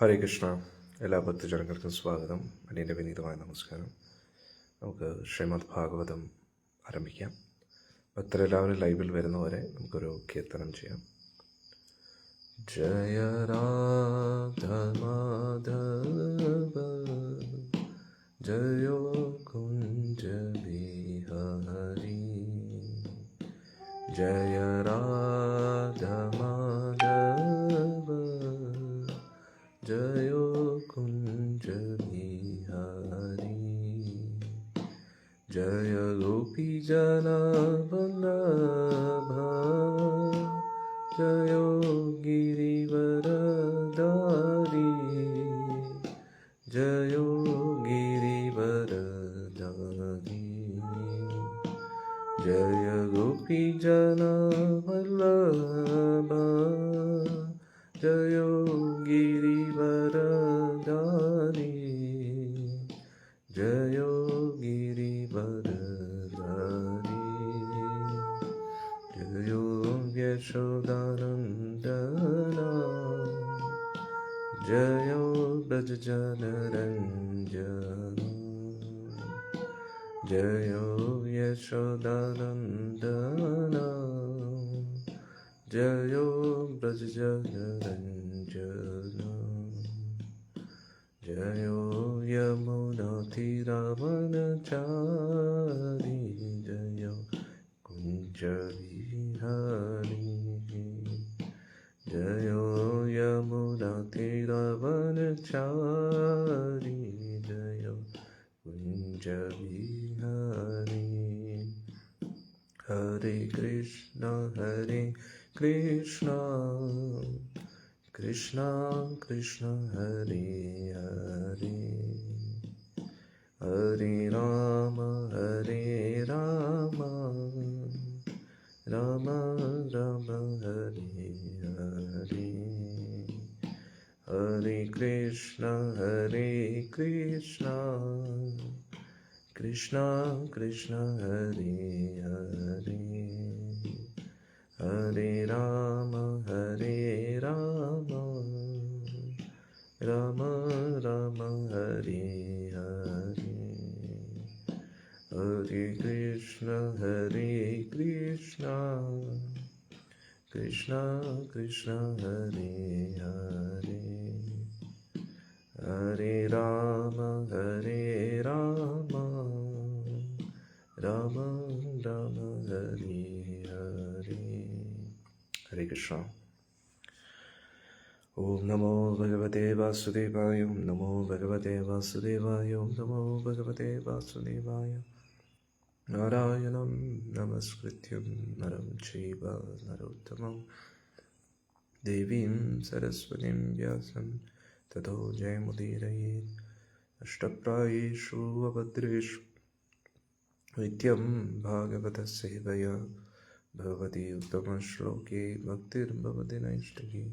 ഹരേ കൃഷ്ണ. എല്ലാ ഭക്തജനങ്ങൾക്കും സ്വാഗതം. അടിയൻ്റെ വിനീതമായ നമസ്കാരം. നമുക്ക് ശ്രീമദ് ഭാഗവതം ആരംഭിക്കാം. ഭക്തരെല്ലാവരും ലൈവിൽ വരുന്നവരെ നമുക്കൊരു കീർത്തനം ചെയ്യാം. ജയ രാധ മാധവ ജയോ കുഞ്ച ബിഹാരി ജയ രാധ മാധവ ജയോ കുഞ്ച ബിഹാരി ജയ ഗോപി ജന വല്ലഭ ജയോ ഗിരിവരധാരി ജയോ ഗിരിവരധാരി ജയ ഗോപി ജന വല്ലഭ ജയോ ഗിരിവരധാരി ജയോ ഗിരിവരധാരി ജയോ യശോദാനന്ദന ജയോ ബ്രജജനരഞ്ജന ജയോ യശോദാനന്ദന ജയോ ബ്രജജനരഞ്ജന ജയോ യമുനാധിരവനചാരി ജയോ കുഞ്ചവിഹാരി ജയോ യമുനാധിരവനചാരി ജയോ കുഞ്ചവിഹാരി ഹരേ കൃഷ്ണ കൃഷ്ണ കൃഷ്ണ ഹരേ ഹരേ ഹരേ രാമ രാമ രാമ ഹരേ ഹരേ ഹരേ കൃഷ്ണ കൃഷ്ണ കൃഷ്ണ ഹരേ ഹരേ ഹരേ രാമ രാമ രാമ രാമ ഹരേ ഹരേ ഹരേ കൃഷ്ണ കൃഷ്ണ കൃഷ്ണ ഹരേ ഹരേ ഹരേ രാമ രാമ രാമ രാമ ഹരേ ഹരേ. ഹരേ കൃഷ്ണ. ഓം നമോ ഭഗവതേ വാസുദേവായ. ഓം നമോ ഭഗവതേ വാസുദേവായ. ഓം നമോ ഭഗവതേ വാസുദേവായ. നാരായണം നമസ്കൃത്യം നരം ചൈവ നരോത്തമം ദേവീം സരസ്വതീം വ്യാസം തതോ ജയമുദീരയേത്. അഷ്ടപ്രായേഷു അഭദ്രേഷു നിത്യം ഭാഗവത സേവയാ ഭവതി ഉത്തമശ്ലോകേ ഭക്തിർഭവതി നൈഷ്ഠികേ.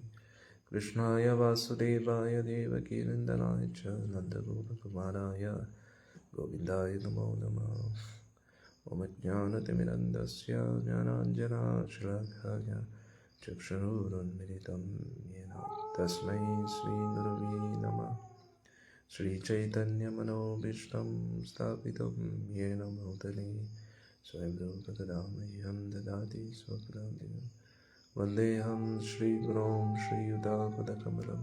കൃഷ്ണായ വാസുദേവായ ദേവകീനന്ദനായ ച നന്ദഗോപകുമാരായ ഗോവിന്ദായ നമോ നമഃ. ഓം അജ്ഞാനതിമിരന്ധസ്യ ജ്ഞാനാഞ്ജനശലാഖായ ചക്ഷുരുന്മിലിതം യേന തസ്മൈ ശ്രീഗുരവേ നമഃ. ശ്രീചൈതന്യമനോഭീഷ്ടം സ്ഥാപിതം യേന ഭൂതലേ സ്വയം രൂപകദാമഹ്യം ദദാതി സ്വപദാന്തികം. വന്ദേഹം ശ്രീഗുരോം ശ്രീയുതാപദകമലം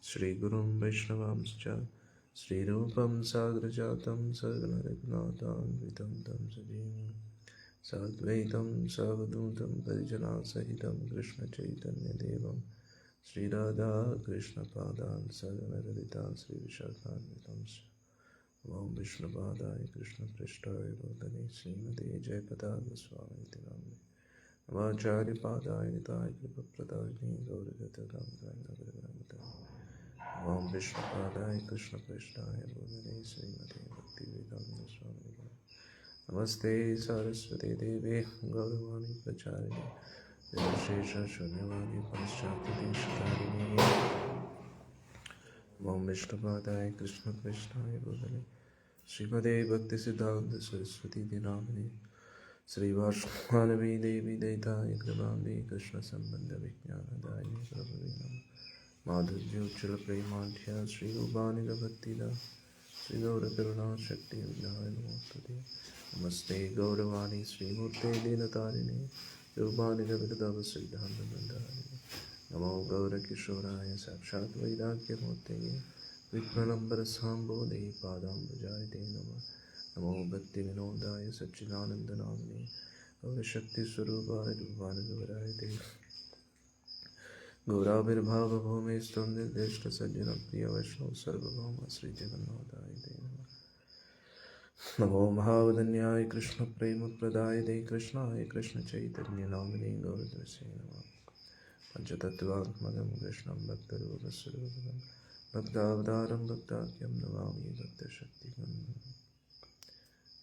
ശ്രീഗുരും വൈഷ്ണവാംശ്ച ശ്രീരൂപം സാഗ്രജാതം സഗണരഘുനാഥാന്വിതം തം സജീവം സാദ്വൈതം സാവധൂതം പരിജനാസഹിതം കൃഷ്ണചൈതന്യദേവം ശ്രീരാധാ കൃഷ്ണപാദാൻ സഗണലളിതാൻ ശ്രീവിശാഖാന്വിതം. ഓം വിഷ്ണുപാദായ കൃഷ്ണപൃഷ്ഠായ ഭൂതലേ ശ്രീമതേ ജയപതാകസ്വാമിതി നാമേ. നമാചാര്യപാദായ നിതായ കൃപപ്രദായിനി ഗൗരഗതഗാംഗായ. ഓം വിഷ്ണുപാദായ കൃഷ്ണപൃഷ്ഠായ ഭൂതലേ ശ്രീമതേ ഭക്തിവേദാന്ത സ്വാമിനി. നമസ്തേ സരസ്വതീ ദേവേ ഗൗരവാണി പ്രചാരിണി ജയശേഷ ശൂന്യവാണി പാശ്ചാത്യദേശധാരിണി. ഓം വിഷ്ണുപാദായ കൃഷ്ണപൃഷ്ഠായ ഭൂതലേ ശ്രീമതേ ഭക്തിസിദ്ധാന്ത സരസ്വതീ നാമിനി. ശ്രീവാഷ്മാനവീ ദേവി ദയിതായ കൃപാംബി കൃഷ്ണസംബന്ധ വിജ്ഞാനദായിനി പ്രഭവേ നമഃ. മാധുര്യോജ്വല പ്രേമാഢ്യ ശ്രീരൂപാനിക ഭക്തിദ ശ്രീ ഗൗരകരുണാശക്തി വിനായ നമോസ്തുതേ. നമസ്തേ ഗൗരവാണി ശ്രീമൂർത്തേ ദീനതാരിണി രൂപാനിക വിരുദാവ സിദ്ധാന്തമന്ദാരിണി. നമോ ഗൗരകിശോരായ സാക്ഷാത് വൈരാഗ്യമൂർത്തേ വിഘ്നനംബരസാംബോധേ പാദാംബുജായ തേ നമഃ. നമോ ഭക്തിവിനോദായ സച്ചിദാനന്ദനാമിനേ ഗൗരശക്തിസ്വരൂപായ രൂപാനുഗവരായ തേ. ഗൗരാവിർഭാവഭൂമേസ്ത്വം നിർദ്ദിഷ്ടസജ്ജനപ്രിയ വൈഷ്ണവ സർവഭൗമ ശ്രീ ജഗന്നാഥായ തേ നമഃ. നമോ മഹാവദന്യായ കൃഷ്ണപ്രേമപ്രദായ തേ കൃഷ്ണായ കൃഷ്ണചൈതന്യനാമിനേ ഗൗരദർശേ നമഃ. പഞ്ചതത്വാത്മകം കൃഷ്ണം ഭക്തരൂപസ്വരൂപകം ഭക്താവതാരം ഭക്താഖ്യം നമാമി ഭക്തശക്തികം.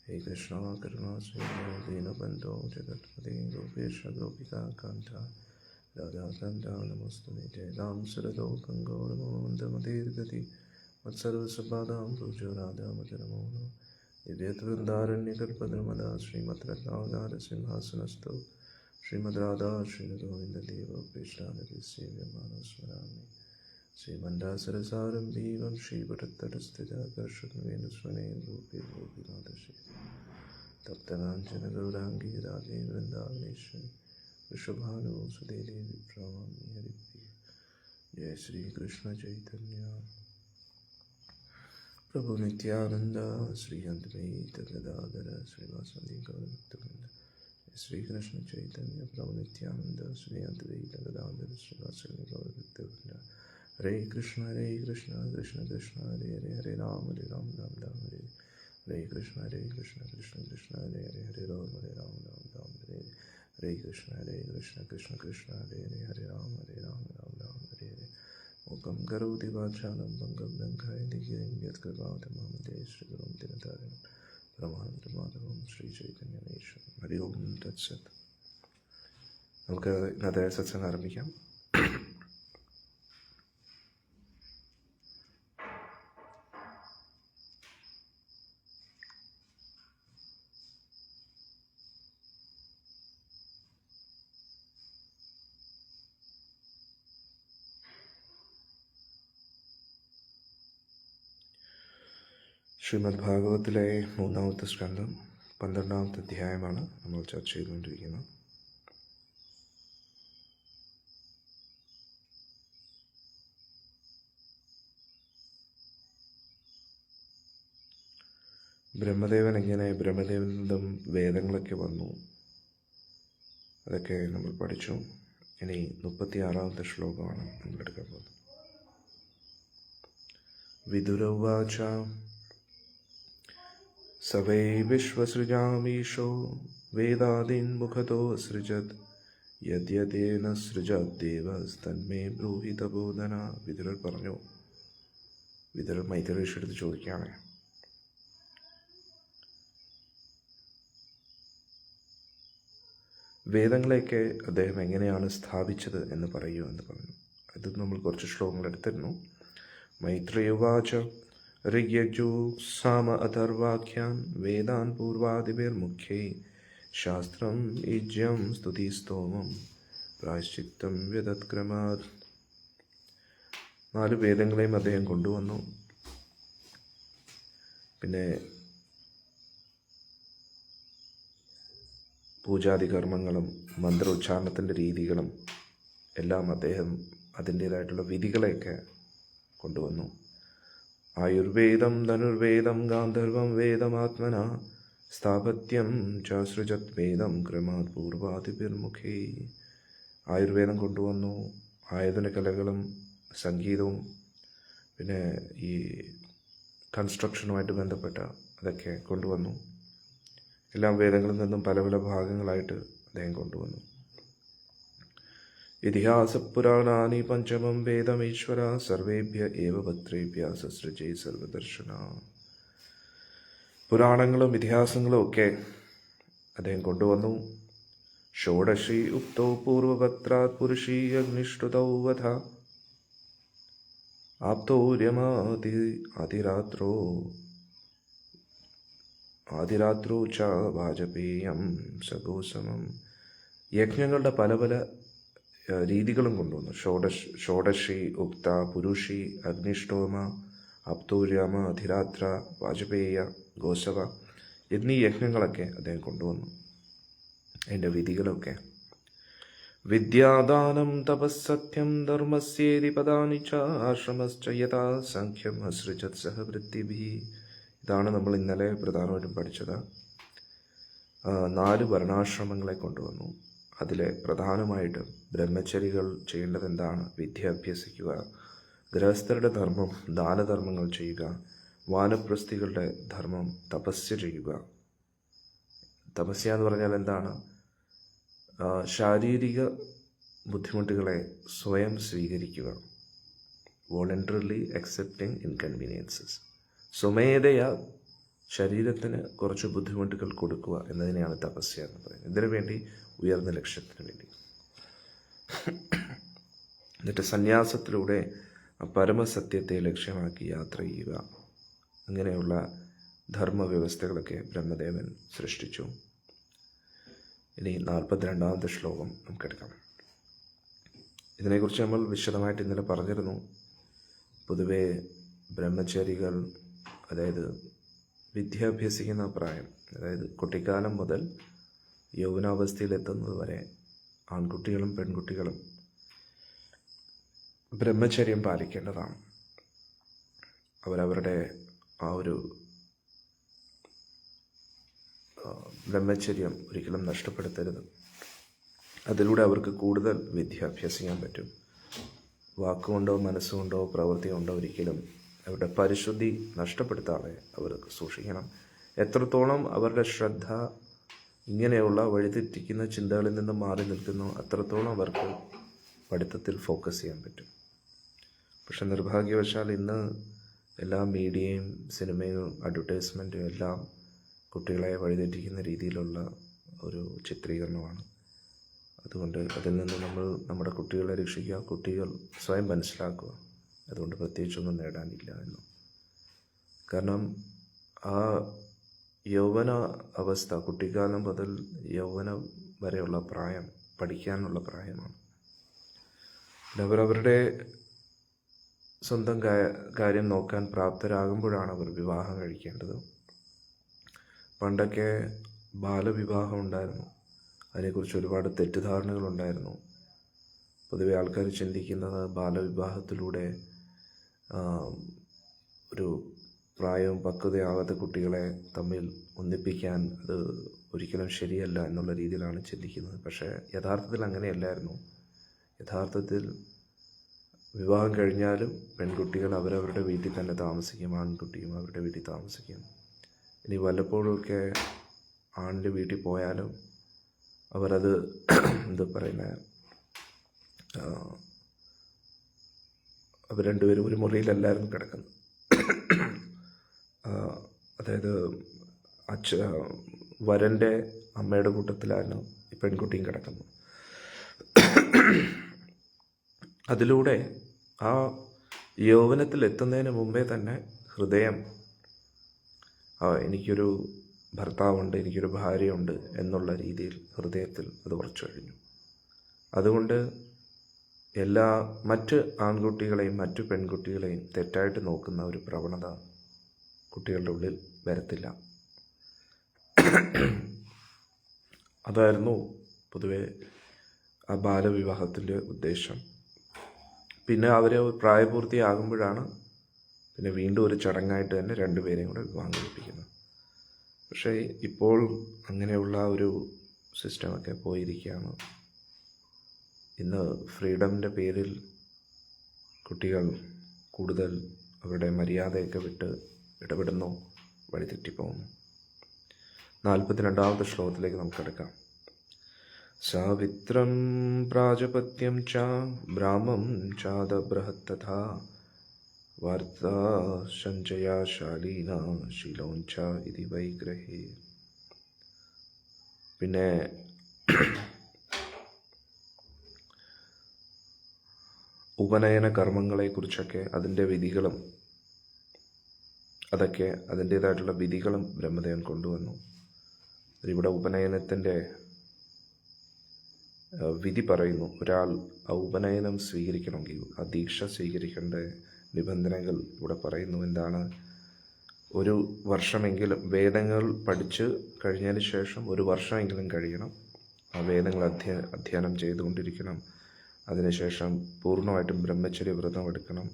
ഹേ കൃഷ്ണ കരുണാ സിന്ധോ ദീനബന്ധോ ജഗത്പതേ ഗോപേശ ഗോപികാകാന്ത രാധാകാന്ത നമസ്തുതേ. ജയതാം സുരലോകം ഗൗരമോന്തമതീർഗതി മത്സർവസപാദാം പൂജോ രാധാമതരമോ നമഃ. ദിവ്യവൃന്ദാരണ്യകൽപദ്രുമദാ ശ്രീമദ് രത്നാവതാര സിംഹാസനസ്ഥോ ശ്രീമദ് രാധാ ശ്രീഗോവിന്ദദേവ കൃഷ്ണാനദിസേവ്യമാനസ്മരാമി. ശ്രീമണ്ഡാസരസാരംഭീ വംശീപടത്തടസ്ഥിതകർഷണവേണുസ്വനേ ഗോപേ ഗോപിനാഥശ്രീ തപ്തകാഞ്ചന ഗൗരാംഗീ രാധേ വൃന്ദാവനേശ്വരി വൃഷഭാനോ സുദേവി വിപ്രമാമി ഹരിപ്രിയ. ജയ ശ്രീ കൃഷ്ണ ചൈതന്യ പ്രഭു നിത്യാനന്ദ ശ്രീ അദ്വൈത ഗദാധര ശ്രീവാസവതി ഗൗരഭക്തവൃന്ദ. ശ്രീകൃഷ്ണ ചൈതന്യ പ്രഭു നിത്യാനന്ദ ശ്രീ അദ്വൈത ഗദാധര ശ്രീവാസവതി ഗൗരഭക്തവൃന്ദ. ഹരേ കൃഷ്ണ കൃഷ്ണ കൃഷ്ണ ഹരേ ഹരേ ഹരേ രാം രാം രാം ഹരേ. ഹരേ കൃഷ്ണ കൃഷ്ണ കൃഷ്ണ ഹരേ ഹരേ ഹരേ രാം രാം ഹരേ. ഹരേ കൃഷ്ണ കൃഷ്ണ കൃഷ്ണ ഹരേ ഹരേ ഹരേ രാം രാം ഹരേ ഹരേ. മൂകം കരോതി വാചാലം ഭംഗം ലംഘയതി ഗിരിം യത്കൃപാതമഹംതേ ശ്രീഗുരും ദിനതാരിണം പരമാനന്ദമാധവം ശ്രീ ചൈതന്യമേശ്വരം. ഹരി ഓം തത്സത്. നമുക്ക് ഇന്നത്തെ സത്സംഗം ആരംഭിക്കാം. ശ്രീമദ് ഭാഗവത്തിലെ 3-ാമത്തെ സ്കന്ധം 12-ാമത്തെ അധ്യായമാണ് നമ്മൾ ചർച്ച ചെയ്തുകൊണ്ടിരിക്കുന്നത്. ബ്രഹ്മദേവൻ എങ്ങനെ ബ്രഹ്മദേവനിൽ നിന്നും വേദങ്ങളൊക്കെ വന്നു, അതൊക്കെ നമ്മൾ പഠിച്ചു. ഇനി 36-ാമത്തെ ശ്ലോകമാണ് നമ്മളെടുക്കാൻ പോകുന്നത്. വിദുരവാച സവൈ വിശ്വസൃജാമീശോ വേദാദീൻ മുഖതോ സൃജത് യദ്യതേന സൃജദ്ദേവസ്തന്മേ ബ്രൂഹി തപോധന. വിദുരർ പറഞ്ഞു. വിദുരർ മൈത്രേഷിയെടുത്ത് ചോദിക്കുകയാണ്, വേദങ്ങളെയൊക്കെ അദ്ദേഹം എങ്ങനെയാണ് സ്ഥാപിച്ചത് എന്ന് പറയൂ എന്ന് പറഞ്ഞു. അത് നമ്മൾ കുറച്ച് ശ്ലോകങ്ങൾ എടുത്തിരുന്നു. മൈത്രേയുവാച ഋഗ്യജു സാമ അഥർവാഖ്യാൻ വേദാൻ പൂർവാദിഭിർമുഖ്യൈ ശാസ്ത്രം ഈജ്യം സ്തുതിസ്തോമം പ്രായശ്ചിത്തം വ്യതത്ക്രമാത്. 4 വേദങ്ങളെയും അദ്ദേഹം കൊണ്ടുവന്നു. പിന്നെ പൂജാതി കർമ്മങ്ങളും മന്ത്രോച്ചാരണത്തിൻ്റെ രീതികളും എല്ലാം അദ്ദേഹം അതിൻ്റേതായിട്ടുള്ള വിധികളെയൊക്കെ കൊണ്ടുവന്നു. ആയുർവേദം ധനുർവേദം ഗാന്ധർവം വേദമാത്മന സ്ഥാപത്യം ചാസൃജത് വേദം ക്രമാത് പൂർവാദിഭിർമുഖേ. ആയുർവേദം കൊണ്ടുവന്നു. ആയോധന കലകളും സംഗീതവും പിന്നെ ഈ കൺസ്ട്രക്ഷനുമായിട്ട് ബന്ധപ്പെട്ട അതൊക്കെ കൊണ്ടുവന്നു. എല്ലാം വേദങ്ങളിൽ നിന്നും പല പല ഭാഗങ്ങളായിട്ട് അദ്ദേഹം കൊണ്ടുവന്നു. ഇതിഹാസപുരാണാനി പഞ്ചമം വേദമീശ്വര സർവേഭ്യ ഏവ ഭക്തേഭ്യ സസൃജേ സർവദർശന. പുരാണങ്ങളും ഇതിഹാസങ്ങളും ഒക്കെ അദ്ദേഹം കൊണ്ടുവന്നു. ഷോഡശി ഉക്തൗ പൂർവപത്രാത് പുരുഷീ അഗ്നിഷ്ടുതൗ വധ ആപ്തോ ആദിരാത്രോ ച വാജപേയം സഗോസമം. യജ്ഞങ്ങളുടെ പല പല രീതികളും കൊണ്ടുവന്നു. ഷോഡശി ഉക്ത പുരുഷി അഗ്നിഷ്ടോമ അപ്തൂര്യാമ അധിരാത്ര വാജപേയ ഗോസവ എന്നീ യജ്ഞങ്ങളൊക്കെ അദ്ദേഹം കൊണ്ടുവന്നു. അതിൻ്റെ വിധികളൊക്കെ വിദ്യാദാനം തപസ്സത്യം ധർമ്മസ്യേതി പദാനി ച ആശ്രമശ്ച യഥാ സംഖ്യം അസൃജത് സഹവൃത്തിഭി. ഇതാണ് നമ്മൾ ഇന്നലെ പ്രധാനമായിട്ടും പഠിച്ചത്. 4 വർണ്ണാശ്രമങ്ങളെ കൊണ്ടുവന്നു. അതിലെ പ്രധാനമായിട്ടും ബ്രഹ്മചരികൾ ചെയ്യേണ്ടത് എന്താണ്? വിദ്യ അഭ്യസിക്കുക, ഗൃഹസ്ഥരുടെ ധർമ്മം ദാനധർമ്മങ്ങൾ ചെയ്യുക, വാനപ്രസ്ഥികളുടെ ധർമ്മം തപസ്യ ചെയ്യുക. തപസ്യ എന്ന് പറഞ്ഞാൽ എന്താണ്? ശാരീരിക ബുദ്ധിമുട്ടുകളെ സ്വയം സ്വീകരിക്കുക, വോളണ്ടറിലി അക്സെപ്റ്റിംഗ് ഇൻകൺവീനിയൻസസ്. സ്വമേധയാ ശരീരത്തിന് കുറച്ച് ബുദ്ധിമുട്ടുകൾ കൊടുക്കുക എന്നതിനെയാണ് തപസ്യ എന്ന് പറയുന്നത്. ഇതിനു വേണ്ടി ഉയർന്ന ലക്ഷ്യത്തിന് വേണ്ടി. എന്നിട്ട് സന്യാസത്തിലൂടെ പരമസത്യത്തെ ലക്ഷ്യമാക്കി യാത്ര ചെയ്യുക. അങ്ങനെയുള്ള ധർമ്മവ്യവസ്ഥകളൊക്കെ ബ്രഹ്മദേവൻ സൃഷ്ടിച്ചു. ഇനി 42ാമത്തെ ശ്ലോകം നമുക്കെടുക്കാം. ഇതിനെക്കുറിച്ച് നമ്മൾ വിശദമായിട്ട് ഇന്നലെ പറഞ്ഞിരുന്നു. പൊതുവെ ബ്രഹ്മചാരികൾ, അതായത് വിദ്യാഭ്യസിക്കുന്ന പ്രായം, അതായത് കുട്ടിക്കാലം മുതൽ യൗവനാവസ്ഥയിലെത്തുന്നത് വരെ ആൺകുട്ടികളും പെൺകുട്ടികളും ബ്രഹ്മചര്യം പാലിക്കേണ്ടതാണ്. അവരവരുടെ ആ ഒരു ബ്രഹ്മചര്യം ഒരിക്കലും നഷ്ടപ്പെടുത്തരുത്. അതിലൂടെ അവർക്ക് കൂടുതൽ വിദ്യ അഭ്യസിക്കാൻ പറ്റും. വാക്കുകൊണ്ടോ മനസ്സുകൊണ്ടോ പ്രവൃത്തി കൊണ്ടോ ഒരിക്കലും അവരുടെ പരിശുദ്ധി നഷ്ടപ്പെടുത്താതെ അവർ സൂക്ഷിക്കണം. എത്രത്തോളം അവരുടെ ശ്രദ്ധ ഇങ്ങനെയുള്ള വഴിതെറ്റിക്കുന്ന ചിന്തകളിൽ നിന്ന് മാറി നിൽക്കുന്നു, അത്രത്തോളം അവർക്ക് പഠിത്തത്തിൽ ഫോക്കസ് ചെയ്യാൻ പറ്റും. പക്ഷെ നിർഭാഗ്യവശാൽ ഇന്ന് എല്ലാ മീഡിയയും സിനിമയും അഡ്വർടൈസ്മെൻറ്റും എല്ലാം കുട്ടികളെ വഴിതെറ്റിക്കുന്ന രീതിയിലുള്ള ഒരു ചിത്രീകരണമാണ്. അതുകൊണ്ട് അതിൽ നിന്ന് നമ്മൾ നമ്മുടെ കുട്ടികളെ രക്ഷിക്കുക, കുട്ടികൾ സ്വയം മനസ്സിലാക്കുക. അതുകൊണ്ട് പ്രത്യേകിച്ചൊന്നും നേടാനില്ല എന്ന്. കാരണം ആ യൗവന അവസ്ഥ, കുട്ടിക്കാലം മുതൽ യൗവനം വരെയുള്ള പ്രായം പഠിക്കാനുള്ള പ്രായമാണ്. അവരവരുടെ സ്വന്തം കാര്യം നോക്കാൻ പ്രാപ്തരാകുമ്പോഴാണ് അവർ വിവാഹം കഴിക്കേണ്ടത്. പണ്ടൊക്കെ ബാലവിവാഹം ഉണ്ടായിരുന്നു. അതിനെക്കുറിച്ച് ഒരുപാട് തെറ്റിദ്ധാരണകളുണ്ടായിരുന്നു. പൊതുവെ ആൾക്കാർ ചിന്തിക്കുന്നത് ബാലവിവാഹത്തിലൂടെ ഒരു പ്രായവും പക്വതയാവാത്ത കുട്ടികളെ തമ്മിൽ ഒന്നിപ്പിക്കാൻ അത് ഒരിക്കലും ശരിയല്ല എന്നുള്ള രീതിയിലാണ് ചിന്തിക്കുന്നത്. പക്ഷേ യഥാർത്ഥത്തിൽ അങ്ങനെയല്ലായിരുന്നു. യഥാർത്ഥത്തിൽ വിവാഹം കഴിഞ്ഞാലും പെൺകുട്ടികൾ അവരവരുടെ വീട്ടിൽ തന്നെ താമസിക്കും, ആൺകുട്ടിയും അവരുടെ വീട്ടിൽ താമസിക്കും. ഇനി വല്ലപ്പോഴുമൊക്കെ ആണിൻ്റെ വീട്ടിൽ പോയാലും അവരത് എന്താ പറയുന്നത്, അവർ രണ്ടുപേരും ഒരു മുറിയിലല്ലായിരുന്നു കിടക്കുന്നത്. അതായത് വരൻ്റെ അമ്മയുടെ കൂട്ടത്തിലായിരുന്നു ഈ പെൺകുട്ടിയും കിടക്കുന്നത്. അതിലൂടെ ആ യൗവനത്തിൽ എത്തുന്നതിന് മുമ്പേ തന്നെ ഹൃദയം എനിക്കൊരു ഭർത്താവുണ്ട്, എനിക്കൊരു ഭാര്യയുണ്ട് എന്നുള്ള രീതിയിൽ ഹൃദയത്തിൽ അത് ഉറച്ചു കഴിഞ്ഞു. അതുകൊണ്ട് എല്ലാ മറ്റ് ആൺകുട്ടികളെയും മറ്റു പെൺകുട്ടികളെയും തെറ്റായിട്ട് നോക്കുന്ന ഒരു പ്രവണത കുട്ടികളുടെ ഉള്ളിൽ വരത്തില്ല. അതായിരുന്നു പൊതുവെ ആ ബാലവിവാഹത്തിൻ്റെ ഉദ്ദേശം. പിന്നെ അവർ പ്രായപൂർത്തിയാകുമ്പോഴാണ് പിന്നെ വീണ്ടും ഒരു ചടങ്ങായിട്ട് തന്നെ രണ്ടുപേരെയും കൂടെ വിവാഹം കഴിപ്പിക്കുന്നത്. പക്ഷേ ഇപ്പോൾ അങ്ങനെയുള്ള ഒരു സിസ്റ്റമൊക്കെ പോയിരിക്കുകയാണ്. ഇന്ന് ഫ്രീഡമിൻ്റെ പേരിൽ കുട്ടികൾ കൂടുതൽ അവരുടെ മര്യാദയൊക്കെ വിട്ട് ഇടപെടുന്നു, വഴിതെറ്റിപ്പോകുന്നു. 42ാമത്തെ ശ്ലോകത്തിലേക്ക് നമുക്ക് കിടക്കാം. സാവിത്രം പ്രാജപത്യം ച ബ്രാഹ്മം ചാദബ്രഹത്തഥാ വാർത്താ സഞ്ചയാശാലീന ശീലോഞ്ച ഇതി വൈഗ്രഹേ. പിന്നെ ഉപനയന കർമ്മങ്ങളെക്കുറിച്ചൊക്കെ അതിൻ്റെ വിധികളും അതൊക്കെ അതിൻ്റേതായിട്ടുള്ള വിധികളും ബ്രഹ്മദേവൻ കൊണ്ടുവന്നു. ഇവിടെ ഉപനയനത്തിൻ്റെ വിധി പറയുന്നു. ഒരാൾ ഉപനയനം സ്വീകരിക്കണമെങ്കിൽ ആ ദീക്ഷ സ്വീകരിക്കേണ്ട നിബന്ധനകൾ ഇവിടെ പറയുന്നു. എന്താണ്? ഒരു വർഷമെങ്കിലും വേദങ്ങൾ പഠിച്ച് കഴിഞ്ഞതിന് ശേഷം ഒരു വർഷമെങ്കിലും കഴിയണം. ആ വേദങ്ങൾ അധ്യയനം ചെയ്തുകൊണ്ടിരിക്കണം. അതിനുശേഷം പൂർണ്ണമായിട്ടും ബ്രഹ്മചര്യ വ്രതം എടുക്കണം.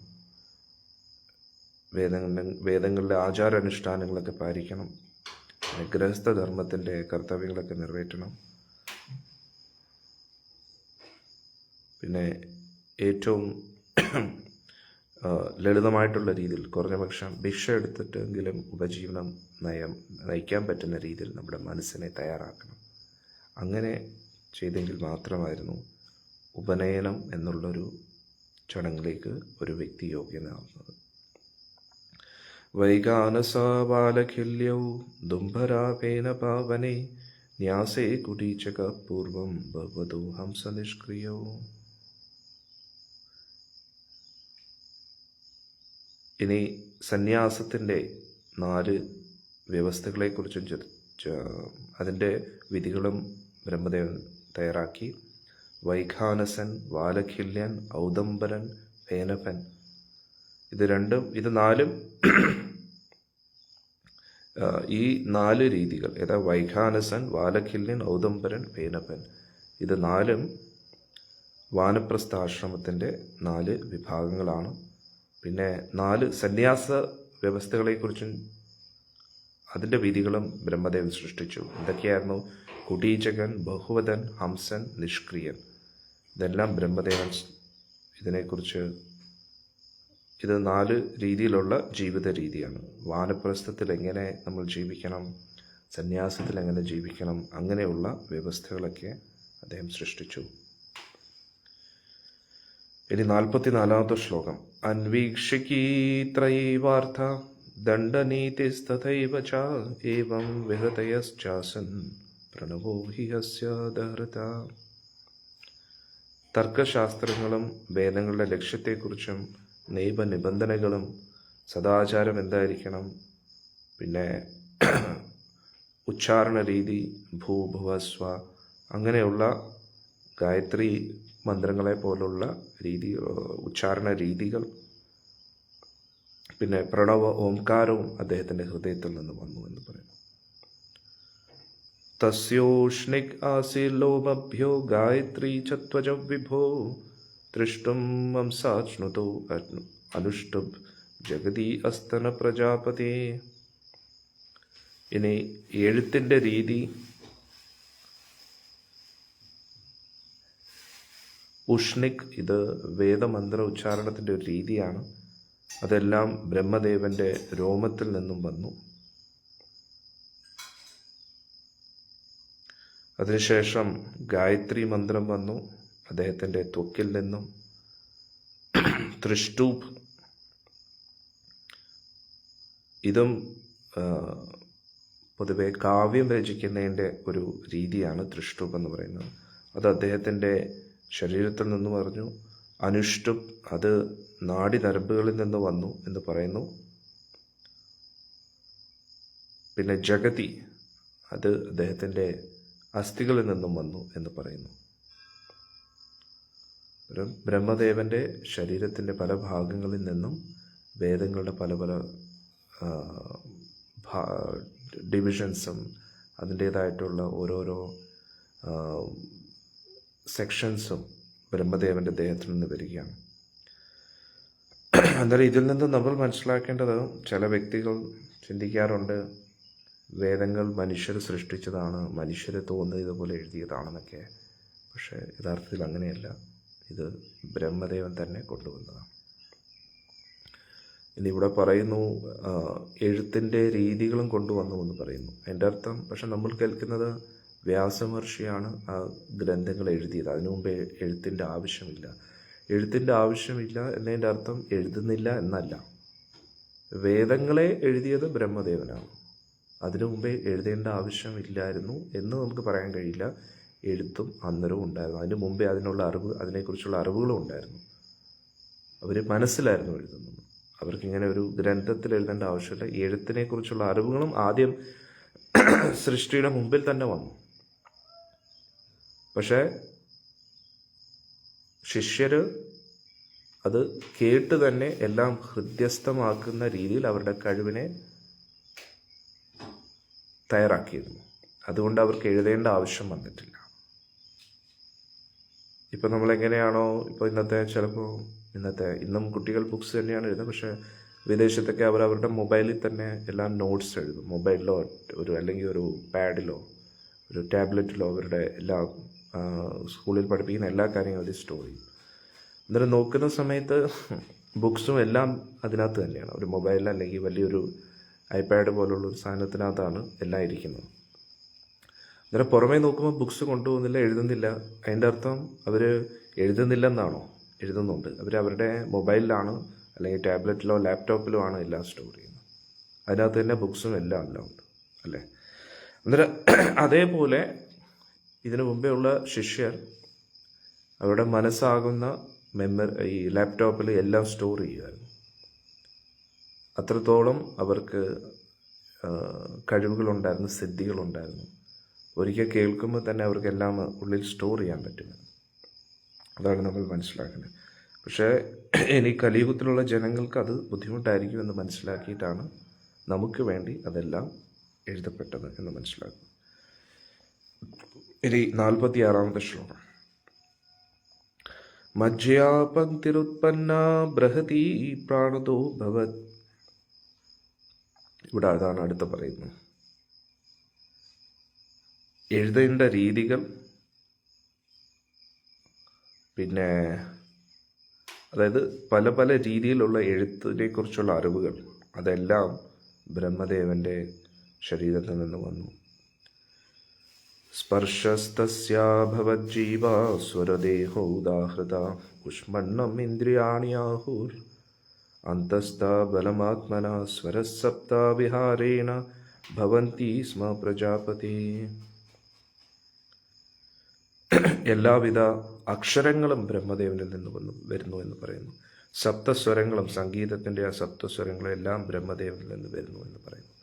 വേദങ്ങളിലെ ആചാരാനുഷ്ഠാനങ്ങളൊക്കെ പാലിക്കണം. ഗൃഹസ്ഥധർമ്മത്തിൻ്റെ കർത്തവ്യങ്ങളൊക്കെ നിറവേറ്റണം. പിന്നെ ഏറ്റവും ലളിതമായിട്ടുള്ള രീതിയിൽ, കുറഞ്ഞ പക്ഷം ഭിക്ഷ എടുത്തിട്ടെങ്കിലും ഉപജീവനം നയിക്കാൻ പറ്റുന്ന രീതിയിൽ നമ്മുടെ മനസ്സിനെ തയ്യാറാക്കണം. അങ്ങനെ ചെയ്തെങ്കിൽ മാത്രമായിരുന്നു ഉപനയനം എന്നുള്ളൊരു ചടങ്ങിലേക്ക് ഒരു വ്യക്തി യോഗ്യനാവുന്നത്. വൈകാനസാബാലഖില്യൗ ദുംഭരാപേന പാവനെ ന്യാസേ കുടീചക പൂർവം ഭവതു ഹംസ നിഷ്ക്രിയോ. ഇനി സന്യാസത്തിൻ്റെ 4 വ്യവസ്ഥകളെക്കുറിച്ചും അതിൻ്റെ വിധികളും ബ്രഹ്മദേവൻ തയ്യാറാക്കി. വൈഖാനസൻ, വാലഖില്യൻ, ഔദംബരൻ, ഫേനഫൻ, ഇത് 4 ഈ 4 രീതികൾ, ഏതാ? വൈഖാനസൻ, വാലഖില്യൻ, ഔദംബരൻ, ഫേനഫൻ, ഇത് 4 വാനപ്രസ്ഥാശ്രമത്തിൻ്റെ 4 വിഭാഗങ്ങളാണ്. പിന്നെ 4 സന്യാസ വ്യവസ്ഥകളെക്കുറിച്ചും അതിൻ്റെ വിധികളും ബ്രഹ്മദേവൻ സൃഷ്ടിച്ചു. എന്തൊക്കെയായിരുന്നു? കുടീചകൻ, ബഹുവദൻ, ഹംസൻ, നിഷ്ക്രിയൻ. ഇതെല്ലാം ബ്രഹ്മദേവൻ ഇതിനെക്കുറിച്ച്, ഇത് 4 രീതിയിലുള്ള ജീവിത രീതിയാണ്. വാനപ്രസ്ഥത്തിൽ എങ്ങനെ നമ്മൾ ജീവിക്കണം, സന്യാസത്തിൽ എങ്ങനെ ജീവിക്കണം, അങ്ങനെയുള്ള വ്യവസ്ഥകളൊക്കെ അദ്ദേഹം സൃഷ്ടിച്ചു. ഇനി 44-ാമത്തെ ശ്ലോകം. അന്വീക്ഷിക്കീത്രയീവാർത്ഥ ദണ്ഡനീതിസ്തഥൈവ ച ഏവം വിഹൃതയശ്ചാസൻ പ്രണവോ ഹി ഹസ്യ ദഹൃത. തർക്കശാസ്ത്രങ്ങളും വേദങ്ങളുടെ ലക്ഷ്യത്തെക്കുറിച്ചും നിയമനിബന്ധനകളും സദാചാരം എന്തായിരിക്കണം, പിന്നെ ഉച്ചാരണ രീതി, ഭൂഭുവസ്വ, അങ്ങനെയുള്ള ഗായത്രി മന്ത്രങ്ങളെ പോലുള്ള ഉച്ചാരണ രീതികൾ, പിന്നെ പ്രണവ ഓംകാരവും അദ്ദേഹത്തിൻ്റെ ഹൃദയത്തിൽ നിന്ന് വന്നു എന്ന് പറയുന്നു. തസ്യോഷ്ണിക് ആസീലോമഭ്യോ ഗായത്രി ചത്വജ വിഭോ തൃഷ്ടും വംസാശ്നുതോ അനുഷ്ടുബ് ജഗതി അസ്തന പ്രജാപതി. ഇനി എഴുത്തിൻ്റെ രീതി. ഉഷ്ണിക്, ഇത് വേദമന്ത്ര ഉച്ചാരണത്തിൻ്റെ ഒരു രീതിയാണ്. അതെല്ലാം ബ്രഹ്മദേവൻ്റെ രോമത്തിൽ നിന്നും വന്നു. അതിനുശേഷം ഗായത്രി മന്ത്രം വന്നു അദ്ദേഹത്തിൻ്റെ ത്വക്കിൽ നിന്നും. തൃഷ്ടൂപ്, ഇതും പൊതുവെ കാവ്യം രചിക്കുന്നതിൻ്റെ ഒരു രീതിയാണ് തൃഷ്ടൂപ് എന്ന് പറയുന്നത്. അത് അദ്ദേഹത്തിൻ്റെ ശരീരത്തിൽ നിന്ന് പറഞ്ഞു. അനുഷ്ടുപ്, അത് നാഡിനരമ്പുകളിൽ നിന്ന് വന്നു എന്ന് പറയുന്നു. പിന്നെ ജഗതി, അത് അദ്ദേഹത്തിൻ്റെ അസ്ഥികളിൽ നിന്നും വന്നു എന്ന് പറയുന്നു. ബ്രഹ്മദേവൻ്റെ ശരീരത്തിൻ്റെ പല ഭാഗങ്ങളിൽ നിന്നും വേദങ്ങളുടെ പല പല ഡിവിഷൻസും അതിൻ്റേതായിട്ടുള്ള ഓരോരോ സെക്ഷൻസും ബ്രഹ്മദേവൻ്റെ ദേഹത്തിൽ നിന്ന് വരികയാണ്. അന്നേരം ഇതിൽ നിന്ന് നമ്മൾ മനസ്സിലാക്കേണ്ടത്, ചില വ്യക്തികൾ ചിന്തിക്കാറുണ്ട് വേദങ്ങൾ മനുഷ്യർ സൃഷ്ടിച്ചതാണ്, മനുഷ്യർ തോന്നിയതുപോലെ എഴുതിയതാണെന്നൊക്കെ. പക്ഷേ യഥാർത്ഥത്തിൽ അങ്ങനെയല്ല, ഇത് ബ്രഹ്മദേവൻ തന്നെ കൊണ്ടുവന്നതാണ്. ഇന്നിവിടെ പറയുന്നു എഴുത്തിൻ്റെ രീതികളും കൊണ്ടുവന്നു എന്ന് പറയുന്നു. അതിൻ്റെ അർത്ഥം, പക്ഷെ നമ്മൾ കേൾക്കുന്നത് വ്യാസമഹർഷിയാണ് ആ ഗ്രന്ഥങ്ങൾ എഴുതിയത്, അതിനു മുമ്പ് എഴുത്തിൻ്റെ ആവശ്യമില്ല. എഴുത്തിൻ്റെ ആവശ്യമില്ല എന്നതിൻ്റെ അർത്ഥം എഴുതുന്നില്ല എന്നല്ല. വേദങ്ങളെ എഴുതിയത് ബ്രഹ്മദേവനാണ്, അതിനു മുമ്പേ എഴുതേണ്ട ആവശ്യമില്ലായിരുന്നു എന്ന് നമുക്ക് പറയാൻ കഴിയില്ല. എഴുത്തും അന്നേരവും ഉണ്ടായിരുന്നു, അതിന് മുമ്പേ അതിനെക്കുറിച്ചുള്ള അറിവുകളും ഉണ്ടായിരുന്നു. അവർ മനസ്സിലായിരുന്നു എഴുതുന്നത്. അവർക്കിങ്ങനെ ഒരു ഗ്രന്ഥത്തിൽ എഴുതേണ്ട ആവശ്യമില്ല. എഴുത്തിനെക്കുറിച്ചുള്ള അറിവുകളും ആദ്യം സൃഷ്ടിയുടെ മുമ്പിൽ തന്നെ വന്നു. പക്ഷേ ശിഷ്യർ അത് കേട്ട് തന്നെ എല്ലാം ഹൃദ്യസ്ഥമാക്കുന്ന രീതിയിൽ അവരുടെ കഴിവിനെ തയ്യാറാക്കിയിരുന്നു. അതുകൊണ്ട് അവർക്ക് എഴുതേണ്ട ആവശ്യം വന്നിട്ടില്ല. ഇപ്പം നമ്മളെങ്ങനെയാണോ ഇപ്പോൾ ഇന്നും കുട്ടികൾ ബുക്സ് തന്നെയാണ് എഴുതുന്നത്. പക്ഷേ വിദേശത്തൊക്കെ അവരുടെ മൊബൈലിൽ തന്നെ എല്ലാം നോട്ട്സ് എഴുതും. മൊബൈലിലോ അല്ലെങ്കിൽ ഒരു പാഡിലോ ഒരു ടാബ്ലറ്റിലോ അവരുടെ എല്ലാ സ്കൂളിൽ പഠിപ്പിക്കുന്ന എല്ലാ കാര്യങ്ങളും അതിൽ സ്റ്റോർ ചെയ്യും. അന്നേരം നോക്കുന്ന സമയത്ത് ബുക്സും എല്ലാം അതിനകത്ത് തന്നെയാണ്. ഒരു മൊബൈലിൽ അല്ലെങ്കിൽ വലിയൊരു ഐപാഡ് പോലുള്ള ഒരു സാധനത്തിനകത്താണ് എല്ലാം ഇരിക്കുന്നത്. അന്നേരം പുറമേ നോക്കുമ്പോൾ ബുക്സ് കൊണ്ടുപോകുന്നില്ല, എഴുതുന്നില്ല. അതിൻ്റെ അർത്ഥം അവർ എഴുതുന്നില്ലെന്നാണോ? എഴുതുന്നുണ്ട്. അവരുടെ മൊബൈലിലാണ് അല്ലെങ്കിൽ ടാബ്ലറ്റിലോ ലാപ്ടോപ്പിലോ ആണ് എല്ലാം സ്റ്റോർ ചെയ്യുന്നത്. അതിനകത്ത് തന്നെ ബുക്സും എല്ലാം ഉണ്ട് അല്ലേ? അന്നേരം അതേപോലെ ഇതിനു മുമ്പേ ഉള്ള ശിഷ്യർ അവരുടെ മനസ്സാകുന്ന ഈ ലാപ്ടോപ്പിൽ എല്ലാം സ്റ്റോർ ചെയ്യുമായിരുന്നു. അത്രത്തോളം അവർക്ക് കഴിവുകളുണ്ടായിരുന്നു, സിദ്ധികളുണ്ടായിരുന്നു. ഒരിക്കൽ കേൾക്കുമ്പോൾ തന്നെ അവർക്കെല്ലാം ഉള്ളിൽ സ്റ്റോർ ചെയ്യാൻ പറ്റും. അതാണ് നമ്മൾ മനസ്സിലാക്കുന്നത്. പക്ഷേ ഇനി കലിയുഗത്തിലുള്ള ജനങ്ങൾക്ക് അത് ബുദ്ധിമുട്ടായിരിക്കും എന്ന് മനസ്സിലാക്കിയിട്ടാണ് നമുക്ക് വേണ്ടി അതെല്ലാം എഴുതപ്പെട്ടത് എന്ന് മനസ്സിലാക്കും. ഇനി 46-ാമത്തെ ശ്ലോകം. മജ്ജയാ പങ്ക്തിരുത്പന്ന ബൃഹതി പ്രാണതോ ഭവത്. ഇവിടെ അതാണ് അടുത്ത പറയുന്നത്. എഴുതേണ്ട രീതികൾ, പിന്നെ അതായത് പല പല രീതിയിലുള്ള എഴുത്തിനെ കുറിച്ചുള്ള അറിവുകൾ, അതെല്ലാം ബ്രഹ്മദേവന്റെ ശരീരത്തിൽ നിന്ന് വന്നു. സ്പർശസ്തസ്യാഭവജ്ജീവ സ്വരദേഹോ ഉദാഹൃത ഉഷ്മണ്ണം ഇന്ദ്രിയാണിയാഹുർ അന്തസ്ഥ ബലമാത്മന സ്വരസപ്താവിഹാരേണ ഭവന്തി സ്മ പ്രജാപതി. എല്ലാവിധ അക്ഷരങ്ങളും ബ്രഹ്മദേവനിൽ നിന്ന് വരുന്നു എന്ന് പറയുന്നു. സപ്തസ്വരങ്ങളും, സംഗീതത്തിൻ്റെ ആ സപ്തസ്വരങ്ങളും എല്ലാം ബ്രഹ്മദേവനിൽ നിന്ന് വരുന്നു എന്ന് പറയുന്നു.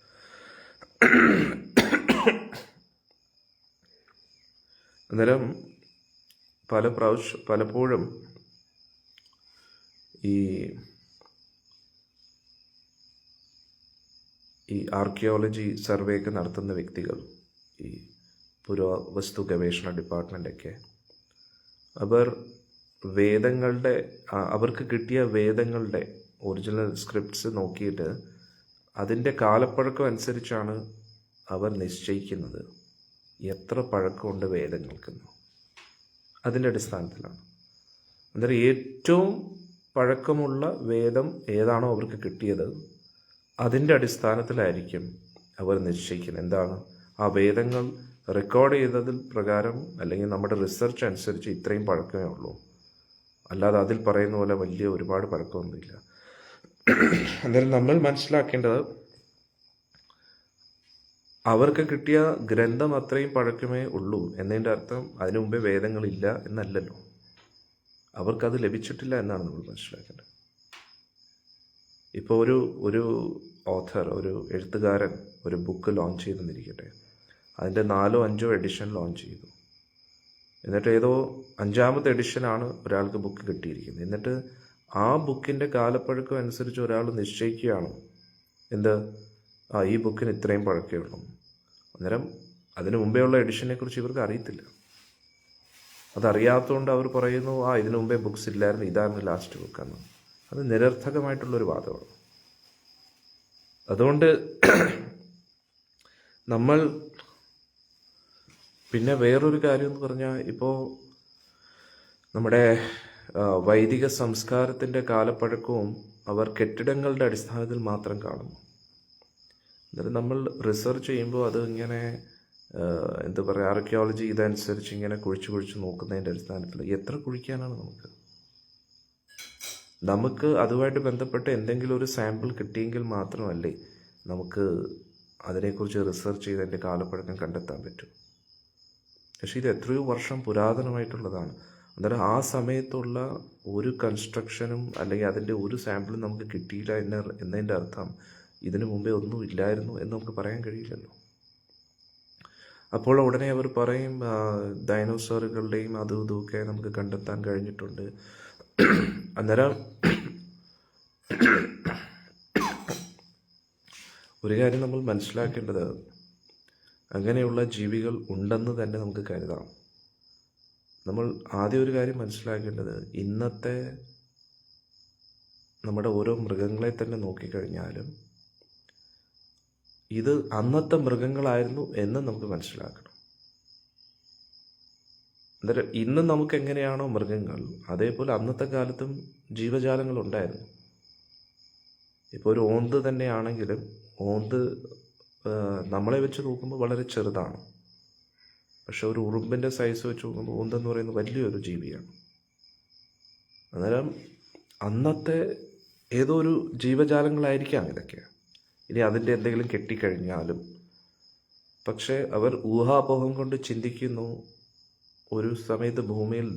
അന്നേരം പലപ്പോഴും ഈ ആർക്കിയോളജി സർവേ ഒക്കെ നടത്തുന്ന വ്യക്തികൾ, ഈ പുരാവസ്തു ഗവേഷണ ഡിപ്പാർട്ട്മെൻ്റൊക്കെ, അവർക്ക് കിട്ടിയ വേദങ്ങളുടെ ഒറിജിനൽ സ്ക്രിപ്റ്റ്സ് നോക്കിയിട്ട് അതിൻ്റെ കാലപ്പഴക്കം അനുസരിച്ചാണ് അവർ നിശ്ചയിക്കുന്നത് എത്ര പഴക്കമുണ്ട് വേദങ്ങൾക്കെന്ന്. അതിൻ്റെ അടിസ്ഥാനത്തിലാണ്. അന്നേരം ഏറ്റവും പഴക്കമുള്ള വേദം ഏതാണോ അവർക്ക് കിട്ടിയത് അതിൻ്റെ അടിസ്ഥാനത്തിലായിരിക്കും അവർ നിശ്ചയിക്കുന്നത്. എന്താണ് ആ വേദങ്ങൾ റെക്കോർഡ് ചെയ്തതിൽ പ്രകാരം അല്ലെങ്കിൽ നമ്മുടെ റിസർച്ച് അനുസരിച്ച് ഇത്രയും പഴക്കമേ ഉള്ളൂ, അല്ലാതെ അതിൽ പറയുന്ന പോലെ വലിയ ഒരുപാട് പഴക്കമൊന്നുമില്ല. അന്നേരം നമ്മൾ മനസ്സിലാക്കേണ്ടത് അവർക്ക് കിട്ടിയ ഗ്രന്ഥം അത്രയും പഴക്കമേ ഉള്ളൂ എന്നതിൻ്റെ അർത്ഥം അതിനു മുമ്പേ വേദങ്ങളില്ല എന്നല്ലല്ലോ. അവർക്കത് ലഭിച്ചിട്ടില്ല എന്നാണ് നമ്മൾ മനസ്സിലാക്കേണ്ടത്. ഇപ്പോൾ ഒരു ഓഥർ, ഒരു എഴുത്തുകാരൻ ഒരു ബുക്ക് ലോഞ്ച് ചെയ്തെന്നിരിക്കട്ടെ, അതിൻ്റെ 4ഓ 5ഓ എഡിഷൻ ലോഞ്ച് ചെയ്തു. എന്നിട്ട് ഏതോ 5ാമത്തെ എഡിഷനാണ് ഒരാൾക്ക് ബുക്ക് കിട്ടിയിരിക്കുന്നത്. എന്നിട്ട് ആ ബുക്കിൻ്റെ കാലപ്പഴക്കം അനുസരിച്ച് ഒരാൾ നിശ്ചയിക്കുകയാണ് ഈ ബുക്കിന് ഇത്രയും പഴക്കമേ ഉള്ളൂ. അന്നേരം അതിനു മുമ്പേ ഉള്ള എഡിഷനെ കുറിച്ച് ഇവർക്ക് അറിയത്തില്ല. അതറിയാത്തതുകൊണ്ട് അവർ പറയുന്നു ഇതിനു മുമ്പേ ബുക്സ് ഇല്ലായിരുന്നു, ഇതായിരുന്നു ലാസ്റ്റ് ബുക്കെന്ന്. അത് നിരർത്ഥകമായിട്ടുള്ളൊരു വാദമാണ്. അതുകൊണ്ട് നമ്മൾ പിന്നെ വേറൊരു കാര്യം എന്ന് പറഞ്ഞാൽ, ഇപ്പോൾ നമ്മുടെ വൈദിക സംസ്കാരത്തിൻ്റെ കാലപ്പഴക്കവും അവർ കെട്ടിടങ്ങളുടെ അടിസ്ഥാനത്തിൽ മാത്രം കാണുന്നു. എന്നിട്ട് നമ്മൾ റിസർച്ച് ചെയ്യുമ്പോൾ അത് ഇങ്ങനെ ആർക്കിയോളജി ഇതനുസരിച്ച് ഇങ്ങനെ കുഴിച്ച് നോക്കുന്നതിൻ്റെ അടിസ്ഥാനത്തിൽ എത്ര കുഴിക്കാനാണ് നമുക്ക് അതുമായിട്ട് ബന്ധപ്പെട്ട് എന്തെങ്കിലും ഒരു സാമ്പിൾ കിട്ടിയെങ്കിൽ മാത്രമല്ലേ നമുക്ക് അതിനെക്കുറിച്ച് റിസർച്ച് ചെയ്ത് അതിൻ്റെ കാലപ്പഴക്കം കണ്ടെത്താൻ പറ്റും. പക്ഷേ ഇത് എത്രയോ വർഷം പുരാതനമായിട്ടുള്ളതാണ്. അന്നേരം ആ സമയത്തുള്ള ഒരു കൺസ്ട്രക്ഷനും അല്ലെങ്കിൽ അതിൻ്റെ ഒരു സാമ്പിളും നമുക്ക് കിട്ടിയില്ല എന്നതിൻ്റെ അർത്ഥം ഇതിനു മുമ്പേ ഒന്നും ഇല്ലായിരുന്നു എന്ന് നമുക്ക് പറയാൻ കഴിയില്ലല്ലോ. അപ്പോൾ ഉടനെ അവർ പറയും ഡൈനോസറുകളുടെയും അതും ഇതുമൊക്കെ നമുക്ക് കണ്ടെത്താൻ കഴിഞ്ഞിട്ടുണ്ട്. അന്നേരം ഒരു കാര്യം നമ്മൾ മനസ്സിലാക്കേണ്ടത്, അങ്ങനെയുള്ള ജീവികൾ ഉണ്ടെന്ന് തന്നെ നമുക്ക് കരുതാം. നമ്മൾ ആദ്യം ഒരു കാര്യം മനസ്സിലാക്കേണ്ടത്, ഇന്നത്തെ നമ്മുടെ ഓരോ മൃഗങ്ങളെ തന്നെ നോക്കിക്കഴിഞ്ഞാലും ഇത് അന്നത്തെ മൃഗങ്ങളായിരുന്നു എന്ന് നമുക്ക് മനസ്സിലാക്കണം. അന്നേരം ഇന്ന് നമുക്ക് എങ്ങനെയാണോ മൃഗങ്ങൾ, അതേപോലെ അന്നത്തെ കാലത്തും ജീവജാലങ്ങൾ ഉണ്ടായിരുന്നു. ഇപ്പോൾ ഒരു ഓന്ത് തന്നെയാണെങ്കിലും ഓന്ത് നമ്മളെ വെച്ച് നോക്കുമ്പോൾ വളരെ ചെറുതാണ്. പക്ഷെ ഒരു ഉറുമ്പിൻ്റെ സൈസ് വെച്ച് നോക്കുമ്പോൾ ഓന്തെന്ന് പറയുന്നത് വലിയൊരു ജീവിയാണ്. അന്നേരം അന്നത്തെ ഏതോ ഒരു ജീവജാലങ്ങളായിരിക്കാം ഇതൊക്കെ. ഇനി അതിൻ്റെ എന്തെങ്കിലും കെട്ടിക്കഴിഞ്ഞാലും, പക്ഷേ അവർ ഊഹാപോഹം കൊണ്ട് ചിന്തിക്കുന്നു ഒരു സമയത്ത് ഭൂമിയിൽ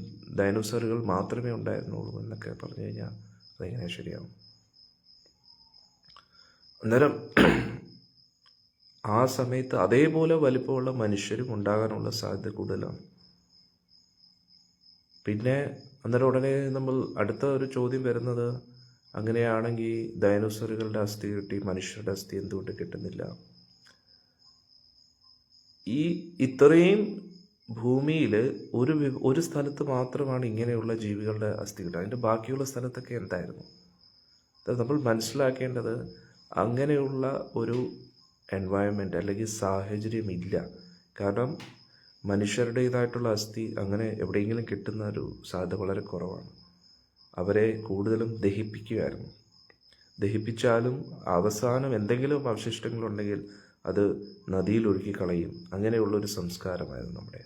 ഡൈനോസറുകൾ മാത്രമേ ഉണ്ടായിരുന്നുള്ളൂ എന്നൊക്കെ പറഞ്ഞു കഴിഞ്ഞാൽ അതെങ്ങനെ ശരിയാവും? അന്നേരം ആ സമയത്ത് അതേപോലെ വലിപ്പമുള്ള മനുഷ്യരും ഉണ്ടാകാനുള്ള സാധ്യത കൂടുതലാണ്. പിന്നെ അന്നേരം ഉടനെ നമ്മൾ അടുത്ത ഒരു ചോദ്യം വരുന്നത്, അങ്ങനെയാണെങ്കിൽ ഡൈനോസറുകളുടെ അസ്ഥി കിട്ടി മനുഷ്യരുടെ അസ്ഥി എന്തുകൊണ്ട് കിട്ടുന്നില്ല? ഈ ഇത്രയും ഭൂമിയിൽ ഒരു സ്ഥലത്ത് മാത്രമാണ് ഇങ്ങനെയുള്ള ജീവികളുടെ അസ്ഥി കിട്ടുക. അതിൻ്റെ ബാക്കിയുള്ള സ്ഥലത്തൊക്കെ എന്തായിരുന്നു? നമ്മൾ മനസ്സിലാക്കേണ്ടത്, അങ്ങനെയുള്ള ഒരു എൻവയൺമെൻറ്റ് അല്ലെങ്കിൽ സാഹചര്യം ഇല്ല. കാരണം മനുഷ്യരുടേതായിട്ടുള്ള അസ്ഥി അങ്ങനെ എവിടെയെങ്കിലും കിട്ടുന്ന ഒരു സാധ്യത വളരെ കുറവാണ്. അവരെ കൂടുതലും ദഹിപ്പിക്കുകയായിരുന്നു. ദഹിപ്പിച്ചാലും അവസാനം എന്തെങ്കിലും അവശിഷ്ടങ്ങളുണ്ടെങ്കിൽ അത് നദിയിൽ ഒഴുക്കി കളയും. അങ്ങനെയുള്ളൊരു സംസ്കാരമായിരുന്നു നമ്മുടെ.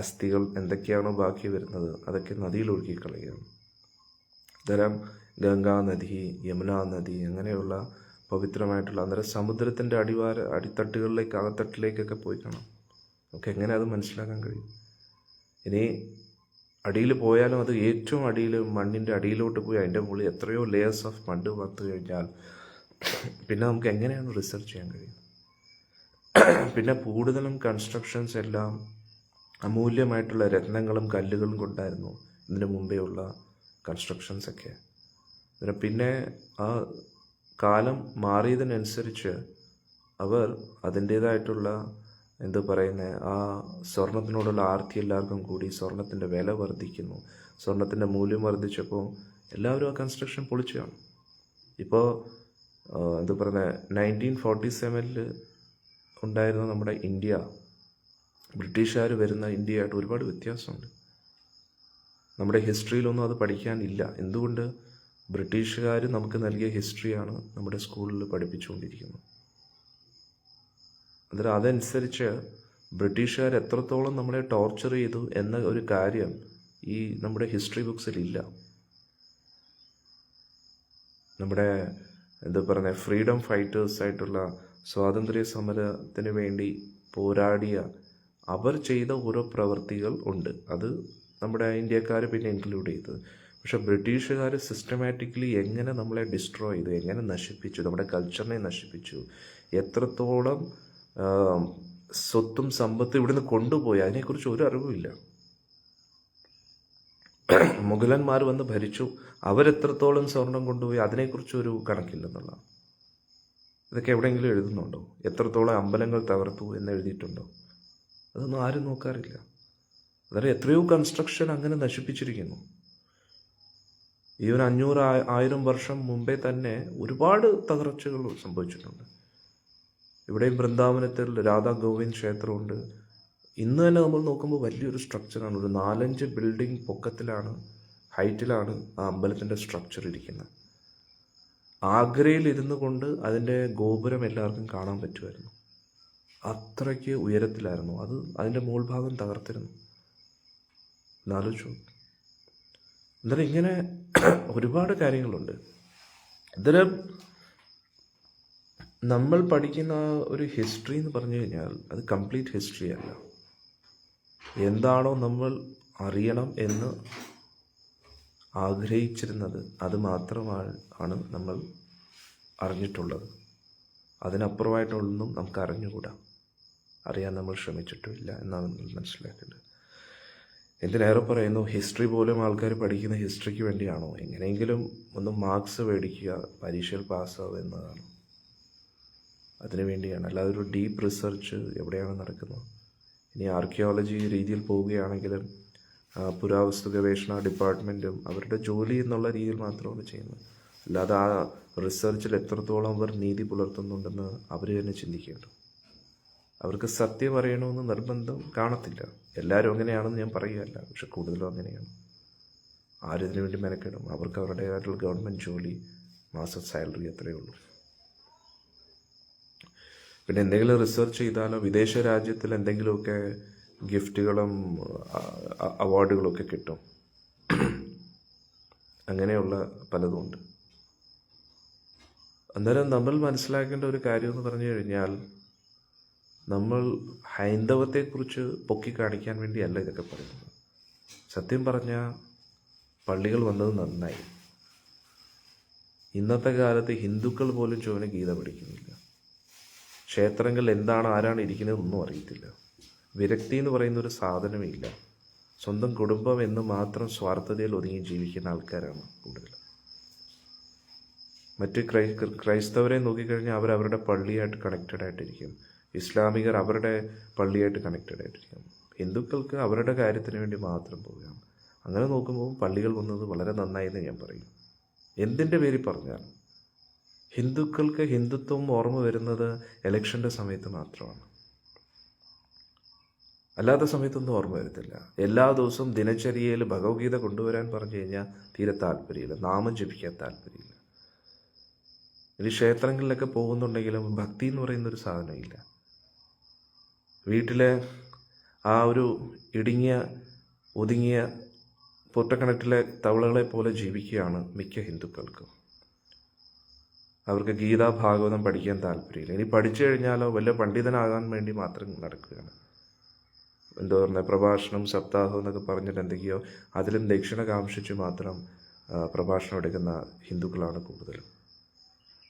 അസ്ഥികൾ എന്തൊക്കെയാണോ ബാക്കി വരുന്നത് അതൊക്കെ നദിയിൽ ഒഴുക്കി കളയുകയാണ്. അന്നേരം ഗംഗാ നദി, യമുനാ നദി, അങ്ങനെയുള്ള പവിത്രമായിട്ടുള്ള, അന്നേരം സമുദ്രത്തിൻ്റെ അടിത്തട്ടുകളിലേക്ക് അകത്തട്ടിലേക്കൊക്കെ പോയി കാണാം. നമുക്ക് എങ്ങനെ അത് മനസ്സിലാക്കാൻ കഴിയും? ഇനി അടിയിൽ പോയാലും അത് ഏറ്റവും അടിയിൽ മണ്ണിൻ്റെ അടിയിലോട്ട് പോയി അതിൻ്റെ മുകളിൽ എത്രയോ ലെയേഴ്സ് ഓഫ് മഡ് വന്നു കഴിഞ്ഞാൽ പിന്നെ നമുക്ക് എങ്ങനെയാണ് റിസർച്ച് ചെയ്യാൻ കഴിയും? പിന്നെ കൂടുതലും കൺസ്ട്രക്ഷൻസ് എല്ലാം അമൂല്യമായിട്ടുള്ള രത്നങ്ങളും കല്ലുകളും കൊണ്ടായിരുന്നു ഇതിനു മുമ്പേ ഉള്ള കൺസ്ട്രക്ഷൻസൊക്കെ. പിന്നെ ആ കാലം മാറിയതിനനുസരിച്ച് അവർ അതിൻ്റേതായിട്ടുള്ള ആ സ്വർണത്തിനോടുള്ള ആർത്തി എല്ലാവർക്കും കൂടി, സ്വർണത്തിൻ്റെ വില വർദ്ധിക്കുന്നു. സ്വർണത്തിൻ്റെ മൂല്യം വർദ്ധിച്ചപ്പോൾ എല്ലാവരും ആ കൺസ്ട്രക്ഷൻ പൊളിച്ചാണ്. ഇപ്പോൾ 1947 ഉണ്ടായിരുന്ന നമ്മുടെ ഇന്ത്യ, ബ്രിട്ടീഷുകാർ വരുന്ന ഇന്ത്യയായിട്ട് ഒരുപാട് വ്യത്യാസമുണ്ട്. നമ്മുടെ ഹിസ്റ്ററിയിലൊന്നും അത് പഠിക്കാനില്ല. എന്തുകൊണ്ട്? ബ്രിട്ടീഷുകാർ നമുക്ക് നൽകിയ ഹിസ്റ്ററിയാണ് നമ്മുടെ സ്കൂളിൽ പഠിപ്പിച്ചുകൊണ്ടിരിക്കുന്നത്. അന്നേരം അതനുസരിച്ച് ബ്രിട്ടീഷുകാർ എത്രത്തോളം നമ്മളെ ടോർച്ചർ ചെയ്തു എന്ന ഒരു കാര്യം ഈ നമ്മുടെ ഹിസ്റ്ററി ബുക്സിലില്ല. നമ്മുടെ ഫ്രീഡം ഫൈറ്റേഴ്സായിട്ടുള്ള സ്വാതന്ത്ര്യ സമരത്തിന് വേണ്ടി പോരാടിയ അവർ ചെയ്ത ഓരോ പ്രവൃത്തികൾ ഉണ്ട്. അത് നമ്മുടെ ഇന്ത്യക്കാർ പിന്നെ ഇൻക്ലൂഡ് ചെയ്തത്. പക്ഷെ ബ്രിട്ടീഷുകാർ സിസ്റ്റമാറ്റിക്കലി എങ്ങനെ നമ്മളെ ഡിസ്ട്രോയ് ചെയ്തു, എങ്ങനെ നശിപ്പിച്ചു, നമ്മുടെ കൾച്ചറിനെ നശിപ്പിച്ചു, എത്രത്തോളം സ്വത്തും സമ്പത്തും ഇവിടുന്ന് കൊണ്ടുപോയി, അതിനെക്കുറിച്ച് ഒരു അറിവുമില്ല. മുഗളന്മാർ വന്ന് ഭരിച്ചു, അവരെത്രത്തോളം സ്വർണം കൊണ്ടുപോയി അതിനെക്കുറിച്ച് ഒരു കണക്കില്ലെന്നുള്ള. ഇതൊക്കെ എവിടെയെങ്കിലും എഴുതുന്നുണ്ടോ? എത്രത്തോളം അമ്പലങ്ങൾ തകർത്തു എന്ന് എഴുതിയിട്ടുണ്ടോ? അതൊന്നും ആരും നോക്കാറില്ല. അതായത് എത്രയോ കൺസ്ട്രക്ഷൻ അങ്ങനെ നശിപ്പിച്ചിരിക്കുന്നു. ഈ ഒരു 500-1000 വർഷം മുമ്പേ തന്നെ ഒരുപാട് തകർച്ചകൾ സംഭവിച്ചിട്ടുണ്ട്. ഇവിടെയും വൃന്ദാവനത്തിൽ രാധാ ഗോവിന്ദ് ക്ഷേത്രമുണ്ട്. ഇന്ന് തന്നെ നമ്മൾ നോക്കുമ്പോൾ വലിയൊരു സ്ട്രക്ചറാണ്. ഒരു 4-5 ബിൽഡിംഗ് പൊക്കത്തിലാണ്, ഹൈറ്റിലാണ് ആ അമ്പലത്തിൻ്റെ സ്ട്രക്ചർ ഇരിക്കുന്നത്. ആഗ്രയിൽ ഇരുന്നു കൊണ്ട് അതിൻ്റെ ഗോപുരം എല്ലാവർക്കും കാണാൻ പറ്റുമായിരുന്നു. അത്രയ്ക്ക് ഉയരത്തിലായിരുന്നു അത്. അതിൻ്റെ മുകൾ ഭാഗം തകർത്തിരുന്നു. എന്നാലോചിച്ചു. എന്നാലും ഇങ്ങനെ ഒരുപാട് കാര്യങ്ങളുണ്ട്. ഇതിന് നമ്മൾ പഠിക്കുന്ന ഒരു ഹിസ്റ്ററി എന്ന് പറഞ്ഞു കഴിഞ്ഞാൽ അത് കംപ്ലീറ്റ് ഹിസ്റ്ററി അല്ല. എന്താണോ നമ്മൾ അറിയണം എന്ന് ആഗ്രഹിച്ചിരുന്നത് അത് മാത്രമാണ് നമ്മൾ അറിഞ്ഞിട്ടുള്ളത്. അതിനപ്പുറമായിട്ടൊന്നും നമുക്ക് അറിഞ്ഞുകൂടാ. അറിയാൻ നമ്മൾ ശ്രമിച്ചിട്ടുമില്ല എന്നാണ് നമ്മൾ മനസ്സിലാക്കേണ്ടത്. എന്തിനേറെ പറയുന്നു, ഹിസ്റ്ററി പോലും ആൾക്കാർ പഠിക്കുന്ന ഹിസ്റ്ററിക്ക് വേണ്ടിയാണോ? എങ്ങനെയെങ്കിലും ഒന്ന് മാർക്സ് മേടിക്കുക, പരീക്ഷയിൽ പാസ്സാവുക എന്നതാണ്. അതിനു വേണ്ടിയാണ്, അല്ലാതെ ഒരു ഡീപ്പ് റിസർച്ച് എവിടെയാണ് നടക്കുന്നത്? ഇനി ആർക്കിയോളജി രീതിയിൽ പോവുകയാണെങ്കിലും പുരാവസ്തു ഗവേഷണ ഡിപ്പാർട്ട്മെൻറ്റും അവരുടെ ജോലി എന്നുള്ള രീതിയിൽ മാത്രമാണ് ചെയ്യുന്നത്. അല്ലാതെ ആ റിസർച്ചിൽ എത്രത്തോളം അവർ നീതി പുലർത്തുന്നുണ്ടെന്ന് അവർ തന്നെ ചിന്തിക്കേണ്ടത്. അവർക്ക് സത്യം അറിയണമെന്ന് നിർബന്ധം കാണത്തില്ല. എല്ലാവരും അങ്ങനെയാണെന്ന് ഞാൻ പറയുകയല്ല, പക്ഷെ കൂടുതലും അങ്ങനെയാണ്. ആരും ഇതിനു വേണ്ടി മെനക്കെടും. അവർക്ക് അവരുടേതായിട്ടുള്ള ഗവൺമെൻറ് ജോലി, മാസം സാലറി അത്രയേ ഉള്ളൂ. പിന്നെ എന്തെങ്കിലും റിസർച്ച് ചെയ്താലോ വിദേശ രാജ്യത്തിൽ എന്തെങ്കിലുമൊക്കെ ഗിഫ്റ്റുകളും അവാർഡുകളൊക്കെ കിട്ടും. അങ്ങനെയുള്ള പലതുമുണ്ട്. അന്നേരം നമ്മൾ മനസ്സിലാക്കേണ്ട ഒരു കാര്യം എന്ന് പറഞ്ഞു കഴിഞ്ഞാൽ, നമ്മൾ ഹൈന്ദവത്തെക്കുറിച്ച് പൊക്കിക്കാണിക്കാൻ വേണ്ടിയല്ല ഇതൊക്കെ പറയുന്നത്. സത്യം പറഞ്ഞാൽ പള്ളികൾ വന്നത് നന്നായി. ഇന്നത്തെ കാലത്ത് ഹിന്ദുക്കൾ പോലും ചുവന് ഗീത പഠിക്കുന്നില്ല. ക്ഷേത്രങ്ങളിൽ എന്താണ്, ആരാണ് ഇരിക്കുന്നത് ഒന്നും അറിയത്തില്ല. വിരക്തി എന്ന് പറയുന്ന ഒരു സാധനമേ ഇല്ല. സ്വന്തം കുടുംബം എന്ന് മാത്രം സ്വാർത്ഥതയിൽ ഒതുങ്ങി ജീവിക്കുന്ന ആൾക്കാരാണ് കൂടുതൽ. മറ്റ് ക്രൈസ്തവരെ നോക്കിക്കഴിഞ്ഞാൽ അവരവരുടെ പള്ളിയായിട്ട് കണക്റ്റഡ് ആയിട്ടിരിക്കും. ഇസ്ലാമികർ അവരുടെ പള്ളിയായിട്ട് കണക്റ്റഡ് ആയിട്ടിരിക്കും. ഹിന്ദുക്കൾക്ക് അവരുടെ കാര്യത്തിന് വേണ്ടി മാത്രം പോവുകയാണ്. അങ്ങനെ നോക്കുമ്പോൾ പള്ളികൾ വന്നത് വളരെ നന്നായെന്ന് ഞാൻ പറയും. എന്തിൻ്റെ പേരിൽ പറഞ്ഞാൽ ഹിന്ദുക്കൾക്ക് ഹിന്ദുത്വം ഓർമ്മ വരുന്നത് ഇലക്ഷൻ്റെ സമയത്ത് മാത്രമാണ്. അല്ലാത്ത സമയത്തൊന്നും ഓർമ്മ വരത്തില്ല. എല്ലാ ദിവസവും ദിനചര്യയിൽ ഭഗവത്ഗീത കൊണ്ടുവരാൻ പറഞ്ഞു കഴിഞ്ഞാൽ തീരെ താല്പര്യമില്ല, നാമം ജപിക്കാൻ താല്പര്യമില്ല. ഇനി ക്ഷേത്രങ്ങളിലൊക്കെ പോകുന്നുണ്ടെങ്കിലും ഭക്തി എന്ന് പറയുന്നൊരു സാധനമില്ല. വീട്ടിലെ ആ ഒരു ഇടുങ്ങിയ ഒതുങ്ങിയ പൊട്ടക്കിണറ്റിലെ തവളകളെ പോലെ ജീവിക്കുകയാണ് മിക്ക ഹിന്ദുക്കൾക്കും. അവർക്ക് ഗീത ഭാഗവതം പഠിക്കാൻ താല്പര്യമില്ല. ഇനി പഠിച്ചു കഴിഞ്ഞാലോ വല്ല പണ്ഡിതനാകാൻ വേണ്ടി മാത്രം നടക്കുകയാണ്. എന്താ പറയുക, പ്രഭാഷണം സപ്താഹം എന്നൊക്കെ പറഞ്ഞിട്ട് എന്തൊക്കെയോ അതിലും ദക്ഷിണ കാംക്ഷിച്ച് മാത്രം പ്രഭാഷണം എടുക്കുന്ന ഹിന്ദുക്കളാണ് കൂടുതലും.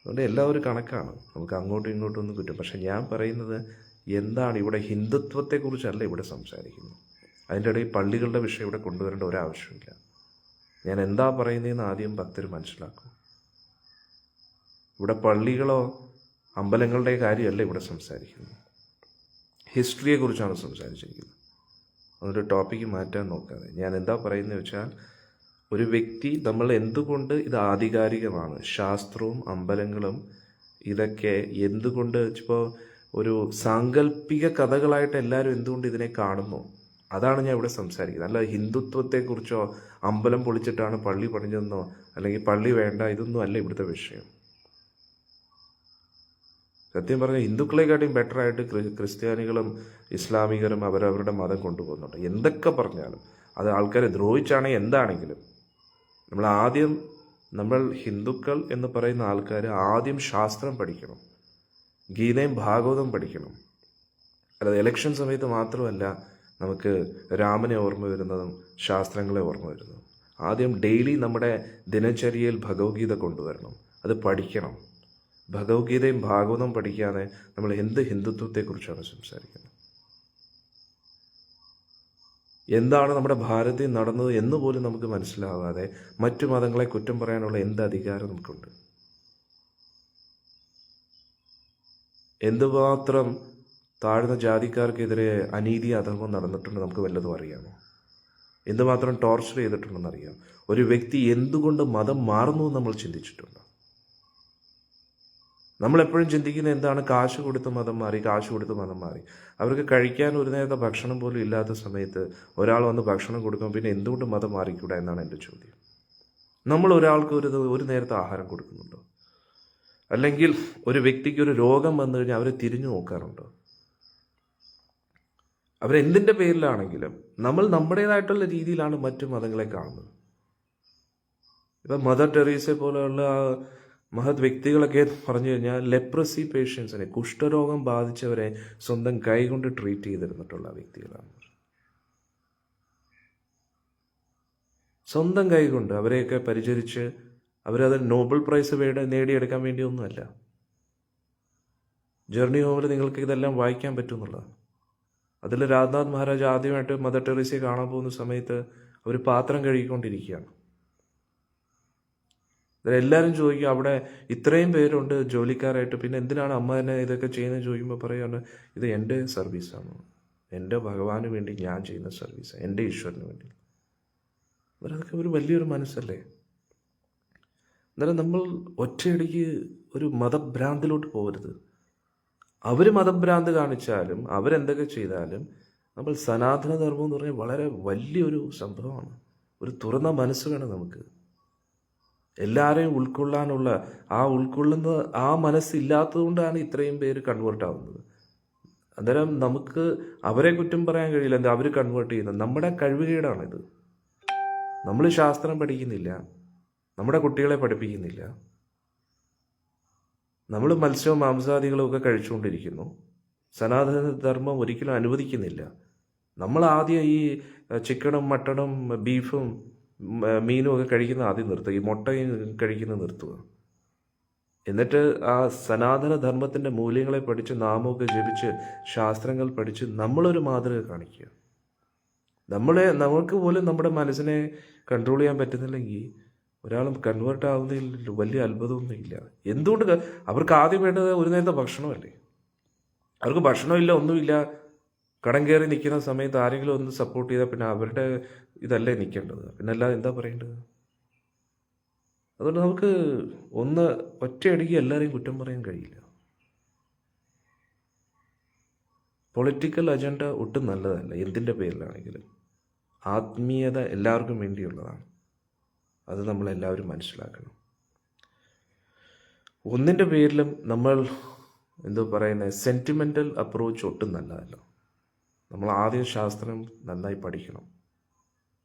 അതുകൊണ്ട് എല്ലാം ഒരു കണക്കാണ്, നമുക്ക് അങ്ങോട്ടും ഇങ്ങോട്ടും ഒന്നും കിട്ടും. പക്ഷെ ഞാൻ പറയുന്നത് എന്താണ്, ഇവിടെ ഹിന്ദുത്വത്തെക്കുറിച്ചല്ല ഇവിടെ സംസാരിക്കുന്നത്. അതിൻ്റെ ഇടയിൽ പള്ളികളുടെ വിഷയം ഇവിടെ കൊണ്ടുവരേണ്ട ഒരാവശ്യമില്ല. ഞാൻ എന്താ പറയുന്നതെന്ന് ആദ്യം ഭക്തർ മനസ്സിലാക്കും. ഇവിടെ പള്ളികളോ അമ്പലങ്ങളുടെ കാര്യമല്ല ഇവിടെ സംസാരിക്കുന്നത്, ഹിസ്റ്ററിയെക്കുറിച്ചാണ് സംസാരിച്ചിരിക്കുന്നത്. അതൊരു ടോപ്പിക്ക് മാറ്റാൻ നോക്കാതെ ഞാൻ എന്താ പറയുന്നത് വെച്ചാൽ, ഒരു വ്യക്തി നമ്മൾ എന്തുകൊണ്ട് ഇത് ആധികാരികമാണ്, ശാസ്ത്രവും അമ്പലങ്ങളും ഇതൊക്കെ എന്തുകൊണ്ട് ഇപ്പോൾ ഒരു സാങ്കല്പിക കഥകളായിട്ട് എല്ലാവരും എന്തുകൊണ്ട് ഇതിനെ കാണുന്നു, അതാണ് ഞാൻ ഇവിടെ സംസാരിക്കുന്നത്. അല്ല ഹിന്ദുത്വത്തെക്കുറിച്ചോ അമ്പലം പൊളിച്ചിട്ടാണ് പള്ളി പണിഞ്ഞതെന്നോ അല്ലെങ്കിൽ പള്ളി വേണ്ട, ഇതൊന്നും അല്ല ഇവിടുത്തെ വിഷയം. സത്യം പറഞ്ഞാൽ ഹിന്ദുക്കളെക്കാട്ടിയും ബെറ്ററായിട്ട് ക്രിസ്ത്യാനികളും ഇസ്ലാമികരും അവരവരുടെ മതം കൊണ്ടുപോകുന്നുണ്ട്. എന്തൊക്കെ പറഞ്ഞാലും അത് ആൾക്കാരെ ദ്രോഹിച്ചാണെങ്കിൽ എന്താണെങ്കിലും നമ്മൾ ഹിന്ദുക്കൾ എന്ന് പറയുന്ന ആൾക്കാർ ആദ്യം ശാസ്ത്രം പഠിക്കണം, ഗീതയും ഭാഗവതം പഠിക്കണം. അല്ലാതെ ഇലക്ഷൻ സമയത്ത് മാത്രമല്ല നമുക്ക് രാമനെ ഓർമ്മ വരുന്നതും ശാസ്ത്രങ്ങളെ ഓർമ്മ വരുന്നതും. ആദ്യം ഡെയിലി നമ്മുടെ ദിനചര്യയിൽ ഭഗവത്ഗീത കൊണ്ടുവരണം, അത് പഠിക്കണം. ഭഗവത്ഗീതയും ഭാഗവതം പഠിക്കാതെ നമ്മൾ എന്ത് ഹിന്ദുത്വത്തെക്കുറിച്ചാണ് സംസാരിക്കുന്നത്? എന്താണ് നമ്മുടെ ഭാരതത്തിൽ നടന്നത് എന്ന് പോലും നമുക്ക് മനസ്സിലാവാതെ മറ്റു മതങ്ങളെ കുറ്റം പറയാനുള്ള എന്ത് അധികാരം നമുക്കുണ്ട്? എന്തുമാത്രം താഴ്ന്ന ജാതിക്കാർക്കെതിരെ അനീതി അധർമ്മം നടന്നിട്ടുണ്ട് നമുക്ക് വല്ലതും അറിയാമോ? എന്തുമാത്രം ടോർച്ചർ ചെയ്തിട്ടുണ്ടെന്ന് അറിയാം. ഒരു വ്യക്തി എന്തുകൊണ്ട് മതം മാറുന്നു എന്ന് നമ്മൾ ചിന്തിച്ചിട്ടുണ്ട്? നമ്മളെപ്പോഴും ചിന്തിക്കുന്നത് എന്താണ്, കാശ് കൊടുത്ത് മതം മാറി, കാശ് കൊടുത്ത് മതം മാറി. അവർക്ക് കഴിക്കാൻ ഒരു നേരത്തെ ഭക്ഷണം പോലും ഇല്ലാത്ത സമയത്ത് ഒരാൾ വന്ന് ഭക്ഷണം കൊടുക്കും, പിന്നെ എന്തുകൊണ്ട് മതം മാറിക്കൂടാ എന്നാണ് എൻ്റെ ചോദ്യം. നമ്മൾ ഒരാൾക്ക് ഒരു നേരത്തെ ആഹാരം കൊടുക്കുന്നുണ്ടോ? അല്ലെങ്കിൽ ഒരു വ്യക്തിക്ക് ഒരു രോഗം വന്നു കഴിഞ്ഞാൽ അവരെ തിരിഞ്ഞു നോക്കാറുണ്ടോ? അവരെന്തിൻ്റെ പേരിലാണെങ്കിലും നമ്മൾ നമ്മുടേതായിട്ടുള്ള രീതിയിലാണ് മറ്റു മതങ്ങളെ കാണുന്നത്. ഇപ്പം മദർ ടെറീസയെ പോലെയുള്ള മഹത് വ്യക്തികളൊക്കെ പറഞ്ഞു കഴിഞ്ഞാൽ ലെപ്രസി പേഷ്യൻസിനെ, കുഷ്ഠരോഗം ബാധിച്ചവരെ സ്വന്തം കൈകൊണ്ട് ട്രീറ്റ് ചെയ്തിരുന്നിട്ടുള്ള വ്യക്തികളാണ്. സ്വന്തം കൈകൊണ്ട് അവരെയൊക്കെ പരിചരിച്ച് അവരത് നോബൽ പ്രൈസ് നേടിയെടുക്കാൻ വേണ്ടിയൊന്നുമല്ല. ജേർണി ഹോമിൽ നിങ്ങൾക്ക് ഇതെല്ലാം വായിക്കാൻ പറ്റുമെന്നുള്ളതാണ്. അതിൽ രാംനാഥ് മഹാരാജ് ആദ്യമായിട്ട് മദർ ടെറേസയെ കാണാൻ പോകുന്ന സമയത്ത് അവർ പാത്രം കഴുകിക്കൊണ്ടിരിക്കുകയാണ്. എല്ലാവരും ചോദിക്കും, അവിടെ ഇത്രയും പേരുണ്ട് ജോലിക്കാരായിട്ട്, പിന്നെ എന്തിനാണ് അമ്മ തന്നെ ഇതൊക്കെ ചെയ്യുന്നത് ചോദിക്കുമ്പോൾ പറയാണ്, ഇത് എൻ്റെ സർവീസാണ്, എൻ്റെ ഭഗവാന് വേണ്ടി ഞാൻ ചെയ്യുന്ന സർവീസാണ്, എൻ്റെ ഈശ്വരന് വേണ്ടി. അതൊക്കെ ഒരു വലിയൊരു മനസ്സല്ലേ. അന്നേരം നമ്മൾ ഒറ്റയടിക്ക് ഒരു മതഭ്രാന്തിലോട്ട് പോകരുത്. അവർ മതഭ്രാന്ത് കാണിച്ചാലും അവരെന്തൊക്കെ ചെയ്താലും നമ്മൾ സനാതനധർമ്മം എന്ന് പറഞ്ഞാൽ വളരെ വലിയൊരു സംഭവമാണ്. ഒരു തുറന്ന മനസ്സ് വേണം നമുക്ക്. എല്ലാവരെയും ഉൾക്കൊള്ളാനുള്ള ഉൾക്കൊള്ളുന്ന മനസ്സില്ലാത്തത് കൊണ്ടാണ് ഇത്രയും പേര് കൺവേർട്ട് ആവുന്നത്. അന്നേരം നമുക്ക് അവരെ കുറ്റം പറയാൻ കഴിയില്ല. എന്താ അവർ കൺവേർട്ട് ചെയ്യുന്നത്? നമ്മുടെ കഴിവുകേടാണിത്. നമ്മൾ ശാസ്ത്രം പഠിക്കുന്നില്ല, നമ്മുടെ കുട്ടികളെ പഠിപ്പിക്കുന്നില്ല, നമ്മൾ മത്സ്യവും മാംസാദികളും ഒക്കെ കഴിച്ചുകൊണ്ടിരിക്കുന്നു. സനാതന ധർമ്മം ഒരിക്കലും അനുവദിക്കുന്നില്ല. നമ്മൾ ആദ്യം ഈ ചിക്കനും മട്ടണും ബീഫും മീനും ഒക്കെ കഴിക്കുന്ന ആദ്യം നിർത്തുക, ഈ മുട്ടയും കഴിക്കുന്നത് നിർത്തുക. എന്നിട്ട് ആ സനാതന ധർമ്മത്തിൻ്റെ മൂല്യങ്ങളെ പഠിച്ച് നാമമൊക്കെ ജപിച്ച് ശാസ്ത്രങ്ങൾ പഠിച്ച് നമ്മളൊരു മാതൃക കാണിക്കുക. നമുക്ക് പോലും നമ്മുടെ മനസ്സിനെ കൺട്രോൾ ചെയ്യാൻ പറ്റുന്നില്ലെങ്കിൽ ഒരാളും കൺവേർട്ട് ആവുന്നതിൽ വലിയ അത്ഭുതമൊന്നുമില്ല. എന്തുകൊണ്ട്? അവർക്ക് ആദ്യം വേണ്ടത് ഒരു നേരത്തെ ഭക്ഷണമല്ലേ. അവർക്ക് ഭക്ഷണമില്ല, ഒന്നുമില്ല, കടം കയറി നിൽക്കുന്ന സമയത്ത് ആരെങ്കിലും ഒന്ന് സപ്പോർട്ട് ചെയ്താൽ പിന്നെ അവരുടെ ഇതല്ലേ നിൽക്കേണ്ടത്, പിന്നല്ലാതെ എന്താ പറയേണ്ടത്? അതുകൊണ്ട് നമുക്ക് ഒറ്റയടിക്ക് എല്ലാവരെയും കുറ്റം പറയാൻ കഴിയില്ല. പൊളിറ്റിക്കൽ അജണ്ട ഒട്ടും നല്ലതല്ല, എന്തിൻ്റെ പേരിലാണെങ്കിലും. ആത്മീയത എല്ലാവർക്കും വേണ്ടിയുള്ളതാണ്. അത് നമ്മളെല്ലാവരും മനസ്സിലാക്കണം. ഒന്നിൻ്റെ പേരിലും നമ്മൾ സെൻറ്റിമെൻ്റൽ അപ്രോച്ച് ഒട്ടും നല്ലതല്ല. നമ്മൾ ആദ്യം ശാസ്ത്രം നന്നായി പഠിക്കണം,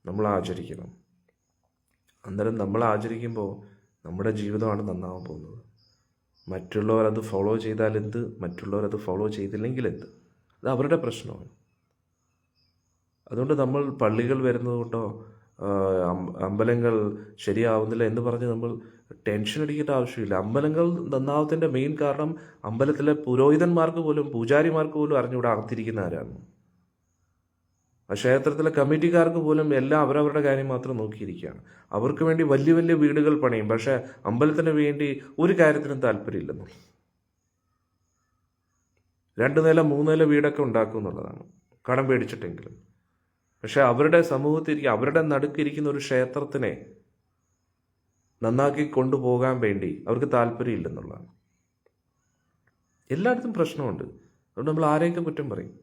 നമ്മൾ ആചരിക്കണം. അന്നേരം നമ്മൾ ആചരിക്കുമ്പോൾ നമ്മുടെ ജീവിതമാണ് നന്നാവാൻ പോകുന്നത്. മറ്റുള്ളവർ അത് ഫോളോ ചെയ്താൽ എന്ത്, മറ്റുള്ളവർ അത് ഫോളോ ചെയ്തില്ലെങ്കിൽ എന്ത്, അത് അവരുടെ പ്രശ്നമാണ്. അതുകൊണ്ട് നമ്മൾ പള്ളികൾ വരുന്നത് കൊണ്ടോ അമ്പലങ്ങൾ ശരിയാവുന്നില്ല എന്ന് പറഞ്ഞ് നമ്മൾ ടെൻഷൻ അടിക്കേണ്ട ആവശ്യമില്ല. അമ്പലങ്ങൾ നന്നാവത്തിൻ്റെ മെയിൻ കാരണം അമ്പലത്തിലെ പുരോഹിതന്മാർക്ക് പോലും പൂജാരിമാർക്ക് പോലും അറിഞ്ഞുകൂടെ അകത്തിരിക്കുന്ന ആരാണ്. ആ ക്ഷേത്രത്തിലെ കമ്മിറ്റിക്കാർക്ക് പോലും എല്ലാം അവരവരുടെ കാര്യം മാത്രം നോക്കിയിരിക്കുകയാണ്. അവർക്ക് വേണ്ടി വലിയ വലിയ വീടുകൾ പണിയും, പക്ഷേ അമ്പലത്തിന് വേണ്ടി ഒരു കാര്യത്തിനും താല്പര്യമില്ലെന്നു. 2 നില 3 നില വീടൊക്കെ ഉണ്ടാക്കും എന്നുള്ളതാണ്, കടം പേടിച്ചിട്ടെങ്കിലും. പക്ഷെ അവരുടെ സമൂഹത്തിൽ അവരുടെ നടുക്കിരിക്കുന്ന ഒരു ക്ഷേത്രത്തിനെ നന്നാക്കി കൊണ്ടുപോകാൻ വേണ്ടി അവർക്ക് താല്പര്യമില്ലെന്നുള്ളതാണ്. എല്ലായിടത്തും പ്രശ്നമുണ്ട്. അതുകൊണ്ട് നമ്മൾ ആരെയൊക്കെ കുറ്റം പറയും?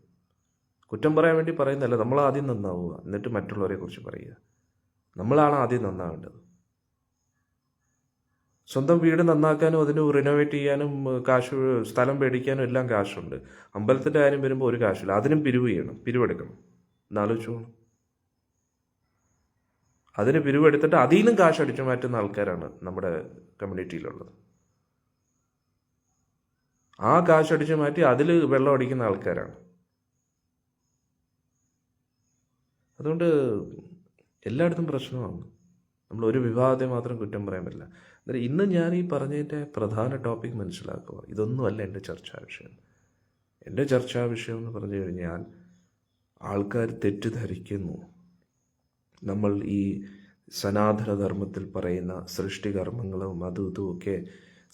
കുറ്റം പറയാൻ വേണ്ടി പറയുന്നതല്ല, നമ്മൾ ആദ്യം നന്നാവുക, എന്നിട്ട് മറ്റുള്ളവരെ കുറിച്ച് പറയുക. നമ്മളാണ് ആദ്യം നന്നാവേണ്ടത്. സ്വന്തം വീട് നന്നാക്കാനും അതിന് റിനോവേറ്റ് ചെയ്യാനും സ്ഥലം മേടിക്കാനും എല്ലാം കാശുണ്ട്. അമ്പലത്തിൻ്റെ കാര്യം വരുമ്പോൾ ഒരു കാശില്ല, അതിനും പിരിവെടുക്കണം. എന്നാലോചിച്ചു പോകണം. അതിന് പിരിവെടുത്തിട്ട് അതിൽ നിന്നും കാശ് അടിച്ചു മാറ്റുന്ന ആൾക്കാരാണ് നമ്മുടെ കമ്മ്യൂണിറ്റിയിലുള്ളത്. ആ കാശ് അടിച്ചു മാറ്റി അതിൽ വെള്ളം അടിക്കുന്ന ആൾക്കാരാണ്. അതുകൊണ്ട് എല്ലായിടത്തും പ്രശ്നമാണ്. നമ്മൾ ഒരു വിഭാഗത്തെ മാത്രം കുറ്റം പറയാൻ പറ്റില്ല. അന്നേരം ഇന്ന് ഞാൻ ഈ പറഞ്ഞതിൻ്റെ പ്രധാന ടോപ്പിക് മനസ്സിലാക്കുക. ഇതൊന്നുമല്ല എൻ്റെ ചർച്ചാ വിഷയം. എൻ്റെ ചർച്ചാ വിഷയം എന്ന് പറഞ്ഞു കഴിഞ്ഞാൽ, ആൾക്കാർ തെറ്റിദ്ധരിക്കുന്നു നമ്മൾ ഈ സനാതനധർമ്മത്തിൽ പറയുന്ന സൃഷ്ടികർമ്മങ്ങളും അതും ഇതുമൊക്കെ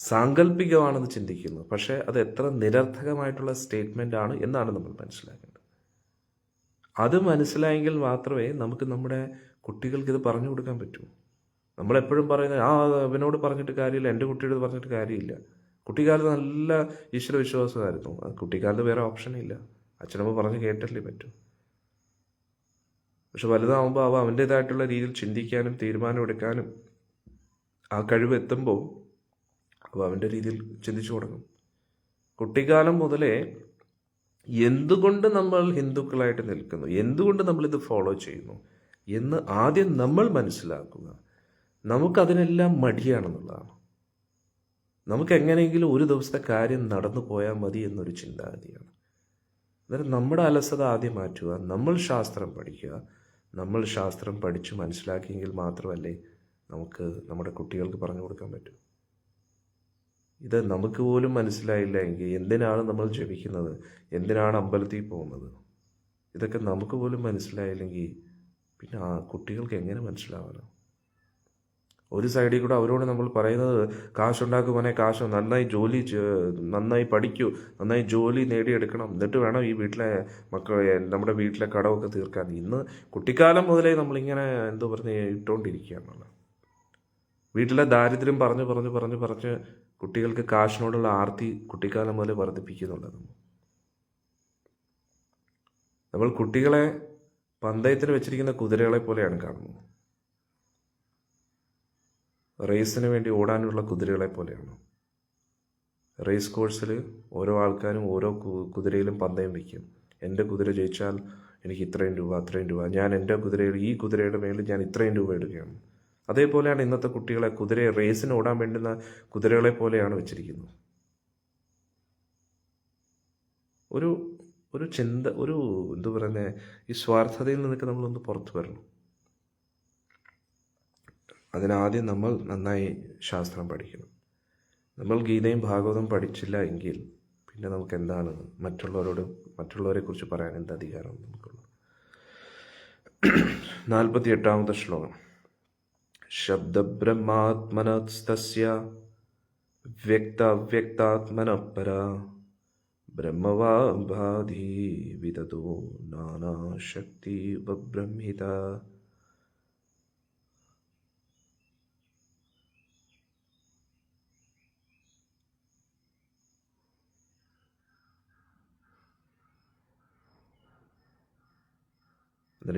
സാങ്കല്പികമാണെന്ന് ചിന്തിക്കുന്നു. പക്ഷേ അത് എത്ര നിരർത്ഥകമായിട്ടുള്ള സ്റ്റേറ്റ്മെൻ്റ് ആണ് എന്നാണ് നമ്മൾ മനസ്സിലാക്കേണ്ടത്. അത് മനസ്സിലായെങ്കിൽ മാത്രമേ നമുക്ക് നമ്മുടെ കുട്ടികൾക്ക് ഇത് പറഞ്ഞു കൊടുക്കാൻ പറ്റൂ. നമ്മളെപ്പോഴും പറയുന്നത് അവനോട് പറഞ്ഞിട്ട് കാര്യമില്ല, എൻ്റെ കുട്ടിയോട് പറഞ്ഞിട്ട് കാര്യമില്ല. കുട്ടിക്കാലത്ത് നല്ല ഈശ്വര വിശ്വാസമായിരുന്നു. കുട്ടിക്കാലത്ത് വേറെ ഓപ്ഷനില്ല, അച്ഛനമ്മ പറഞ്ഞ് കേട്ടല്ലേ പറ്റൂ. പക്ഷെ വലുതാവുമ്പോൾ അവൻ്റേതായിട്ടുള്ള രീതിയിൽ ചിന്തിക്കാനും തീരുമാനമെടുക്കാനും ആ കഴിവ് എത്തുമ്പോൾ അവൻ്റെ രീതിയിൽ ചിന്തിച്ചു തുടങ്ങും. കുട്ടിക്കാലം മുതലേ എന്തുകൊണ്ട് നമ്മൾ ഹിന്ദുക്കളായിട്ട് നിൽക്കുന്നു, എന്തുകൊണ്ട് നമ്മളിത് ഫോളോ ചെയ്യുന്നു എന്ന് ആദ്യം നമ്മൾ മനസ്സിലാക്കുക. നമുക്കതിനെല്ലാം മടിയാണെന്നുള്ളതാണ്. നമുക്ക് എങ്ങനെയെങ്കിലും ഒരു ദിവസത്തെ കാര്യം നടന്നു പോയാൽ മതി എന്നൊരു ചിന്താഗതിയാണ്. അന്നേരം നമ്മുടെ അലസത ആദ്യം മാറ്റുക, നമ്മൾ ശാസ്ത്രം പഠിക്കുക. നമ്മൾ ശാസ്ത്രം പഠിച്ച് മനസ്സിലാക്കിയെങ്കിൽ മാത്രമല്ലേ നമുക്ക് നമ്മുടെ കുട്ടികൾക്ക് പറഞ്ഞു കൊടുക്കാൻ പറ്റൂ. ഇത് നമുക്ക് പോലും മനസ്സിലായില്ല എങ്കിൽ എന്തിനാണ് നമ്മൾ ജപിക്കുന്നത്, എന്തിനാണ് അമ്പലത്തിൽ പോകുന്നത്? ഇതൊക്കെ നമുക്ക് പോലും മനസ്സിലായില്ലെങ്കിൽ പിന്നെ ആ കുട്ടികൾക്ക് എങ്ങനെ മനസ്സിലാവാനോ? ഒരു സൈഡിൽ കൂടെ അവരോട് നമ്മൾ പറയുന്നത് കാശുണ്ടാക്കും മോനെ, കാശ് നന്നായി നന്നായി പഠിക്കൂ, നന്നായി ജോലി നേടിയെടുക്കണം, എന്നിട്ട് വേണം ഈ വീട്ടിലെ നമ്മുടെ വീട്ടിലെ കടമൊക്കെ തീർക്കാൻ. ഇന്ന് കുട്ടിക്കാലം മുതലേ നമ്മളിങ്ങനെ എന്തോ പറഞ്ഞ് ഇട്ടുകൊണ്ടിരിക്കുകയാണല്ലോ. വീട്ടിലെ ദാരിദ്ര്യം പറഞ്ഞ് കുട്ടികൾക്ക് കാശിനോടുള്ള ആർത്തി കുട്ടിക്കാലം മുതലേ വർദ്ധിപ്പിക്കുന്നുള്ളത്. നമ്മൾ കുട്ടികളെ പന്തയത്തിന് വെച്ചിരിക്കുന്ന കുതിരകളെ പോലെയാണ് കാണുന്നത്. റേസിന് വേണ്ടി ഓടാനുള്ള കുതിരകളെ പോലെയാണ്. റേസ് കോഴ്സിൽ ഓരോ ആൾക്കാരും ഓരോ കുതിരയിലും പന്തയം വയ്ക്കും. എൻ്റെ കുതിര ജയിച്ചാൽ എനിക്ക് ഇത്രയും രൂപ, അത്രയും രൂപ, ഞാൻ എൻ്റെ ഈ കുതിരയുടെ മേലിൽ ഞാൻ ഇത്രയും രൂപ ഇടുകയാണ്. അതേപോലെയാണ് ഇന്നത്തെ കുട്ടികളെ റേസിന് ഓടാൻ വേണ്ടുന്ന കുതിരകളെ പോലെയാണ് വെച്ചിരിക്കുന്നത്. ഒരു ചിന്ത, എന്താ പറയുന്നത്, ഈ സ്വാർത്ഥതയിൽ നിന്നൊക്കെ നമ്മളൊന്ന് പുറത്തു വരണം. അതിനാദ്യം നമ്മൾ നന്നായി ശാസ്ത്രം പഠിക്കണം. നമ്മൾ ഗീതയും ഭാഗവതം പഠിച്ചില്ല എങ്കിൽ പിന്നെ നമുക്ക് എന്താണ് മറ്റുള്ളവരെ കുറിച്ച് പറയാൻ എന്ത് അധികാരം നമുക്കുള്ളൂ? 48ാമത്തെ ശ്ലോകം. ശബ്ദബ്രഹ്മാത്മനസ്തസ്യ വ്യക്താവ്യക്താത്മനഃ പരാ ബ്രഹ്മവാ ഭാധി വിദതോ നാനാശക്തി ഉപബ്രഹ്മിത.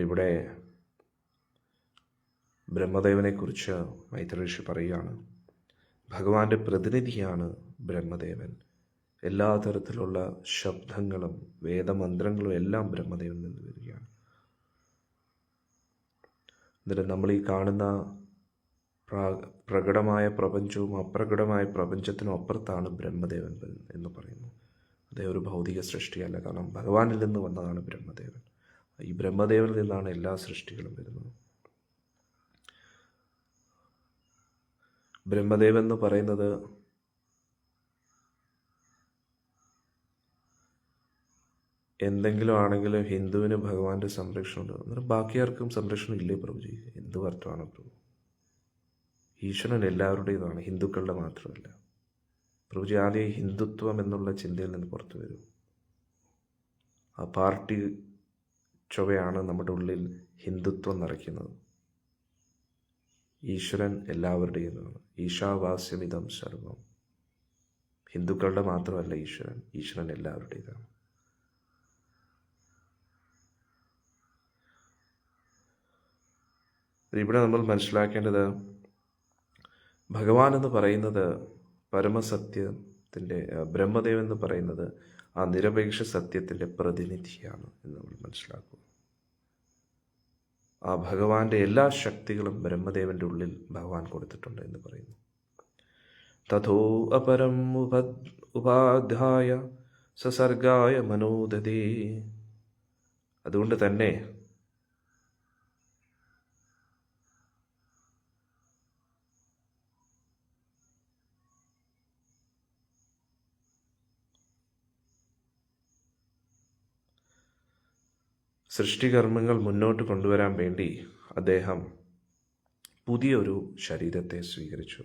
ഇവിടെ ബ്രഹ്മദേവനെക്കുറിച്ച് മൈത്രേയി ഋഷി പറയുകയാണ്. ഭഗവാന്റെ പ്രതിനിധിയാണ് ബ്രഹ്മദേവൻ. എല്ലാ തരത്തിലുള്ള ശബ്ദങ്ങളും വേദമന്ത്രങ്ങളും എല്ലാം ബ്രഹ്മദേവനിൽ നിന്ന് വരികയാണ്. എന്നിട്ട് നമ്മൾ ഈ കാണുന്ന പ്രകടമായ പ്രപഞ്ചവും അപ്രകടമായ പ്രപഞ്ചത്തിനും അപ്പുറത്താണ് ബ്രഹ്മദേവൻ എന്ന് പറയുന്നു. അദ്ദേഹം ഒരു ഭൗതിക സൃഷ്ടിയല്ല, കാരണം ഭഗവാനിൽ നിന്ന് വന്നതാണ് ബ്രഹ്മദേവൻ. ഈ ബ്രഹ്മദേവനിൽ നിന്നാണ് എല്ലാ സൃഷ്ടികളും വരുന്നത്. ബ്രഹ്മദേവൻ എന്ന് പറയുന്നത് എന്തെങ്കിലും ആണെങ്കിലും ഹിന്ദുവിന് ഭഗവാന്റെ സംരക്ഷണമുണ്ട്, അന്നേരം ബാക്കി ആർക്കും സംരക്ഷണം ഇല്ലേ പ്രഭുജി? എന്ത് വർത്തമാണ് പ്രഭു? ഈശ്വരൻ എല്ലാവരുടേതാണ്, ഹിന്ദുക്കളുടെ മാത്രമല്ല. പ്രഭുജി ആദ്യം ഹിന്ദുത്വം എന്നുള്ള ചിന്തയിൽ നിന്ന് പുറത്തു വരും. ആ പാർട്ടി ചൊവ്വയാണ് നമ്മുടെ ഉള്ളിൽ ഹിന്ദുത്വം നിറയ്ക്കുന്നത്. ഈശ്വരൻ എല്ലാവരുടേതാണ്. ഈശാവാസ്യമിതം സർവം. ഹിന്ദുക്കളുടെ മാത്രമല്ല ഈശ്വരൻ എല്ലാവരുടേതാണ്. ഇവിടെ നമ്മൾ മനസ്സിലാക്കേണ്ടത്, ഭഗവാൻ എന്ന് പറയുന്നത് പരമസത്യത്തിൻ്റെ, ബ്രഹ്മദേവൻ എന്ന് പറയുന്നത് ആ നിരപേക്ഷ സത്യത്തിൻ്റെ പ്രതിനിധിയാണ് എന്ന് നമ്മൾ മനസ്സിലാക്കുക. ആ ഭഗവാന്റെ എല്ലാ ശക്തികളും ബ്രഹ്മദേവൻ്റെ ഉള്ളിൽ ഭഗവാൻ കൊടുത്തിട്ടുണ്ട് എന്ന് പറയുന്നു. തഥോ അപരം ഉപാധ്യായ സസർഗായ മനോദതേ. അതുകൊണ്ട് തന്നെ സൃഷ്ടികർമ്മങ്ങൾ മുന്നോട്ട് കൊണ്ടുവരാൻ വേണ്ടി അദ്ദേഹം പുതിയൊരു ശരീരത്തെ സ്വീകരിച്ചു.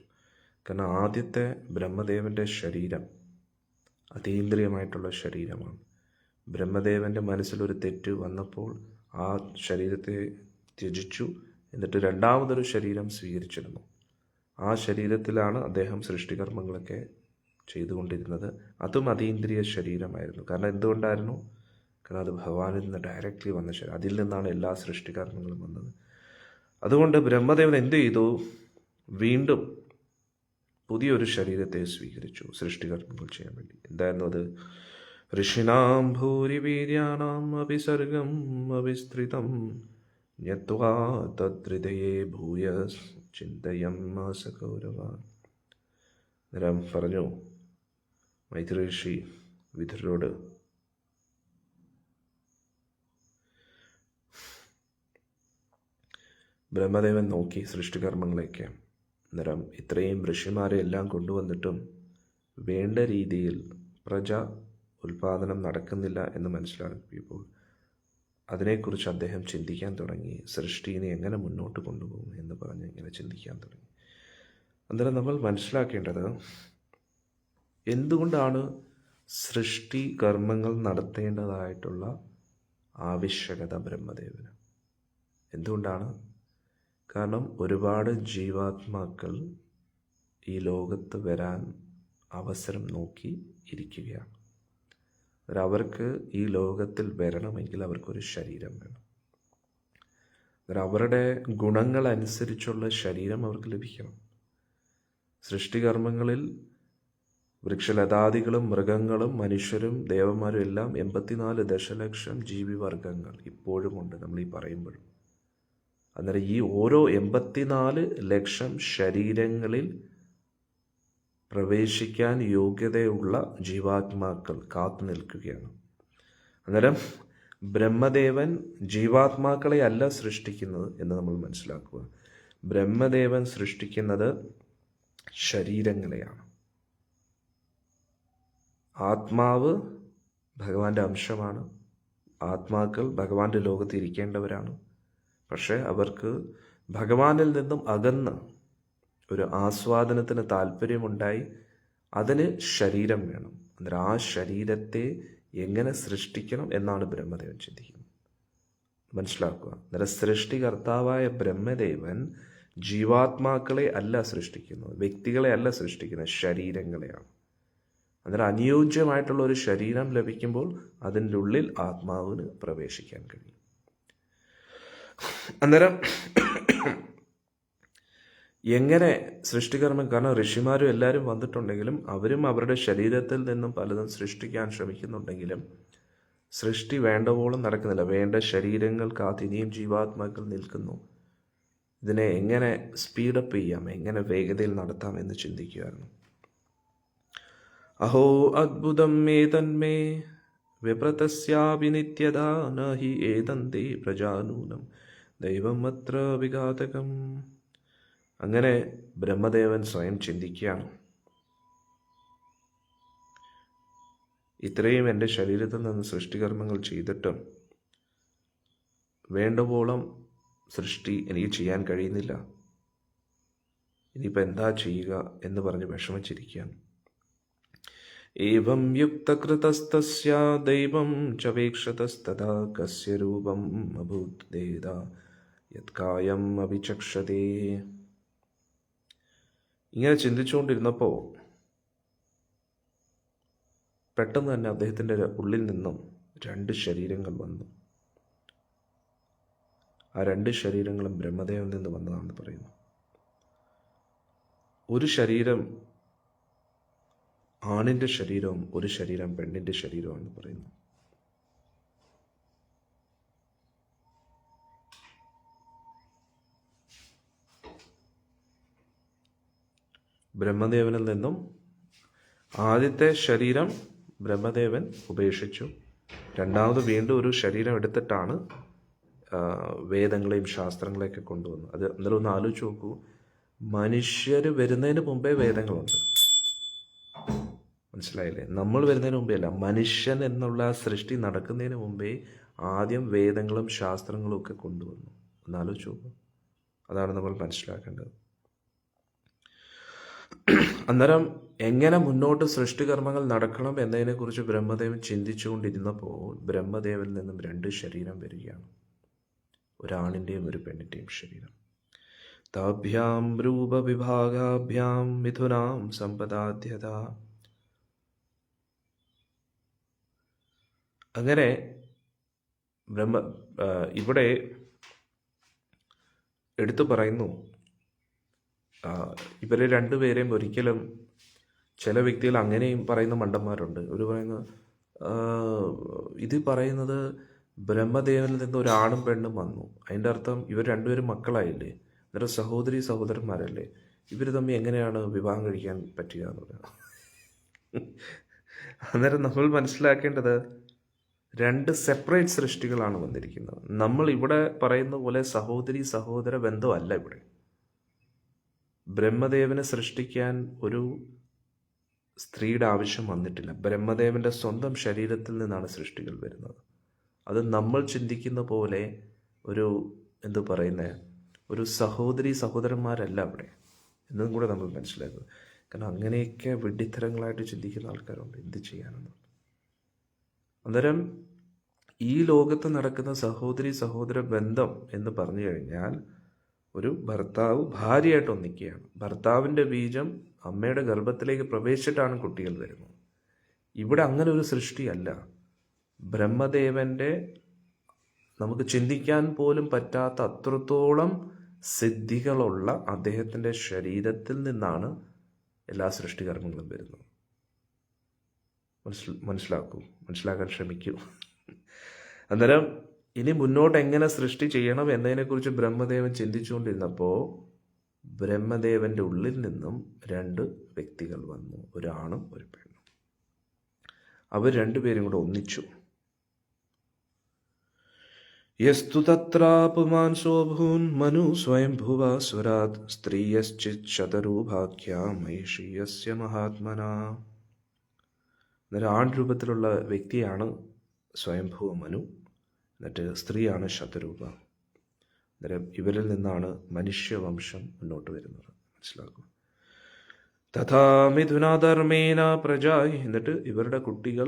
കാരണം ആദ്യത്തെ ബ്രഹ്മദേവൻ്റെ ശരീരം അതീന്ദ്രിയമായിട്ടുള്ള ശരീരമാണ്. ബ്രഹ്മദേവൻ്റെ മനസ്സിലൊരു തെറ്റ് വന്നപ്പോൾ ആ ശരീരത്തെ ത്യജിച്ചു. എന്നിട്ട് രണ്ടാമതൊരു ശരീരം സ്വീകരിച്ചിരുന്നു. ആ ശരീരത്തിലാണ് അദ്ദേഹം സൃഷ്ടികർമ്മങ്ങളൊക്കെ ചെയ്തുകൊണ്ടിരുന്നത്. അതും അതീന്ദ്രിയ ശരീരമായിരുന്നു. കാരണം എന്തുകൊണ്ടായിരുന്നു? കാരണം അത് ഭഗവാനിൽ നിന്ന് ഡയറക്റ്റ്ലി വന്ന ശരീരം. അതിൽ നിന്നാണ് എല്ലാ സൃഷ്ടികർമ്മങ്ങളും വന്നത്. അതുകൊണ്ട് ബ്രഹ്മദേവൻ എന്ത് ചെയ്തു? വീണ്ടും പുതിയൊരു ശരീരത്തെ സ്വീകരിച്ചു സൃഷ്ടികർമ്മങ്ങൾ ചെയ്യാൻ വേണ്ടി. എന്തായിരുന്നു അത്? ഋഷിനാം ഭൂരിവീര്യാണാം അഭിസർഗം അവിസ്തൃതം ജ്ഞത്വാ തദ്ഹൃദയേ ഭൂയ ചിന്തയമ്മാസ കൗരവാൻ. അന്നേരം പറഞ്ഞു മൈത്രേയി ഋഷി വിതുരരോട്, ബ്രഹ്മദേവൻ നോക്കി സൃഷ്ടികർമ്മങ്ങളെയൊക്കെ. അന്നേരം ഇത്രയും ഋഷിമാരെ എല്ലാം കൊണ്ടുവന്നിട്ടും വേണ്ട രീതിയിൽ ഉൽപാദനം നടക്കുന്നില്ല എന്ന് മനസ്സിലാക്കിയപ്പോൾ അതിനെക്കുറിച്ച് അദ്ദേഹം ചിന്തിക്കാൻ തുടങ്ങി. സൃഷ്ടിയെ എങ്ങനെ മുന്നോട്ട് കൊണ്ടുപോകും എന്ന് പറഞ്ഞ് ഇങ്ങനെ ചിന്തിക്കാൻ തുടങ്ങി. അന്നേരം നമ്മൾ മനസ്സിലാക്കേണ്ടത്, എന്തുകൊണ്ടാണ് സൃഷ്ടി കർമ്മങ്ങൾ നടത്തേണ്ടതായിട്ടുള്ള ആവശ്യകത ബ്രഹ്മദേവന്? എന്തുകൊണ്ടാണ്? കാരണം ഒരുപാട് ജീവാത്മാക്കൾ ഈ ലോകത്ത് വരാൻ അവസരം നോക്കി ഇരിക്കുകയാണ്. അവർക്ക് ഈ ലോകത്തിൽ വരണമെങ്കിൽ അവർക്കൊരു ശരീരം വേണം. അവരുടെ ഗുണങ്ങളനുസരിച്ചുള്ള ശരീരം അവർക്ക് ലഭിക്കണം. സൃഷ്ടികർമ്മങ്ങളിൽ വൃക്ഷലതാദികളും മൃഗങ്ങളും മനുഷ്യരും ദേവന്മാരും എല്ലാം 84 ദശലക്ഷം ജീവിവർഗങ്ങൾ ഇപ്പോഴുമുണ്ട് നമ്മൾ ഈ പറയുമ്പോഴും. അന്നേരം ഈ ഓരോ 84 ലക്ഷം ശരീരങ്ങളിൽ പ്രവേശിക്കാൻ യോഗ്യതയുള്ള ജീവാത്മാക്കൾ കാത്തു നിൽക്കുകയാണ്. അന്നേരം ബ്രഹ്മദേവൻ ജീവാത്മാക്കളെ അല്ല സൃഷ്ടിക്കുന്നത് എന്ന് നമ്മൾ മനസ്സിലാക്കുക. ബ്രഹ്മദേവൻ സൃഷ്ടിക്കുന്നത് ശരീരങ്ങളെയാണ്. ആത്മാവ് ഭഗവാന്റെ അംശമാണ്. ആത്മാക്കൾ ഭഗവാന്റെ ലോകത്ത് ഇരിക്കേണ്ടവരാണ്. പക്ഷേ അവർക്ക് ഭഗവാനിൽ നിന്നും അകന്ന് ഒരു ആസ്വാദനത്തിന് താല്പര്യമുണ്ടായി. അതിന് ശരീരം വേണം. അന്നേരം ആ ശരീരത്തെ എങ്ങനെ സൃഷ്ടിക്കണം എന്നാണ് ബ്രഹ്മദേവൻ ചിന്തിക്കുന്നത്. മനസ്സിലാക്കുക. അന്നേരം സൃഷ്ടികർത്താവായ ബ്രഹ്മദേവൻ ജീവാത്മാക്കളെ അല്ല സൃഷ്ടിക്കുന്നത്, വ്യക്തികളെ അല്ല സൃഷ്ടിക്കുന്നത്, ശരീരങ്ങളെയാണ്. അന്നേരം അനുയോജ്യമായിട്ടുള്ള ഒരു ശരീരം ലഭിക്കുമ്പോൾ അതിൻ്റെ ഉള്ളിൽ ആത്മാവിന് പ്രവേശിക്കാൻ കഴിയും. അന്നേരം എങ്ങനെ സൃഷ്ടികർമ്മം, കാരണം ഋഷിമാരും എല്ലാവരും വന്നിട്ടുണ്ടെങ്കിലും അവരും അവരുടെ ശരീരത്തിൽ നിന്നും പലതും സൃഷ്ടിക്കാൻ ശ്രമിക്കുന്നുണ്ടെങ്കിലും സൃഷ്ടി വേണ്ടവോളം നടക്കുന്നില്ല. വേണ്ട ശരീരങ്ങൾക്ക് ഇനിയും ജീവാത്മാക്കൾ നിൽക്കുന്നു. ഇതിനെ എങ്ങനെ സ്പീഡപ്പ് ചെയ്യാം, എങ്ങനെ വേഗതയിൽ നടത്താം എന്ന് ചിന്തിക്കുകയായിരുന്നു. അഹോ അദ്ഭുതം ഏതന്മേ വിപ്രതസ്യാഭിനിത്യത നഹി ഏതന്തേ പ്രജാനൂനം ദൈവം അത്ര വിഘാതകം. അങ്ങനെ ബ്രഹ്മദേവൻ സ്വയം ചിന്തിക്കുകയാണ്, ഇത്രയും എൻ്റെ ശരീരത്തിൽ നിന്ന് സൃഷ്ടികർമ്മങ്ങൾ ചെയ്തിട്ടും വേണ്ടവോളം സൃഷ്ടി എനിക്ക് ചെയ്യാൻ കഴിയുന്നില്ല. ഇനിയിപ്പോൾ എന്താ ചെയ്യുക എന്ന് പറഞ്ഞ് വിഷമിച്ചിരിക്കുകയാണ്. ഏവം യുക്തകൃതസ്തസ്യ ദൈവം ചവേക്ഷതസ്തഥാ കസ്യ രൂപം അഭൂദേദ യത്കായം അഭിചക്ഷതേ. ഇങ്ങനെ ചിന്തിച്ചുകൊണ്ടിരുന്നപ്പോൾ പെട്ടെന്ന് തന്നെ അദ്ദേഹത്തിൻ്റെ ഉള്ളിൽ നിന്നും 2 ശരീരങ്ങൾ വന്നു. ആ 2 ശരീരങ്ങളും ബ്രഹ്മദേവനിൽ നിന്ന് വന്നതാണെന്ന് പറയുന്നു. ഒരു ശരീരം ആണിൻ്റെ ശരീരവും ഒരു ശരീരം പെണ്ണിൻ്റെ ശരീരമാണെന്ന് പറയുന്നു. ബ്രഹ്മദേവനിൽ നിന്നും ആദ്യത്തെ ശരീരം ബ്രഹ്മദേവൻ ഉപേക്ഷിച്ചു. രണ്ടാമത് വീണ്ടും ഒരു ശരീരം എടുത്തിട്ടാണ് വേദങ്ങളെയും ശാസ്ത്രങ്ങളെയൊക്കെ കൊണ്ടുവന്നത്. അത് എന്നാലും ഒന്ന് ആലോചിച്ച് നോക്കൂ, മനുഷ്യർ വരുന്നതിന് മുമ്പേ വേദങ്ങളുണ്ട്. മനസ്സിലായില്ലേ? നമ്മൾ വരുന്നതിന് മുമ്പേ അല്ല, മനുഷ്യൻ എന്നുള്ള സൃഷ്ടി നടക്കുന്നതിന് മുമ്പേ ആദ്യം വേദങ്ങളും ശാസ്ത്രങ്ങളും ഒക്കെ കൊണ്ടുവന്നു. ഒന്ന് ആലോചിച്ച് നോക്കൂ. അതാണ് നമ്മൾ മനസ്സിലാക്കേണ്ടത്. അന്നേരം എങ്ങനെ മുന്നോട്ട് സൃഷ്ടികർമ്മങ്ങൾ നടക്കണം എന്നതിനെക്കുറിച്ച് ബ്രഹ്മദേവൻ ചിന്തിച്ചുകൊണ്ടിരുന്നപ്പോൾ ബ്രഹ്മദേവനിൽ നിന്നും 2 ശരീരം വരികയാണ്. ഒരാണിൻ്റെയും ഒരു പെണ്ണിൻ്റെയും ശരീരം. താഭ്യാം രൂപവിഭാഗാഭ്യാം മിഥുനാം സമ്പദാദ്യത. അങ്ങനെ ഇവിടെ എടുത്തു പറയുന്നു, ഇവരെ 2 പേരെയും ഒരിക്കലും, ചില വ്യക്തികൾ അങ്ങനെയും പറയുന്ന മണ്ടന്മാരുണ്ട്. ഇവർ പറയുന്നത്, ഇത് പറയുന്നത് ബ്രഹ്മദേവനിൽ നിന്ന് ഒരു ആണും പെണ്ണും വന്നു, അതിൻ്റെ അർത്ഥം ഇവർ 2 പേരും മക്കളായില്ലേ, അന്നേരം സഹോദരി സഹോദരന്മാരല്ലേ, ഇവർ തമ്മിൽ എങ്ങനെയാണ് വിവാഹം കഴിക്കാൻ പറ്റുക എന്നുള്ളത്. അന്നേരം നമ്മൾ മനസ്സിലാക്കേണ്ടത് 2 സെപ്പറേറ്റ് സൃഷ്ടികളാണ് വന്നിരിക്കുന്നത്. നമ്മൾ ഇവിടെ പറയുന്ന പോലെ സഹോദരി സഹോദര ബന്ധമല്ല ഇവിടെ. ബ്രഹ്മദേവനെ സൃഷ്ടിക്കാൻ ഒരു സ്ത്രീയുടെ ആവശ്യം വന്നിട്ടില്ല. ബ്രഹ്മദേവന്റെ സ്വന്തം ശരീരത്തിൽ നിന്നാണ് സൃഷ്ടികൾ വരുന്നത്. അത് നമ്മൾ ചിന്തിക്കുന്ന പോലെ ഒരു എന്തു പറയുന്നത് ഒരു സഹോദരി സഹോദരന്മാരല്ല അവിടെ എന്നും കൂടെ നമ്മൾ മനസ്സിലാക്കുക. കാരണം അങ്ങനെയൊക്കെ വിഡ്ഢിത്തരങ്ങളായിട്ട് ചിന്തിക്കുന്ന ആൾക്കാരുണ്ട്. എന്ത് ചെയ്യാനെന്ന്. അന്നേരം ഈ ലോകത്ത് നടക്കുന്ന സഹോദരി സഹോദര ബന്ധം എന്ന് പറഞ്ഞു കഴിഞ്ഞാൽ ഒരു ഭർത്താവ് ഭാര്യയായിട്ട് ഒന്നിക്കുകയാണ്. ഭർത്താവിൻ്റെ ബീജം അമ്മയുടെ ഗർഭത്തിലേക്ക് പ്രവേശിച്ചിട്ടാണ് കുട്ടികൾ വരുന്നത്. ഇവിടെ അങ്ങനെ ഒരു സൃഷ്ടിയല്ല. ബ്രഹ്മദേവൻ്റെ നമുക്ക് ചിന്തിക്കാൻ പോലും പറ്റാത്ത അത്രത്തോളം സിദ്ധികളുള്ള അദ്ദേഹത്തിൻ്റെ ശരീരത്തിൽ നിന്നാണ് എല്ലാ സൃഷ്ടികർമ്മങ്ങളും വരുന്നത്. മനസ്സിലാക്കാൻ ശ്രമിക്കൂ. അന്നേരം ഇനി മുന്നോട്ട് എങ്ങനെ സൃഷ്ടി ചെയ്യണം എന്നതിനെക്കുറിച്ച് ബ്രഹ്മദേവൻ ചിന്തിച്ചുകൊണ്ടിരുന്നപ്പോൾ ബ്രഹ്മദേവൻ്റെ ഉള്ളിൽ നിന്നും 2 വ്യക്തികൾ വന്നു, ഒരാണും ഒരു പെണ്ണും. അവർ രണ്ടുപേരും കൂടെ ഒന്നിച്ചു. യസ്തു തത്രാപുമാൻ സോഭൂൻ മനു സ്വയംഭുവാ സ്വരാത് സ്ത്രീയശ്ചിത് ശതരൂഭാഖ്യാ മൈഷീയസ്യ മഹാത്മനാ. അന്നേരം ആൺ രൂപത്തിലുള്ള വ്യക്തിയാണ് സ്വയംഭുവ മനു, എന്നിട്ട് സ്ത്രീയാണ് ശതരൂപ. അന്നേരം ഇവരിൽ നിന്നാണ് മനുഷ്യവംശം മുന്നോട്ട് വരുന്നത്. മനസ്സിലാക്കുക. തഥാ മിഥുനാധർമ്മേന പ്രജായ്. എന്നിട്ട് ഇവരുടെ കുട്ടികൾ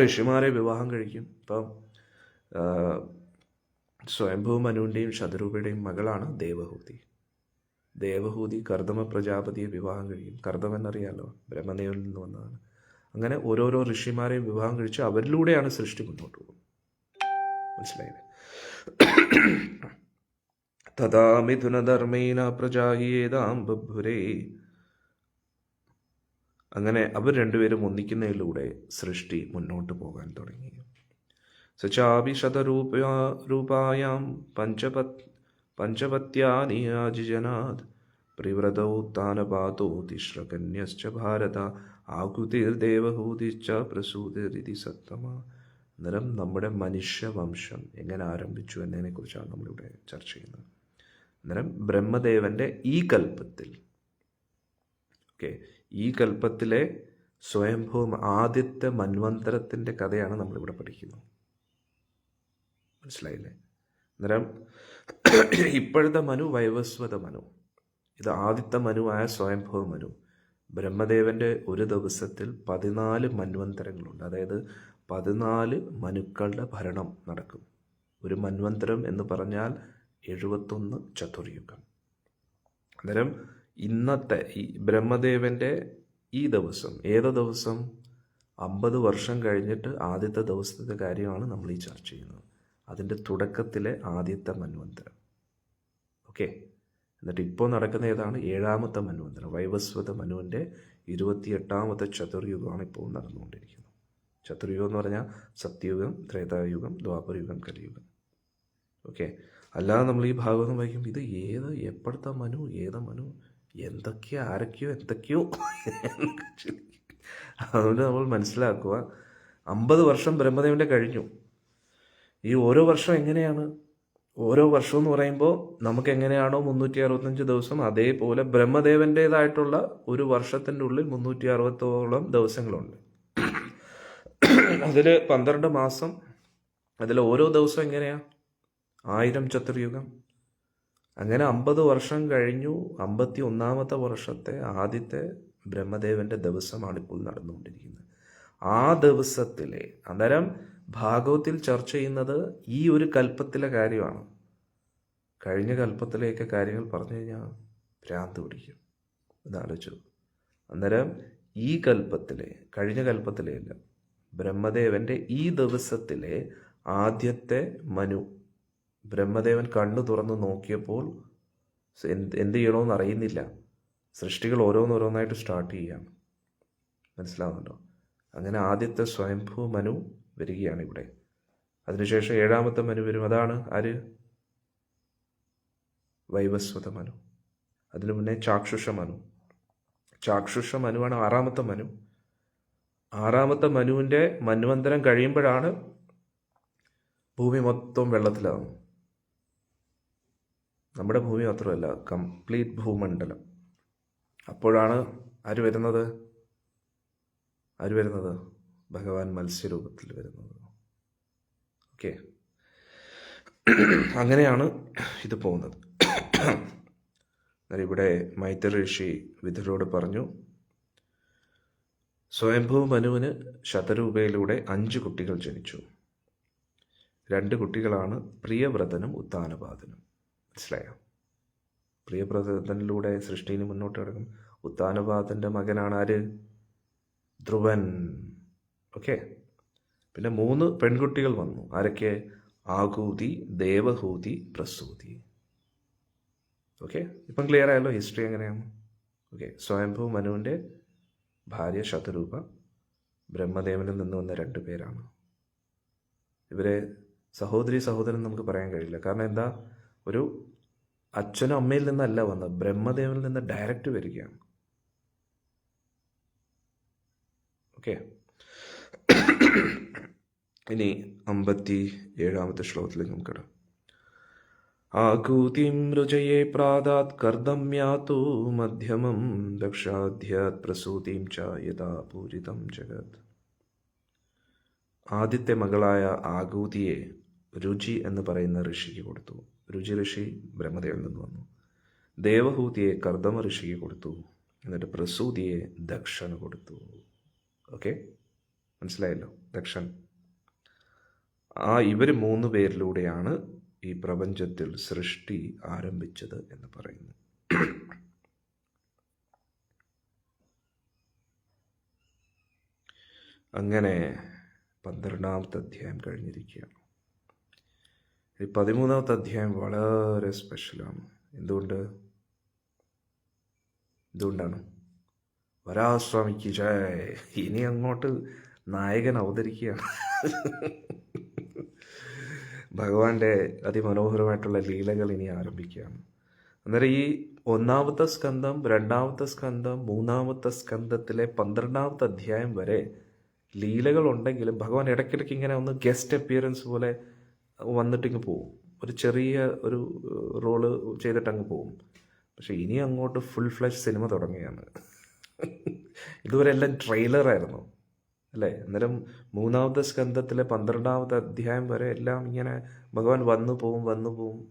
ഋഷിമാരെ വിവാഹം കഴിക്കും. ഇപ്പം സ്വയംഭൂ മനുവിൻ്റെയും ശതരൂപയുടെയും മകളാണ് ദേവഹൂതി. ദേവഹൂതി കർദമ പ്രജാപതിയെ വിവാഹം കഴിക്കും. കർദമൻ അറിയാലോ, ബ്രഹ്മദേവനിൽ നിന്ന് വന്നതാണ്. അങ്ങനെ ഓരോരോ ഋഷിമാരെയും വിവാഹം കഴിച്ച് അവരിലൂടെയാണ് സൃഷ്ടി മുന്നോട്ട് പോകുന്നത്. മനസ്സിലായില്ലേ? തഥാ മിഥുനധർമ്മേന പ്രജായേതാം ബഭുരേ. അങ്ങനെ അവർ രണ്ടുപേരും ഒന്നിക്കുന്നതിലൂടെ സൃഷ്ടി മുന്നോട്ട് പോകാൻ തുടങ്ങി. സചാപി ശതരൂപായാം പഞ്ചപത്യാനി യാജിജനാത് പ്രിവ്രതൗ താനപാതോ തിശ്രകന്യശ്ച ഭാരത ആകുതിർദേവഹൂതിശ്ച പ്രസൂതിരിതി സത്തമ. അന്നേരം നമ്മുടെ മനുഷ്യവംശം എങ്ങനെ ആരംഭിച്ചു എന്നതിനെക്കുറിച്ചാണ് നമ്മളിവിടെ ചർച്ച ചെയ്യുന്നത്. അന്നേരം ബ്രഹ്മദേവൻ്റെ ഈ കൽപ്പത്തിൽ ഈ കൽപ്പത്തിലെ സ്വയംഭൂ ആദ്യത്തെ മന്വന്തരത്തിൻ്റെ കഥയാണ് നമ്മളിവിടെ പഠിക്കുന്നത്. മനസ്സിലായില്ലേ? അന്നേരം ഇപ്പോഴത്തെ മനു വൈവസ്വത മനു, ഇത് ആദ്യത്തെ മനുവായ സ്വയംഭവ മനു. ബ്രഹ്മദേവൻ്റെ ഒരു ദിവസത്തിൽ 14 മന്വന്തരങ്ങളുണ്ട്. അതായത് 14 മനുക്കളുടെ ഭരണം നടക്കും. ഒരു മന്വന്തരം എന്ന് പറഞ്ഞാൽ 71 ചതുർയുഗം. അന്നേരം ഇന്നത്തെ ഈ ബ്രഹ്മദേവൻ്റെ ഈ ദിവസം ഏത് ദിവസം 50 വർഷം കഴിഞ്ഞിട്ട് ആദ്യത്തെ ദിവസത്തെ കാര്യമാണ് നമ്മൾ ഈ ചർച്ച ചെയ്യുന്നത്. അതിൻ്റെ തുടക്കത്തിലെ ആദ്യത്തെ മന്വന്തരം. ഓക്കെ. എന്നിട്ട് ഇപ്പോൾ നടക്കുന്ന ഏതാണ്? 7ാമത്തെ മന്വന്തരം. വൈവസ്വത മനുവിൻ്റെ 28ാമത്തെ ചതുർയുഗമാണ് ഇപ്പോൾ നടന്നുകൊണ്ടിരിക്കുന്നത്. ചതുർയുഗം എന്ന് പറഞ്ഞാൽ സത്യയുഗം, ത്രേതായുഗം, ദ്വാപരയുഗം, കലിയുഗം. ഓക്കെ. അല്ലാതെ നമ്മൾ ഈ ഭാഗവതം വായിക്കും, ഇത് എപ്പോഴത്തെ മനു, മനു, എന്തൊക്കെയോ അതുകൊണ്ട് നമ്മൾ മനസ്സിലാക്കുക, 50 വർഷം ബ്രഹ്മദേവൻ്റെ കഴിഞ്ഞു. ഈ ഓരോ വർഷം എങ്ങനെയാണ്? ഓരോ വർഷം എന്ന് പറയുമ്പോൾ നമുക്ക് എങ്ങനെയാണോ 365 ദിവസം, അതേപോലെ ബ്രഹ്മദേവൻ്റേതായിട്ടുള്ള ഒരു വർഷത്തിൻ്റെ ഉള്ളിൽ 360ഓളം ദിവസങ്ങളുണ്ട്. അതിൽ 12 മാസം, അതിൽ ഓരോ ദിവസം എങ്ങനെയാ? 1000 ചതുർയുഗം. അങ്ങനെ 50 വർഷം കഴിഞ്ഞു. 51ാമത്തെ വർഷത്തെ ആദ്യത്തെ ബ്രഹ്മദേവൻ്റെ ദിവസമാണ് ഇപ്പോൾ നടന്നുകൊണ്ടിരിക്കുന്നത്. ആ ദിവസത്തിലെ അന്നേരം ഭാഗവത്തിൽ ചർച്ച ചെയ്യുന്നത് ഈ ഒരു കൽപ്പത്തിലെ കാര്യമാണ്. കഴിഞ്ഞ കൽപ്പത്തിലെയൊക്കെ കാര്യങ്ങൾ പറഞ്ഞു കഴിഞ്ഞാൽ ഭ്രാന്ത് പിടിക്കും. എന്നാലോചിച്ചു. അന്നേരം ഈ കൽപ്പത്തിലെ, കഴിഞ്ഞ കൽപ്പത്തിലെ അല്ല, ബ്രഹ്മദേവൻ്റെ ഈ ദിവസത്തിലെ ആദ്യത്തെ മനു, ബ്രഹ്മദേവൻ കണ്ണു തുറന്ന് നോക്കിയപ്പോൾ എന്ത് ചെയ്യണമെന്ന് അറിയുന്നില്ല. സൃഷ്ടികൾ ഓരോന്നോരോന്നായിട്ട് സ്റ്റാർട്ട് ചെയ്യാം. മനസ്സിലാവുന്നുണ്ടോ? അങ്ങനെ ആദ്യത്തെ സ്വയംഭൂ മനു വരികയാണ് ഇവിടെ. അതിനുശേഷം 7ാമത്തെ മനു വരും. അതാണ് ആര്? വൈവസ്വത മനു. അതിനു മുന്നേ ചാക്ഷുഷ മനു. ചാക്ഷുഷ മനുവാണ് 6ാമത്തെ മനു. 6ാമത്തെ മനുവിൻ്റെ മന്വന്തരം കഴിയുമ്പോഴാണ് ഭൂമി മൊത്തം വെള്ളത്തിലാവും. നമ്മുടെ ഭൂമി മാത്രമല്ല, കംപ്ലീറ്റ് ഭൂമണ്ഡലം. അപ്പോഴാണ് ആര് വരുന്നത്? ഭഗവാൻ മത്സ്യരൂപത്തിൽ വരുന്നത്. ഓക്കെ. അങ്ങനെയാണ് ഇത് പോകുന്നത്. ഇവിടെ മൈത്ര ഋഷി വിതുരോട് പറഞ്ഞു, സ്വയംഭൂ മനുവിന് ശതരൂപയിലൂടെ 5 കുട്ടികൾ ജനിച്ചു. 2 കുട്ടികളാണ് പ്രിയവ്രതനും ഉത്താനപാദനും. മനസ്സിലായോ? പ്രിയവ്രതനിലൂടെ സൃഷ്ടിന് മുന്നോട്ട് കിടക്കും. ഉത്താനപാദൻ്റെ മകനാണ് ആര്? ധ്രുവൻ. ഓക്കെ. പിന്നെ 3 പെൺകുട്ടികൾ വന്നു. ആരൊക്കെ? ആകൂതി, ദേവഹൂതി, പ്രസൂതി. ഓക്കെ, ഇപ്പം ക്ലിയർ ആയല്ലോ ഹിസ്റ്ററി എങ്ങനെയാണ്. ഓക്കെ, സ്വയംഭൂ മനുവിൻ്റെ ഭാര്യ ശതരൂപ ബ്രഹ്മദേവനിൽ നിന്ന് വന്ന 2 പേരാണ്. ഇവരെ സഹോദരി സഹോദരൻ നമുക്ക് പറയാൻ കഴിയില്ല. കാരണം എന്താ? ഒരു അച്ഛനും അമ്മയിൽ നിന്നല്ല വന്നത്, ബ്രഹ്മദേവനിൽ നിന്ന് ഡയറക്റ്റ് വരികയാണ്. ഓക്കെ, ഇനി 57-ാമത്തെ ശ്ലോകത്തിലേക്ക് നമുക്കിടാം. ആകൂതിം രുചയേ പ്രാതാത് കർദമ്യാതു മധ്യമം ദക്ഷാധ്യാത് പ്രസൂതിം ച യഥാ പൂരിതം ജഗത്. ആദ്യത്തെ മകളായ ആകൂതിയെ രുചി എന്ന് പറയുന്ന ഋഷിക്ക് കൊടുത്തു. രുചി ഋഷി ബ്രഹ്മദേവനിൽ നിന്ന് വന്നു. ദേവഹൂതിയെ കർദമ ഋഷിക്ക് കൊടുത്തു. എന്നിട്ട് പ്രസൂതിയെ ദക്ഷന് കൊടുത്തു. ഓക്കെ, മനസ്സിലായല്ലോ? ദക്ഷൻ. ഇവർ 3 പേരിലൂടെയാണ് ഈ പ്രപഞ്ചത്തിൽ സൃഷ്ടി ആരംഭിച്ചത് എന്ന് പറയുന്നു. അങ്ങനെ 12-ാമത്തെ അധ്യായം കഴിഞ്ഞിരിക്കുകയാണ്. ഈ 13-ാമത്തെ അധ്യായം വളരെ സ്പെഷ്യലാണ്. എന്തുകൊണ്ടാണ്? വരാസ്വാമിക്ക് ജയ്. ഇനി അങ്ങോട്ട് നായകൻ അവതരിക്കുകയാണ്. ഭഗവാന്റെ അതിമനോഹരമായിട്ടുള്ള ലീലകൾ ഇനി ആരംഭിക്കുകയാണ്. അന്നേരം ഈ 1-ാമത്തെ സ്കന്ധം, 2-ാമത്തെ സ്കന്ധം, 3-ാമത്തെ സ്കന്ധത്തിലെ 12-ാമത്തെ അധ്യായം വരെ ലീലകൾ ഉണ്ടെങ്കിലും ഭഗവാൻ ഇടയ്ക്കിടയ്ക്ക് ഇങ്ങനെ ഒന്ന് ഗസ്റ്റ് അപ്പിയറൻസ് പോലെ വന്നിട്ടിങ്ങ് പോവും. ഒരു ചെറിയ ഒരു റോള് ചെയ്തിട്ടങ്ങ് പോവും. പക്ഷെ ഇനി അങ്ങോട്ട് ഫുൾ ഫ്ലഷ് സിനിമ തുടങ്ങുകയാണ്. ഇതുവരെ എല്ലാം ട്രെയിലറായിരുന്നു അല്ലേ? അന്നേരം 3-ാമത്തെ സ്കന്ധത്തിലെ 12-ാമത്തെ അധ്യായം വരെ എല്ലാം ഇങ്ങനെ ഭഗവാൻ വന്നു പോവും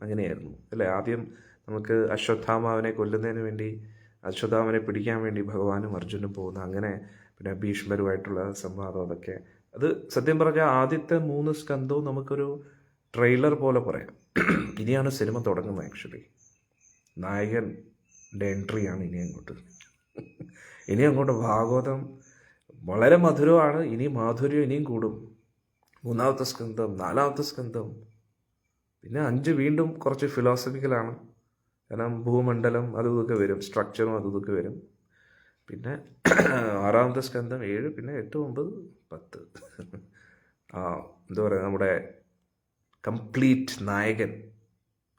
അങ്ങനെയായിരുന്നു അല്ലേ? ആദ്യം നമുക്ക് അശ്വത്ഥാമാവിനെ കൊല്ലുന്നതിന് വേണ്ടി, അശ്വത്ഥാമനെ പിടിക്കാൻ വേണ്ടി ഭഗവാനും അർജുനും പോകുന്നു. അങ്ങനെ പിന്നെ ഭീഷ്മരുമായിട്ടുള്ള സംവാദം, അതൊക്കെ അത് സത്യം പറഞ്ഞാൽ ആദ്യത്തെ 3 സ്കന്ധവും നമുക്കൊരു ട്രെയിലർ പോലെ പറയാം. ഇനിയാണ് സിനിമ തുടങ്ങുന്നത്. ആക്ച്വലി നായകൻ്റെ എൻട്രിയാണ് ഇനി അങ്ങോട്ട് ഭാഗവതം വളരെ മധുരമാണ്. ഇനി മാധുര്യം ഇനിയും കൂടും. 3-ാമത്തെ സ്കന്ധം, 4-ാമത്തെ സ്കന്ധം, പിന്നെ 5 വീണ്ടും കുറച്ച് ഫിലോസഫിക്കലാണ്. കാരണം ഭൂമണ്ഡലം അതും ഇതൊക്കെ വരും, സ്ട്രക്ചറും അതും ഇതൊക്കെ വരും. പിന്നെ 6-ാമത്തെ സ്കന്ധം 7, പിന്നെ 8, 9, 10. എന്താ പറയുക, നമ്മുടെ കംപ്ലീറ്റ് നായകൻ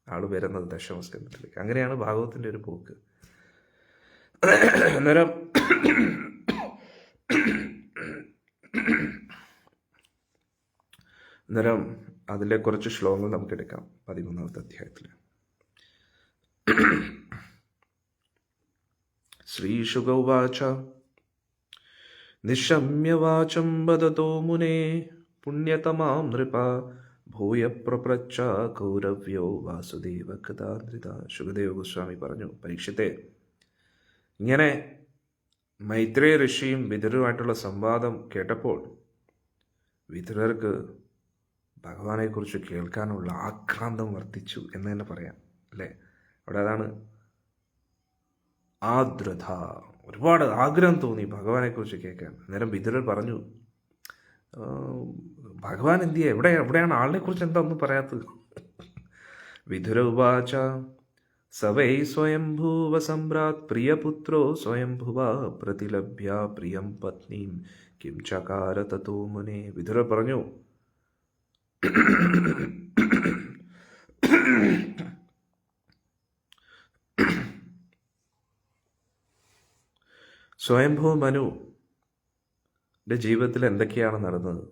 ആൾ വരുന്നത് 10-ാം സ്കന്ധത്തിലേക്ക്. അങ്ങനെയാണ് ഭാഗവതത്തിൻ്റെ ഒരു പോക്ക്. അന്നേരം അതിലെ കുറച്ച് ശ്ലോകങ്ങൾ നമുക്ക് എടുക്കാം. 13-ാമത്തെ അധ്യായത്തിൽ ശ്രീശുക ഉവാച നിശമ്യവാചം വദതോ മുനേ പുണ്യതമാം നൃപ ഭൂയ പ്രപ്രച്ഛ കൗരവ്യോ വാസുദേവ കഥാധൃത. ശുകദേവ ഗോസ്വാമി പറഞ്ഞു, പരീക്ഷത്തെ, ഇങ്ങനെ മൈത്രേയ ഋഷിയും വിതുരരുമായിട്ടുള്ള സംവാദം കേട്ടപ്പോൾ വിതുരർക്ക് ഭഗവാനെക്കുറിച്ച് കേൾക്കാനുള്ള ആക്രാന്തം വർദ്ധിച്ചു എന്ന് തന്നെ പറയാം അല്ലേ? അവിടെ അതാണ് ആദ്രത. ഒരുപാട് ആഗ്രഹം തോന്നി ഭഗവാനെക്കുറിച്ച് കേൾക്കാൻ. അന്നേരം വിതുരർ പറഞ്ഞു, ഭഗവാൻ എന്തിയെ, എവിടെയാണ് ആളിനെക്കുറിച്ച് എന്താ ഒന്നും പറയാത്തത്? വിതുര ഉവാച സവൈ സ്വയംഭൂവ സമ്രാത് പ്രിയപുത്രോ സ്വയംഭുവ പ്രതിലഭ്യ പ്രിയം പത്നീം കിം ചകാര തതോ മുനേ. വിതുര പറഞ്ഞു, സ്വയംഭൂ മനുവിൻ്റെ ജീവിതത്തിൽ എന്തൊക്കെയാണ് നടന്നത്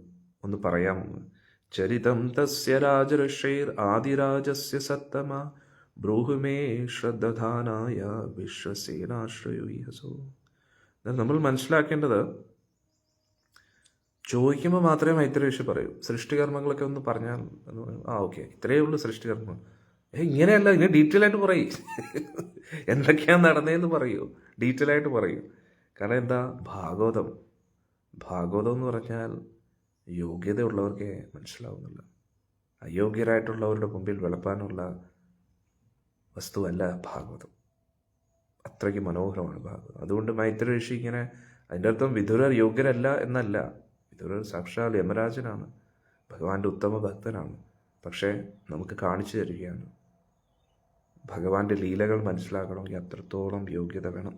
ഒന്ന് പറയാമെന്ന്. ചരിതം തസ്യ രാജഋഷൈർ ആദിരാജസ്യ സത്തമ ബ്രൂഹുമേ ശ്രദ്ധാനായ വിശ്വസേനാശ്രയോ. നമ്മൾ മനസ്സിലാക്കേണ്ടത്, ചോദിക്കുമ്പോൾ മാത്രമേ മൈത്രി ഋഷി പറയൂ. സൃഷ്ടികർമ്മങ്ങളൊക്കെ ഒന്ന് പറഞ്ഞാൽ എന്ന് പറയും. ഓക്കെ, ഇത്രയേ ഉള്ളൂ സൃഷ്ടികർമ്മം. ഇങ്ങനെയല്ല, ഇങ്ങനെ ഡീറ്റെയിൽ ആയിട്ട് പറയും. എന്തൊക്കെയാണ് നടന്നതെന്ന് പറയൂ, ഡീറ്റെയിൽ ആയിട്ട് പറയൂ. കാരണം എന്താ, ഭാഗവതം എന്ന് പറഞ്ഞാൽ യോഗ്യതയുള്ളവർക്കേ മനസ്സിലാവുന്നില്ല. അയോഗ്യരായിട്ടുള്ളവരുടെ മുമ്പിൽ വിളപ്പാനുള്ള വസ്തുവല്ല ഭാഗവതം. അത്രയ്ക്ക് മനോഹരമാണ് ഭാഗവതം. അതുകൊണ്ട് മൈത്രി ഋഷി ഇങ്ങനെ, അതിൻ്റെ അർത്ഥം വിദുരർ യോഗ്യരല്ല എന്നല്ല. വിദുരർ സാക്ഷാൽ യമരാജനാണ്, ഭഗവാന്റെ ഉത്തമ ഭക്തനാണ്. പക്ഷേ നമുക്ക് കാണിച്ചു തരികയാണ്, ഭഗവാന്റെ ലീലകൾ മനസ്സിലാക്കണമെങ്കിൽ അത്രത്തോളം യോഗ്യത വേണം.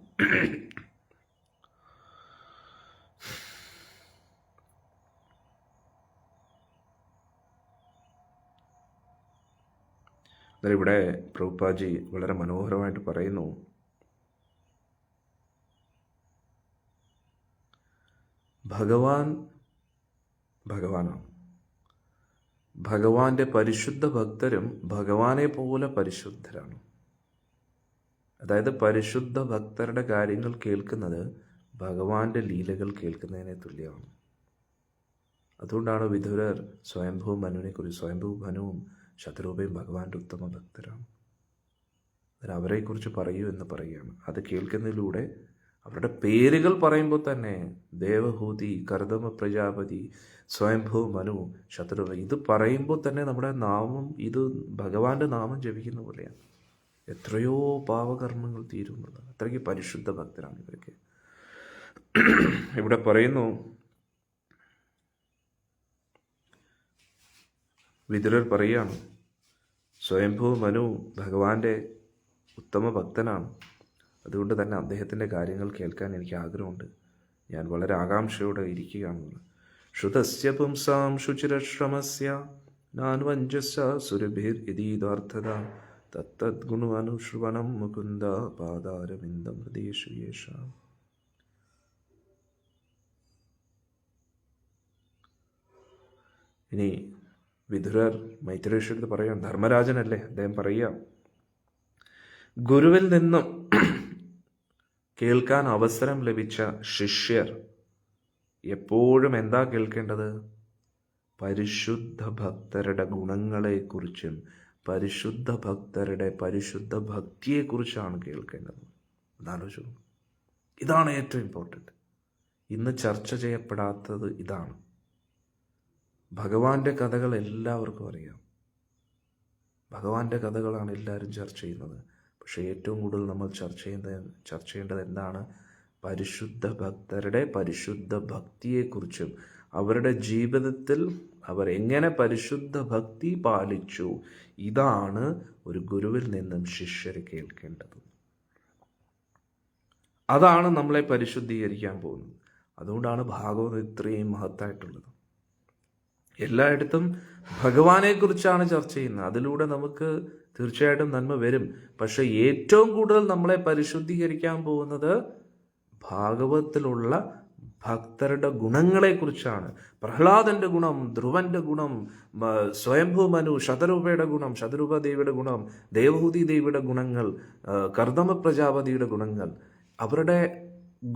എന്നാൽ ഇവിടെ പ്രഭുപാദജി വളരെ മനോഹരമായിട്ട് പറയുന്നു, ഭഗവാനാണ്. ഭഗവാന്റെ പരിശുദ്ധ ഭക്തരും ഭഗവാനെ പോലെ പരിശുദ്ധരാണ്. അതായത് പരിശുദ്ധ ഭക്തരുടെ കാര്യങ്ങൾ കേൾക്കുന്നത് ഭഗവാന്റെ ലീലകൾ കേൾക്കുന്നതിനെ തുല്യമാണ്. അതുകൊണ്ടാണ് വിദുരർ സ്വയംഭൂ മനുവും ശതരൂപയും ഭഗവാന്റെ ഉത്തമ ഭക്തരാണ്. അവരെക്കുറിച്ച് പറയൂ എന്ന് പറയുകയാണ്. അത് കേൾക്കുന്നതിലൂടെ അവരുടെ പേരുകൾ പറയുമ്പോൾ തന്നെ ദേവഹൂതി, കർദമ പ്രജാപതി, സ്വയംഭൂ മനു, ശതരൂപ, ഇത് പറയുമ്പോൾ തന്നെ നമ്മുടെ നാമം, ഇത് ഭഗവാന്റെ നാമം ജപിക്കുന്ന പോലെയാണ്. എത്രയോ പാവകർമ്മങ്ങൾ തീരുന്നത്. അത്രയ്ക്ക് പരിശുദ്ധ ഭക്തരാണ് ഇവരൊക്കെ. ഇവിടെ പറയുന്നു, വിദുരർ പറയുകയാണ്, സ്വയംഭൂ മനു ഭഗവാന്റെ ഉത്തമ ഭക്തനാണ്. അതുകൊണ്ട് തന്നെ അദ്ദേഹത്തിൻ്റെ കാര്യങ്ങൾ കേൾക്കാൻ എനിക്ക് ആഗ്രഹമുണ്ട്. ഞാൻ വളരെ ആകാംക്ഷയോടെ ഇരിക്കുകയാണെന്ന്. ശ്രുതസ്യ പുംസാം ശുചിരശ്രമസ്യ നാൻവഞ്ചസ്യ സുരഭിർ ഇതീതാർത്ഥത തത്തദ്ഗുണമനുശ്രവണം മുകുന്ദ പാദാരവിന്ദം ഹൃദയേഷു യേഷാം. ഇനി വിദുരർ മൈത്രി ഋഷിയുടെ പറയാം, ധർമ്മരാജനല്ലേ അദ്ദേഹം പറയുക, ഗുരുവിൽ നിന്നും കേൾക്കാൻ അവസരം ലഭിച്ച ശിഷ്യർ എപ്പോഴും എന്താ കേൾക്കേണ്ടത്? പരിശുദ്ധ ഭക്തരുടെ ഗുണങ്ങളെക്കുറിച്ചും പരിശുദ്ധ ഭക്തരുടെ പരിശുദ്ധ ഭക്തിയെക്കുറിച്ചാണ് കേൾക്കേണ്ടത്. എന്നാലോചിച്ചു, ഇതാണ് ഏറ്റവും ഇമ്പോർട്ടൻ്റ്. ഇന്ന് ചർച്ച ചെയ്യപ്പെടാത്തത് ഇതാണ്. ഭഗവാന്റെ കഥകൾ എല്ലാവർക്കും അറിയാം, ഭഗവാന്റെ കഥകളാണ് എല്ലാവരും ചർച്ച ചെയ്യുന്നത്. പക്ഷേ ഏറ്റവും കൂടുതൽ നമ്മൾ ചർച്ച ചെയ്യേണ്ടത് എന്താണ്? പരിശുദ്ധ ഭക്തരുടെ പരിശുദ്ധ ഭക്തിയെക്കുറിച്ചും അവരുടെ ജീവിതത്തിൽ അവർ എങ്ങനെ പരിശുദ്ധ ഭക്തി പാലിച്ചു. ഇതാണ് ഒരു ഗുരുവിൽ നിന്നും ശിഷ്യർ കേൾക്കേണ്ടത്. അതാണ് നമ്മളെ പരിശുദ്ധീകരിക്കാൻ പോകുന്നത്. അതുകൊണ്ടാണ് ഭാഗവതം ഇത്രയും മഹത്തായിട്ടുള്ളത്. എല്ലായിടത്തും ഭഗവാനെക്കുറിച്ചാണ് ചർച്ച ചെയ്യുന്നത്. അതിലൂടെ നമുക്ക് തീർച്ചയായിട്ടും നന്മ വരും. പക്ഷെ ഏറ്റവും കൂടുതൽ നമ്മളെ പരിശുദ്ധീകരിക്കാൻ പോകുന്നത് ഭാഗവതത്തിലുള്ള ഭക്തരുടെ ഗുണങ്ങളെക്കുറിച്ചാണ്. പ്രഹ്ലാദന്റെ ഗുണം, ധ്രുവന്റെ ഗുണം, സ്വയംഭൂ മനു, ശതരൂപയുടെ ഗുണം, ശതരൂപ ദേവിയുടെ ഗുണം, ദേവഹൂതി ദേവിയുടെ ഗുണങ്ങൾ, കർദമ പ്രജാപതിയുടെ ഗുണങ്ങൾ, അവരുടെ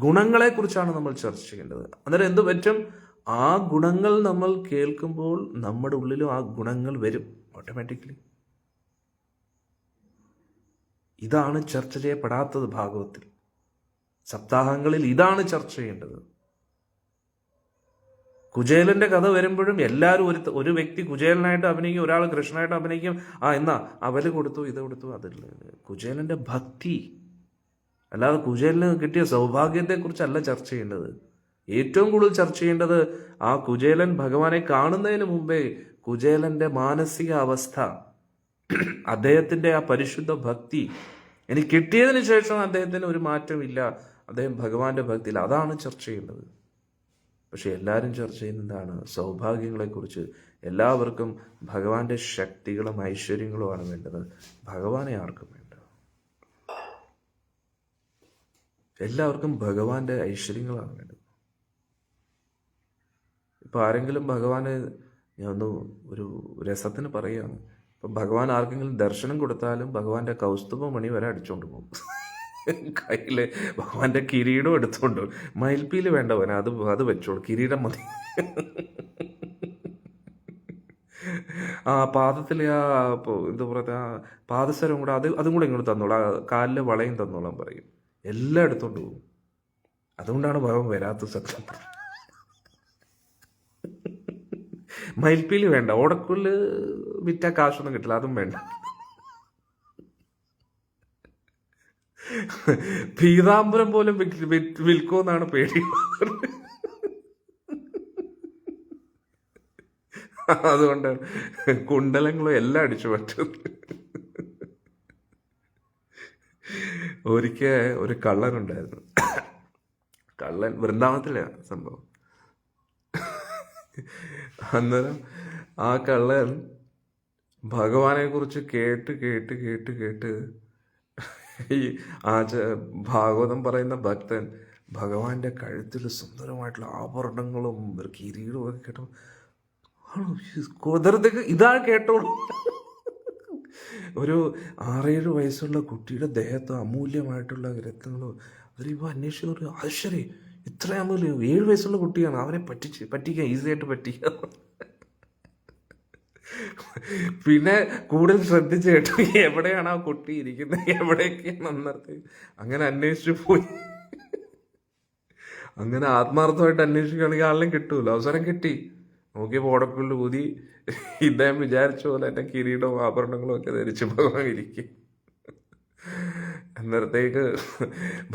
ഗുണങ്ങളെക്കുറിച്ചാണ് നമ്മൾ ചർച്ച ചെയ്യേണ്ടത്. അന്നേരം എന്ത് പറ്റും? ആ ഗുണങ്ങൾ നമ്മൾ കേൾക്കുമ്പോൾ നമ്മുടെ ഉള്ളിലും ആ ഗുണങ്ങൾ വരും ഓട്ടോമാറ്റിക്കലി. ഇതാണ് ചർച്ച ചെയ്യപ്പെടാത്തത് ഭാഗവത്തിൽ. സപ്താഹങ്ങളിൽ ഇതാണ് ചർച്ച ചെയ്യേണ്ടത്. കുചേലന്റെ കഥ വരുമ്പോഴും എല്ലാവരും ഒരു വ്യക്തി കുചേലനായിട്ട് അഭിനയിക്കും, ഒരാൾ കൃഷ്ണനായിട്ട് അഭിനയിക്കും. എന്നാ അവല് കൊടുത്തു, ഇത് കൊടുത്തു. അതില്ല, കുചേലന്റെ ഭക്തി, അല്ലാതെ കുചേലന് കിട്ടിയ സൗഭാഗ്യത്തെക്കുറിച്ചല്ല ചർച്ച ചെയ്യേണ്ടത്. ഏറ്റവും കൂടുതൽ ചർച്ച ചെയ്യേണ്ടത് ആ കുചേലൻ ഭഗവാനെ കാണുന്നതിന് മുമ്പേ കുചേലന്റെ മാനസിക അവസ്ഥ, അദ്ദേഹത്തിന്റെ ആ പരിശുദ്ധ ഭക്തി. ഇനി കിട്ടിയതിന് ശേഷം അദ്ദേഹത്തിന് ഒരു മാറ്റമില്ല, അദ്ദേഹം ഭഗവാന്റെ ഭക്തിയിൽ, അതാണ് ചർച്ച ചെയ്യേണ്ടത്. പക്ഷെ എല്ലാവരും ചർച്ച ചെയ്യുന്നതാണ് സൗഭാഗ്യങ്ങളെക്കുറിച്ച്. എല്ലാവർക്കും ഭഗവാന്റെ ശക്തികളും ഐശ്വര്യങ്ങളുമാണ് വേണ്ടത്. ഭഗവാനെ ആർക്കും വേണ്ട. എല്ലാവർക്കും ഭഗവാന്റെ ഐശ്വര്യങ്ങളാണ് വേണ്ടത്. ഇപ്പം ആരെങ്കിലും ഭഗവാന്, ഞാൻ ഒന്ന് ഒരു രസത്തിന് പറയുകയാണ്, ഇപ്പം ഭഗവാൻ ആർക്കെങ്കിലും ദർശനം കൊടുത്താലും ഭഗവാന്റെ കൗസ്തുഭ മണി വരെ അടിച്ചുകൊണ്ട് പോകും. കയ്യിൽ ഭഗവാന്റെ കിരീടം എടുത്തോണ്ട് മയിൽപ്പീല് വേണ്ട പോലെ അത് വെച്ചോളൂ, കിരീടം മതി. ആ പാദത്തിൽ എന്താ പറയുക, പാദസരം കൂടെ അതും കൂടെ ഇങ്ങോട്ട് തന്നോളാം, കാലിലെ വളയും തന്നോളാം പറയും. എല്ലാം എടുത്തോണ്ട് പോകും. അതുകൊണ്ടാണ് ഭഗവാൻ വരാത്ത സത്യം. മയിൽപ്പീല് വേണ്ട, ഓടക്കുള്ളിൽ വിറ്റാ കാശൊന്നും കിട്ടില്ല, അതും വേണ്ട. പീതാംബരം പോലും വിൽക്കുമെന്നാണ് പേടി. അതുകൊണ്ട് കുണ്ടലങ്ങളും എല്ലാം അടിച്ചു പറ്റും. ഒരിക്കൽ ഒരു കള്ളനുണ്ടായിരുന്നു. കള്ളൻ വൃന്ദാവനത്തിലാണ് സംഭവം. അന്നേരം ആ കള്ളൻ ഭഗവാനെ കുറിച്ച് കേട്ട് കേട്ട് കേട്ട് കേട്ട് ഈ ഭാഗവതം പറയുന്ന ഭക്തൻ ഭഗവാന്റെ കഴുത്തിൽ സുന്ദരമായിട്ടുള്ള ആഭരണങ്ങളും ഒരു കിരീടവും ഒക്കെ കേട്ടോ, കുതിർത്തേക്ക് ഇതാ കേട്ടോളൂ. ഒരു 6-7 വയസ്സുള്ള കുട്ടിയുടെ ദേഹത്ത് അമൂല്യമായിട്ടുള്ള രത്നങ്ങളോ അവരിപ്പോൾ അന്വേഷിച്ചു നോക്കി, ആശ്ചര്യ, ഇത്ര അമൂല്യം, 7 വയസ്സുള്ള കുട്ടിയാണ്, അവനെ പറ്റിക്കാൻ ഈസിയായിട്ട് പറ്റിക്കാം. പിന്നെ കൂടുതൽ ശ്രദ്ധിച്ചു കേട്ടു എവിടെയാണ് ആ കുട്ടി ഇരിക്കുന്നത്, എവിടെയൊക്കെയാണ് അന്നേരത്തെ. അങ്ങനെ അന്വേഷിച്ചു പോയി. അങ്ങനെ ആത്മാർത്ഥമായിട്ട് അന്വേഷിക്കുകയാണെങ്കിൽ ആളിനെ കിട്ടൂല. അവസരം കിട്ടി. നോക്കിയപ്പോൾ ഓടക്കുള്ളിൽ ഊതി ഇദ്ദേഹം വിചാരിച്ച പോലെ എൻ്റെ കിരീടവും ആഭരണങ്ങളും ഒക്കെ ധരിച്ച് ഭഗവാൻ ഇരിക്കും. അന്നേരത്തേക്ക്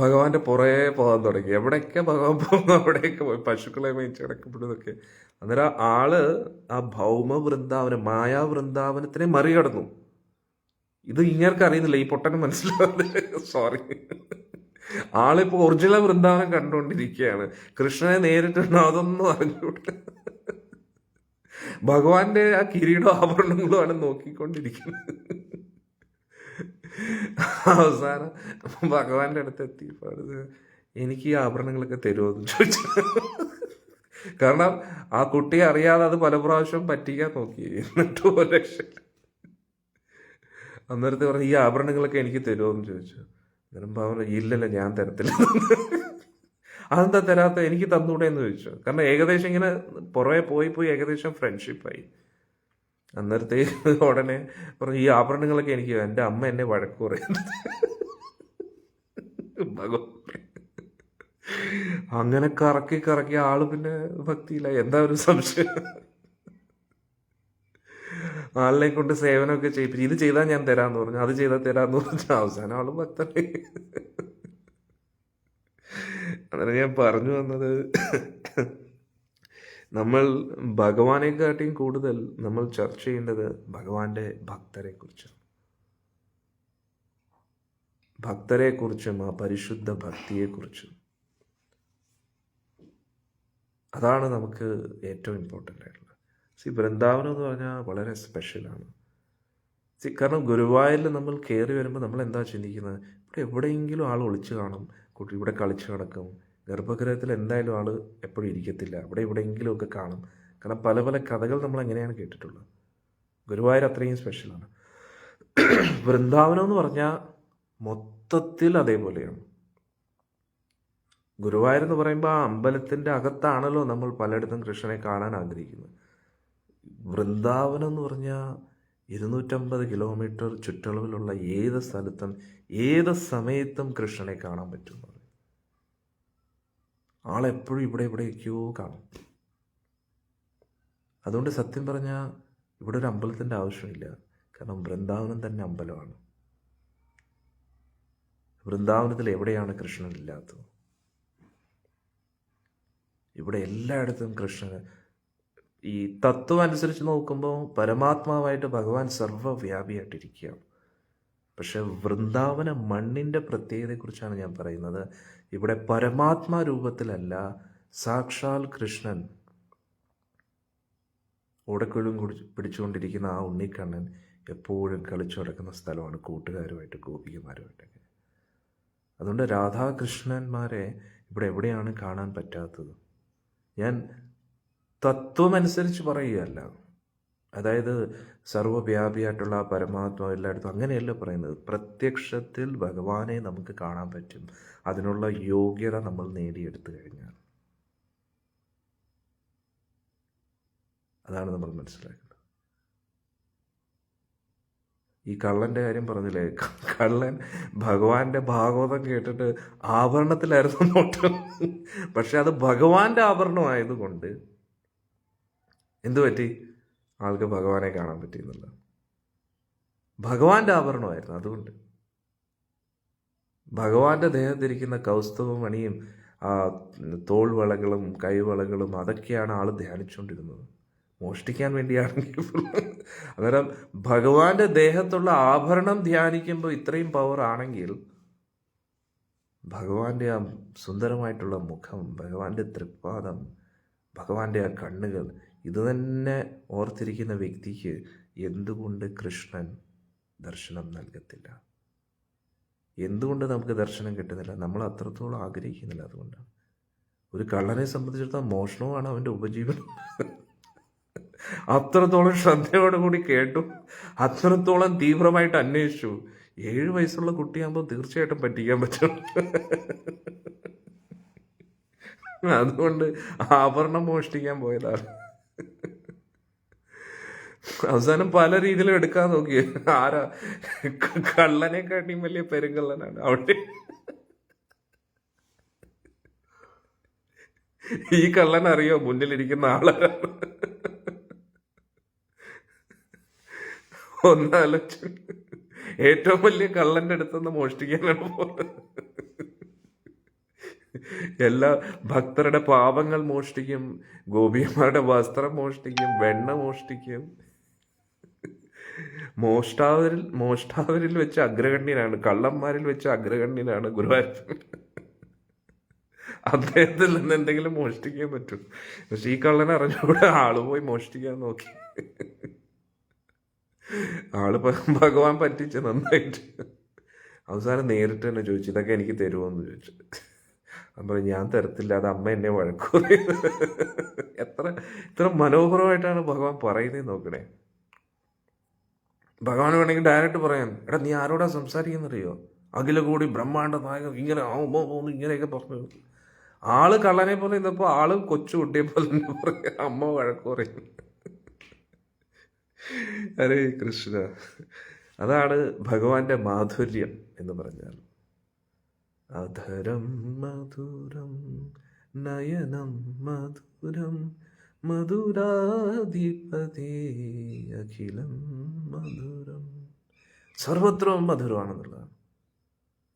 ഭഗവാന്റെ പുറകെ പോകാൻ തുടങ്ങി. എവിടെയൊക്കെ ഭഗവാൻ പോകുന്നു അവിടെയൊക്കെ പോയി, പശുക്കളെ മേയിച്ച് കിടക്കപ്പെടുന്നതൊക്കെ. അന്നേരം ആള് ആ ഭൗമ വൃന്ദാവനം, മായാ വൃന്ദാവനത്തിനെ മറികടന്നു. ഇത് ഇങ്ങേർക്ക് അറിയുന്നില്ല, ഈ പൊട്ടന് മനസ്സിലാവുന്നത്. സോറി, ആളിപ്പോ ഒറിജിനൽ വൃന്ദാവനം കണ്ടുകൊണ്ടിരിക്കുകയാണ്. കൃഷ്ണനെ നേരിട്ടുണ്ടോ അതൊന്നും അറിഞ്ഞൂടെ. ഭഗവാന്റെ ആ കിരീടവും ആഭരണങ്ങളുമാണ് നോക്കിക്കൊണ്ടിരിക്കുന്നത്. അവസാനം ഭഗവാന്റെ അടുത്ത് എത്തിയപ്പോൾ എനിക്ക് ഈ ആഭരണങ്ങളൊക്കെ തരുമോന്ന് ചോദിച്ചു. കാരണം ആ കുട്ടിയെ അറിയാതെ അത് പല പ്രാവശ്യം പറ്റിക്കാൻ നോക്കി, എന്നിട്ട് ഒരു രക്ഷയില്ല. അന്നേരത്തെ പറഞ്ഞു ഈ ആഭരണങ്ങളൊക്കെ എനിക്ക് തരുമോന്ന് ചോദിച്ചു. അന്നേരം പറഞ്ഞു ഇല്ലല്ല, ഞാൻ തരത്തില്ല. അതെന്താ തരാത്ത, എനിക്ക് തന്നൂടെ എന്ന് ചോദിച്ചു. കാരണം ഏകദേശം ഇങ്ങനെ പുറകെ പോയി ഏകദേശം ഫ്രണ്ട്ഷിപ്പായി. അന്നേരത്തെ ഉടനെ പറഞ്ഞു ഈ ആഭരണങ്ങളൊക്കെ എനിക്ക്, എൻ്റെ അമ്മ എന്നെ വഴക്ക് പറയുന്നത്. അങ്ങനെ കറക്കി കറക്കി ആള് പിന്നെ ഭക്തിയില്ല. എന്താ ഒരു സംശയം, ആളിനെ കൊണ്ട് സേവനമൊക്കെ ചെയ്യിപ്പിച്ചു. ഇത് ചെയ്താൽ ഞാൻ തരാന്ന് പറഞ്ഞു, അത് ചെയ്താൽ തരാന്ന് പറഞ്ഞു. അവസാനം ആള് ഭക്തനെ. അങ്ങനെ ഞാൻ പറഞ്ഞു വന്നത്, നമ്മൾ ഭഗവാനെക്കാട്ടിയും കൂടുതൽ നമ്മൾ ചർച്ച ചെയ്യേണ്ടത് ഭഗവാന്റെ ഭക്തരെക്കുറിച്ചാണ്. ഭക്തരെക്കുറിച്ചും ആ പരിശുദ്ധ ഭക്തിയെക്കുറിച്ചും. അതാണ് നമുക്ക് ഏറ്റവും ഇമ്പോർട്ടൻ്റ് ആയിട്ടുള്ളത്. വൃന്ദാവനം എന്ന് പറഞ്ഞാൽ വളരെ സ്പെഷ്യലാണ്. കാരണം ഗുരുവായൂരിൽ നമ്മൾ കയറി വരുമ്പോൾ നമ്മൾ എന്താ ചിന്തിക്കുന്നത്, ഇവിടെ എവിടെയെങ്കിലും ആൾ ഒളിച്ചു കാണും, കുട്ടി ഇവിടെ കളിച്ചു കിടക്കും, ഗർഭഗൃഹത്തിൽ എന്തായാലും ആൾ എപ്പോഴും ഇരിക്കത്തില്ല, അവിടെ എവിടെയെങ്കിലുമൊക്കെ കാണും. കാരണം പല പല കഥകൾ നമ്മൾ എങ്ങനെയാണ് കേട്ടിട്ടുള്ളത്. ഗുരുവായൂർ അത്രയും സ്പെഷ്യലാണ്. വൃന്ദാവനം എന്ന് പറഞ്ഞാൽ മൊത്തത്തിൽ അതേപോലെയാണ്. ഗുരുവായൂർ എന്ന് പറയുമ്പോൾ ആ അമ്പലത്തിൻ്റെ അകത്താണല്ലോ നമ്മൾ പലയിടത്തും കൃഷ്ണനെ കാണാൻ ആഗ്രഹിക്കുന്നത്. വൃന്ദാവനം എന്ന് പറഞ്ഞാൽ 250 കിലോമീറ്റർ ചുറ്റളവിലുള്ള ഏത് സ്ഥലത്തും ഏത് സമയത്തും കൃഷ്ണനെ കാണാൻ പറ്റും. ആളെപ്പോഴും ഇവിടെയൊക്കെയോ കാണും. അതുകൊണ്ട് സത്യം പറഞ്ഞാൽ ഇവിടെ ഒരു അമ്പലത്തിൻ്റെ ആവശ്യമില്ല. കാരണം വൃന്ദാവനം തന്നെ അമ്പലമാണ്. വൃന്ദാവനത്തിൽ എവിടെയാണ് കൃഷ്ണൻ ഇല്ലാത്തത്? ഇവിടെ എല്ലായിടത്തും കൃഷ്ണൻ. ഈ തത്വം അനുസരിച്ച് നോക്കുമ്പോൾ പരമാത്മാവായിട്ട് ഭഗവാൻ സർവ്വവ്യാപിയായിട്ടിരിക്കുകയാണ്. പക്ഷെ വൃന്ദാവന മണ്ണിൻ്റെ പ്രത്യേകതയെക്കുറിച്ചാണ് ഞാൻ പറയുന്നത്. ഇവിടെ പരമാത്മാ രൂപത്തിലല്ല, സാക്ഷാൽ കൃഷ്ണൻ ഓടക്കുഴലും പിടിച്ചുകൊണ്ടിരിക്കുന്ന ആ ഉണ്ണിക്കണ്ണൻ എപ്പോഴും കളിച്ചു നടക്കുന്ന സ്ഥലമാണ്, കൂട്ടുകാരുമായിട്ട് ഗോപികമാരുമായിട്ടൊക്കെ. അതുകൊണ്ട് രാധാകൃഷ്ണന്മാരെ ഇവിടെ എവിടെയാണ് കാണാൻ പറ്റാത്തത്? ഞാൻ തത്വമനുസരിച്ച് പറയുകയല്ല, അതായത് സർവ്വവ്യാപിയായിട്ടുള്ള ആ പരമാത്മാവ് എല്ലായിടത്തും അങ്ങനെയല്ല പറയുന്നത്. പ്രത്യക്ഷത്തിൽ ഭഗവാനെ നമുക്ക് കാണാൻ പറ്റും, അതിനുള്ള യോഗ്യത നമ്മൾ നേടിയെടുത്തു കഴിഞ്ഞാൽ. അതാണ് നമ്മൾ മനസ്സിലാക്കുന്നത്. ഈ കള്ളൻ്റെ കാര്യം പറഞ്ഞില്ലേ, കള്ളൻ ഭഗവാന്റെ ഭാഗവതം കേട്ടിട്ട് ആഭരണത്തിലായിരുന്നു നോട്ടം. പക്ഷെ അത് ഭഗവാന്റെ ആഭരണമായതുകൊണ്ട് എന്തു പറ്റി? ആൾക്ക് ഭഗവാനെ കാണാൻ പറ്റിയെന്നില്ല. ഭഗവാന്റെ ആഭരണമായിരുന്നു, അതുകൊണ്ട്. ഭഗവാന്റെ ദേഹത്തിരിക്കുന്ന കൗസ്തുഭമണിയും ആ തോൾവളകളും കൈവളകളും അതൊക്കെയാണ് ആൾ ധ്യാനിച്ചുകൊണ്ടിരുന്നത്. മോഷ്ടിക്കാൻ വേണ്ടിയാണെങ്കിൽ അന്നേരം ഭഗവാന്റെ ദേഹത്തുള്ള ആഭരണം ധ്യാനിക്കുമ്പോൾ ഇത്രയും പവർ ആണെങ്കിൽ ഭഗവാന്റെ ആ സുന്ദരമായിട്ടുള്ള മുഖം, ഭഗവാന്റെ തൃപ്പാദം, ഭഗവാന്റെ ആ കണ്ണുകൾ, ഇത് തന്നെ ഓർത്തിരിക്കുന്ന വ്യക്തിക്ക് എന്തുകൊണ്ട് കൃഷ്ണൻ ദർശനം നൽകത്തില്ല? എന്തുകൊണ്ട് നമുക്ക് ദർശനം കിട്ടുന്നില്ല? നമ്മൾ അത്രത്തോളം ആഗ്രഹിക്കുന്നില്ല. അതുകൊണ്ടാണ്. ഒരു കള്ളനെ സംബന്ധിച്ചിടത്തോളം മോഷണമാണ് അവൻ്റെ ഉപജീവനം. അത്രത്തോളം ശ്രദ്ധയോടുകൂടി കേട്ടു, അത്രത്തോളം തീവ്രമായിട്ട് അന്വേഷിച്ചു. 7 വയസ്സുള്ള കുട്ടിയാകുമ്പോൾ തീർച്ചയായിട്ടും പറ്റിക്കാൻ പറ്റും. അതുകൊണ്ട് ആഭരണം മോഷ്ടിക്കാൻ പോയതാണ്. അവസാനം പല രീതിയിലും എടുക്കാൻ നോക്കി. ആരാ? കള്ളനെക്കാട്ടിയും വലിയ പെരുങ്കള്ളനാണ് അവിടെ. ഈ കള്ളൻ അറിയോ മുന്നിലിരിക്കുന്ന ആളാരാണ്? ഒന്നാലോചിച്ചു. ഏറ്റവും വലിയ കള്ളന്റെ അടുത്തുനിന്ന് മോഷ്ടിക്കാനാണ് പോകുന്നത്. എല്ലാ ഭക്തരുടെ പാപങ്ങൾ മോഷ്ടിക്കും, ഗോപിയന്മാരുടെ വസ്ത്രം മോഷ്ടിക്കും, വെണ്ണ മോഷ്ടിക്കും. മോഷ്ടാവരിൽ വെച്ച് അഗ്രഗണ്യനാണ്, കള്ളന്മാരിൽ വെച്ച് അഗ്രഗണ്യനാണ് ഗുരുവായൂരപ്പൻ. അദ്ദേഹത്തിൽ നിന്ന് എന്തെങ്കിലും മോഷ്ടിക്കാൻ പറ്റും. പക്ഷെ ഈ കള്ളനെ അറിഞ്ഞുകൂടെ ആള് പോയി മോഷ്ടിക്കാൻ നോക്കി. ആള് ഭഗവാൻ പറ്റിച്ച് നന്നായിട്ട്. അവസാനം നേരിട്ട് തന്നെ ചോദിച്ചു, ഇതൊക്കെ എനിക്ക് തരുമോന്ന് ചോദിച്ചു. അപ്പോൾ ഞാൻ തരത്തില്ല, അത് അമ്മ എന്നെ വഴക്കു. എത്ര മനോഹരമായിട്ടാണ് ഭഗവാൻ പറയുന്നത് നോക്കണേ. ഭഗവാൻ വേണമെങ്കിൽ ഡയറക്റ്റ് പറയാം, എടാ നീ ആരോടാ സംസാരിക്കുന്നറിയോ? അഖില കൂടി ബ്രഹ്മാണ്ട നായകൻ ഇങ്ങനെ ഇങ്ങനെയൊക്കെ പറഞ്ഞു. ആള് കള്ളനെ പോലെ ഇന്നപ്പോൾ ആള് കൊച്ചു കുട്ടിയെ പോലെ തന്നെ പറയാം, അമ്മ വഴക്കു പറയും. ഹരേ കൃഷ്ണ. അതാണ് ഭഗവാന്റെ മാധുര്യം എന്ന് പറഞ്ഞാൽ. അധരം മധുരം നയനം മധുരം മധുരാധിപതി അഖിലം മധുരം. സർവത്രവും മധുരമാണെന്നുള്ളതാണ്.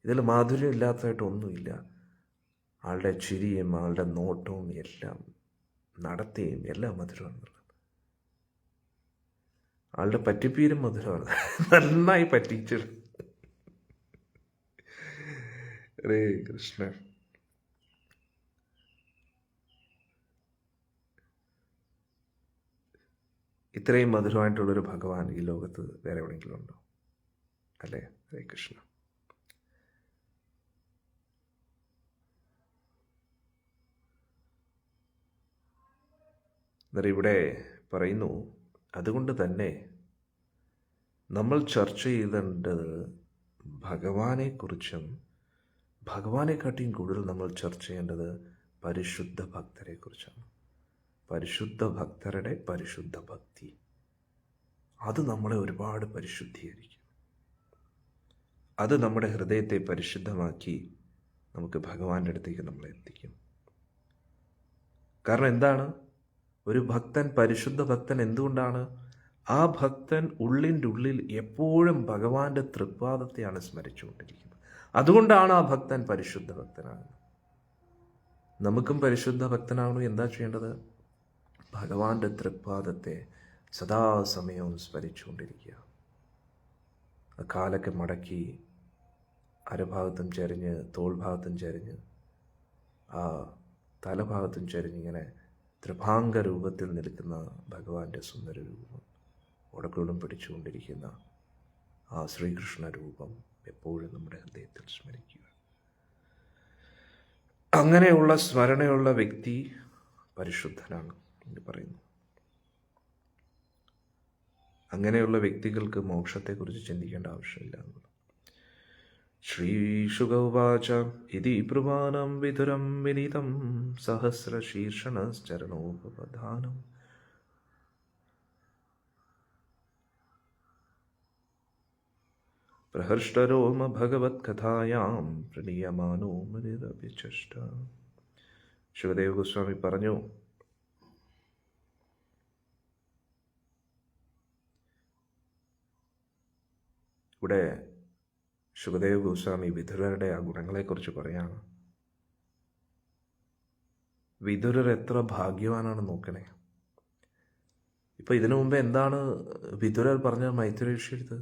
ഇതിൽ മാധുര്യം ഇല്ലാത്തതായിട്ട് ഒന്നുമില്ല. ആളുടെ ചിരിയും ആളുടെ നോട്ടവും എല്ലാം നടത്തിയും എല്ലാം മധുരമാണെന്നുള്ളത്. ആളുടെ പറ്റിപ്പീരും മധുരമാണ്. നന്നായി പറ്റിച്ചു. ഹരേ കൃഷ്ണ. ഇത്രയും മധുരമായിട്ടുള്ളൊരു ഭഗവാൻ ഈ ലോകത്ത് വേറെ എവിടെയെങ്കിലും ഉണ്ടോ? അല്ലേ? ഹരേ കൃഷ്ണ. എന്നാൽ ഇവിടെ പറയുന്നു, അതുകൊണ്ട് തന്നെ നമ്മൾ ചർച്ച ചെയ്തേണ്ടത് ഭഗവാനെക്കുറിച്ചും ഭഗവാനെക്കാട്ടിയും കൂടുതൽ നമ്മൾ ചർച്ച ചെയ്യേണ്ടത് പരിശുദ്ധ ഭക്തരെക്കുറിച്ചാണ്. പരിശുദ്ധ ഭക്തരുടെ പരിശുദ്ധ ഭക്തി, അത് നമ്മളെ ഒരുപാട് പരിശുദ്ധീകരിക്കും. അത് നമ്മുടെ ഹൃദയത്തെ പരിശുദ്ധമാക്കി നമുക്ക് ഭഗവാന്റെ അടുത്തേക്ക് നമ്മളെ എത്തിക്കും. കാരണം എന്താണ്? ഒരു ഭക്തൻ പരിശുദ്ധ ഭക്തൻ എന്തുകൊണ്ടാണ്? ആ ഭക്തൻ ഉള്ളിൻ്റെ ഉള്ളിൽ എപ്പോഴും ഭഗവാന്റെ തൃപ്പാദത്തെയാണ് സ്മരിച്ചുകൊണ്ടിരിക്കുന്നത്. അതുകൊണ്ടാണ് ആ ഭക്തൻ പരിശുദ്ധ ഭക്തനാകുന്നത്. നമുക്കും പരിശുദ്ധ ഭക്തനാകണം. എന്താ ചെയ്യേണ്ടത്? ഭഗവാന്റെ തൃപ്പാദത്തെ സദാസമയവും സ്മരിച്ചുകൊണ്ടിരിക്കുക. കാലൊക്കെ മടക്കി അരഭാഗത്തും ചരിഞ്ഞ് തോൾഭാഗത്തും ചരിഞ്ഞ് ആ തലഭാഗത്തും ചരിഞ്ഞിങ്ങനെ ത്രിഭാംഗ രൂപത്തിൽ നിൽക്കുന്ന ഭഗവാന്റെ സുന്ദര രൂപം, ഉടക്കളും പിടിച്ചുകൊണ്ടിരിക്കുന്ന ആ ശ്രീകൃഷ്ണ രൂപം എപ്പോഴും നമ്മുടെ ഹൃദയത്തിൽ സ്മരിക്കുക. അങ്ങനെയുള്ള സ്മരണയുള്ള വ്യക്തി പരിശുദ്ധനാണ് എന്ന് പറയുന്നു. അങ്ങനെയുള്ള വ്യക്തികൾക്ക് മോക്ഷത്തെക്കുറിച്ച് ചിന്തിക്കേണ്ട ആവശ്യമില്ല എന്നുള്ളത്. ശ്രീശുകൗവാച ഇതി ബ്രുവാണം വിതുരം വിനീതം സഹസ്രശീർഷണശ്ചരണോപധാനം പ്രഹർഷ്ടരോമ ഭഗവത്കഥായാം പ്രണീയമാനോ മുനിരഭിചഷ്ട. ശുകദേവ ഗോസ്വാമി പറഞ്ഞു, ഇവിടെ ശുകദേവ് ഗോസ്വാമി വിതുരരുടെ ആ ഗുണങ്ങളെക്കുറിച്ച് പറയാണ്. വിതുരർ എത്ര ഭാഗ്യവാനാണ് നോക്കണേ. ഇപ്പം ഇതിനു മുമ്പേ എന്താണ് വിതുരർ പറഞ്ഞ മൈത്രേയിയുടെ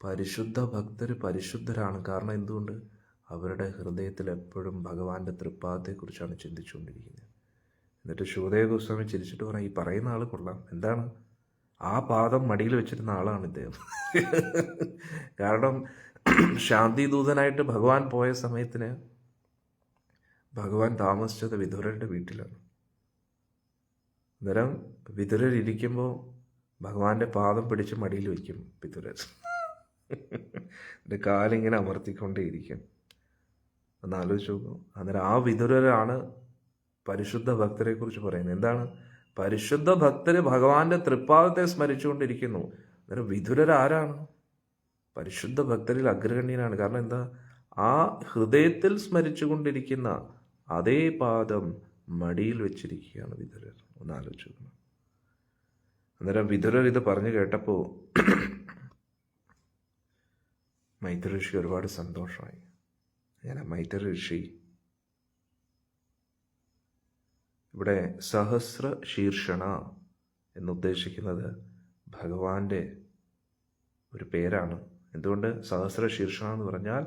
പരിശുദ്ധ ഭക്തർ പരിശുദ്ധരാണ്. കാരണം എന്തുകൊണ്ട്? അവരുടെ ഹൃദയത്തിൽ എപ്പോഴും ഭഗവാന്റെ തൃപ്പാദത്തെക്കുറിച്ചാണ് ചിന്തിച്ചുകൊണ്ടിരിക്കുന്നത്. എന്നിട്ട് ശുകദേവ ഗോസ്വാമി ചിരിച്ചിട്ട് പറയാം, ഈ പറയുന്ന ആൾ കൊള്ളാം. എന്താണ്? ആ പാദം മടിയിൽ വെച്ചിരുന്ന ആളാണ് ഇദ്ദേഹം. കാരണം ശാന്തിദൂതനായിട്ട് ഭഗവാൻ പോയ സമയത്തിന് ഭഗവാൻ താമസിച്ചത് വിതുരരുടെ വീട്ടിലാണ്. അന്നേരം വിതുരർ ഇരിക്കുമ്പോൾ ഭഗവാന്റെ പാദം പിടിച്ച് മടിയിൽ വയ്ക്കും വിതുരർ. എൻ്റെ കാലിങ്ങനെ അമർത്തിക്കൊണ്ടേയിരിക്കും. ഒന്ന് ആലോചിച്ച് നോക്കും. അന്നേരം ആ വിതുരരാണ് പരിശുദ്ധ ഭക്തരെ കുറിച്ച് പറയുന്നത്. എന്താണ്? പരിശുദ്ധ ഭക്തര് ഭഗവാന്റെ തൃപ്പാദത്തെ സ്മരിച്ചുകൊണ്ടിരിക്കുന്നു. അന്നേരം വിതുരർ ആരാണ്? പരിശുദ്ധ ഭക്തരിൽ അഗ്രഗണ്യനാണ്. കാരണം എന്താ? ആ ഹൃദയത്തിൽ സ്മരിച്ചുകൊണ്ടിരിക്കുന്ന അതേ പാദം മടിയിൽ വെച്ചിരിക്കുകയാണ് വിതുരർ. ഒന്ന് ആലോചിച്ച് നോക്കണം. അന്നേരം വിതുരർ ഇത് പറഞ്ഞു കേട്ടപ്പോൾ മൈത്ര ഋഷി ഒരുപാട് സന്തോഷമായി. അങ്ങനെ മൈത്ര ഋഷി ഇവിടെ സഹസ്ര ശീർഷണ എന്നുദ്ദേശിക്കുന്നത് ഭഗവാന്റെ ഒരു പേരാണ്. എന്തുകൊണ്ട് സഹസ്ര ശീർഷണ എന്ന് പറഞ്ഞാൽ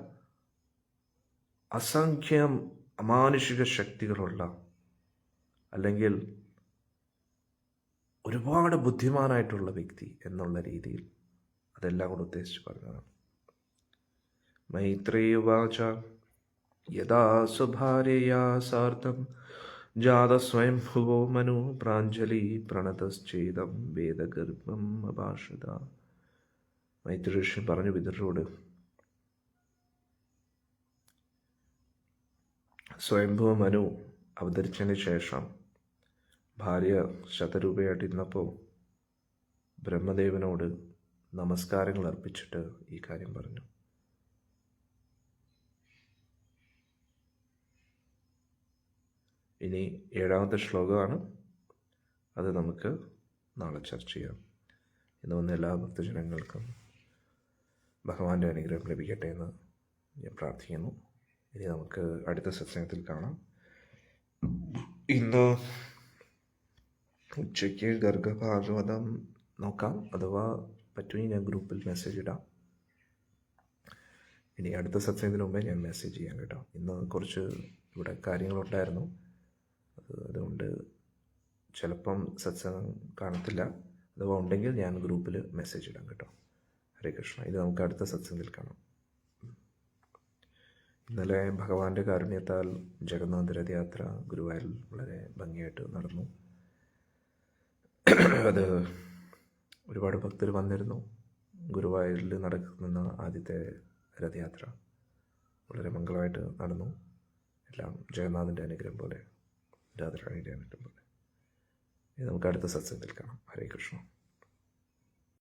അസംഖ്യം അമാനുഷിക ശക്തികളുള്ള, അല്ലെങ്കിൽ ഒരുപാട് ബുദ്ധിമാനായിട്ടുള്ള വ്യക്തി എന്നുള്ള രീതിയിൽ അതെല്ലാം കൂടെ ഉദ്ദേശിച്ച് പറഞ്ഞതാണ്. മൈത്രേയുവാച യഥാ സ്വഭാര്യയാ സാർദ്ധം ജാത സ്വയംഭുവോ മനു പ്രാഞ്ജലി പ്രണതശ്ചേദം വേദഗർഭം അഭാഷത. മൈത്ര ഋഷി പറഞ്ഞു വിതുരരോട്, സ്വയംഭുവ മനു അവതരിച്ചതിന് ശേഷം ഭാര്യ ശതരൂപയായിട്ടിരുന്നപ്പോൾ ബ്രഹ്മദേവനോട് നമസ്കാരങ്ങൾ അർപ്പിച്ചിട്ട് ഈ കാര്യം പറഞ്ഞു. ഇനി 7ാമത്തെ ശ്ലോകമാണ്. അത് നമുക്ക് നാളെ ചർച്ച ചെയ്യാം. ഇന്ന് വന്ന എല്ലാ ഭക്തജനങ്ങൾക്കും ഭഗവാന്റെ അനുഗ്രഹം ലഭിക്കട്ടെ എന്ന് ഞാൻ പ്രാർത്ഥിക്കുന്നു. ഇനി നമുക്ക് അടുത്ത സത്സംഗത്തിൽ കാണാം. ഇന്ന് ഉച്ചയ്ക്ക് ഗർഗഭാഗവതം നോക്കാം, അഥവാ പറ്റുമെങ്കിൽ ഞാൻ ഗ്രൂപ്പിൽ മെസ്സേജ് ഇടാം. ഇനി അടുത്ത സത്സംഗത്തിന് മുമ്പേ ഞാൻ മെസ്സേജ് ചെയ്യാം കേട്ടോ. ഇന്ന് കുറച്ച് ഇവിടെ കാര്യങ്ങളുണ്ടായിരുന്നു, അതുകൊണ്ട് ചിലപ്പം സത്സംഗം കാണത്തില്ല. അഥവാ ഉണ്ടെങ്കിൽ ഞാൻ ഗ്രൂപ്പിൽ മെസ്സേജ് ഇടാം കേട്ടോ. ഹരേ കൃഷ്ണ. ഇത് നമുക്ക് അടുത്ത സത്സംഗത്തിൽ കാണാം. ഇന്നലെ ഭഗവാന്റെ കാരുണ്യത്താൽ ജഗന്നാഥ രഥയാത്ര ഗുരുവായൂരിൽ വളരെ ഭംഗിയായിട്ട് നടന്നു. അത് ഒരുപാട് ഭക്തർ വന്നിരുന്നു. ഗുരുവായൂരിൽ നടക്കുന്ന ആദ്യത്തെ രഥയാത്ര വളരെ മംഗളമായിട്ട് നടന്നു. എല്ലാം ജഗന്നാഥൻ്റെ അനുഗ്രഹം പോലെ, രാധാറാണിയുടെ അനുഗ്രഹം പോലെ. ഇത് നമുക്ക് അടുത്ത സത്സംഗത്തിൽ കാണാം. ഹരേ കൃഷ്ണ.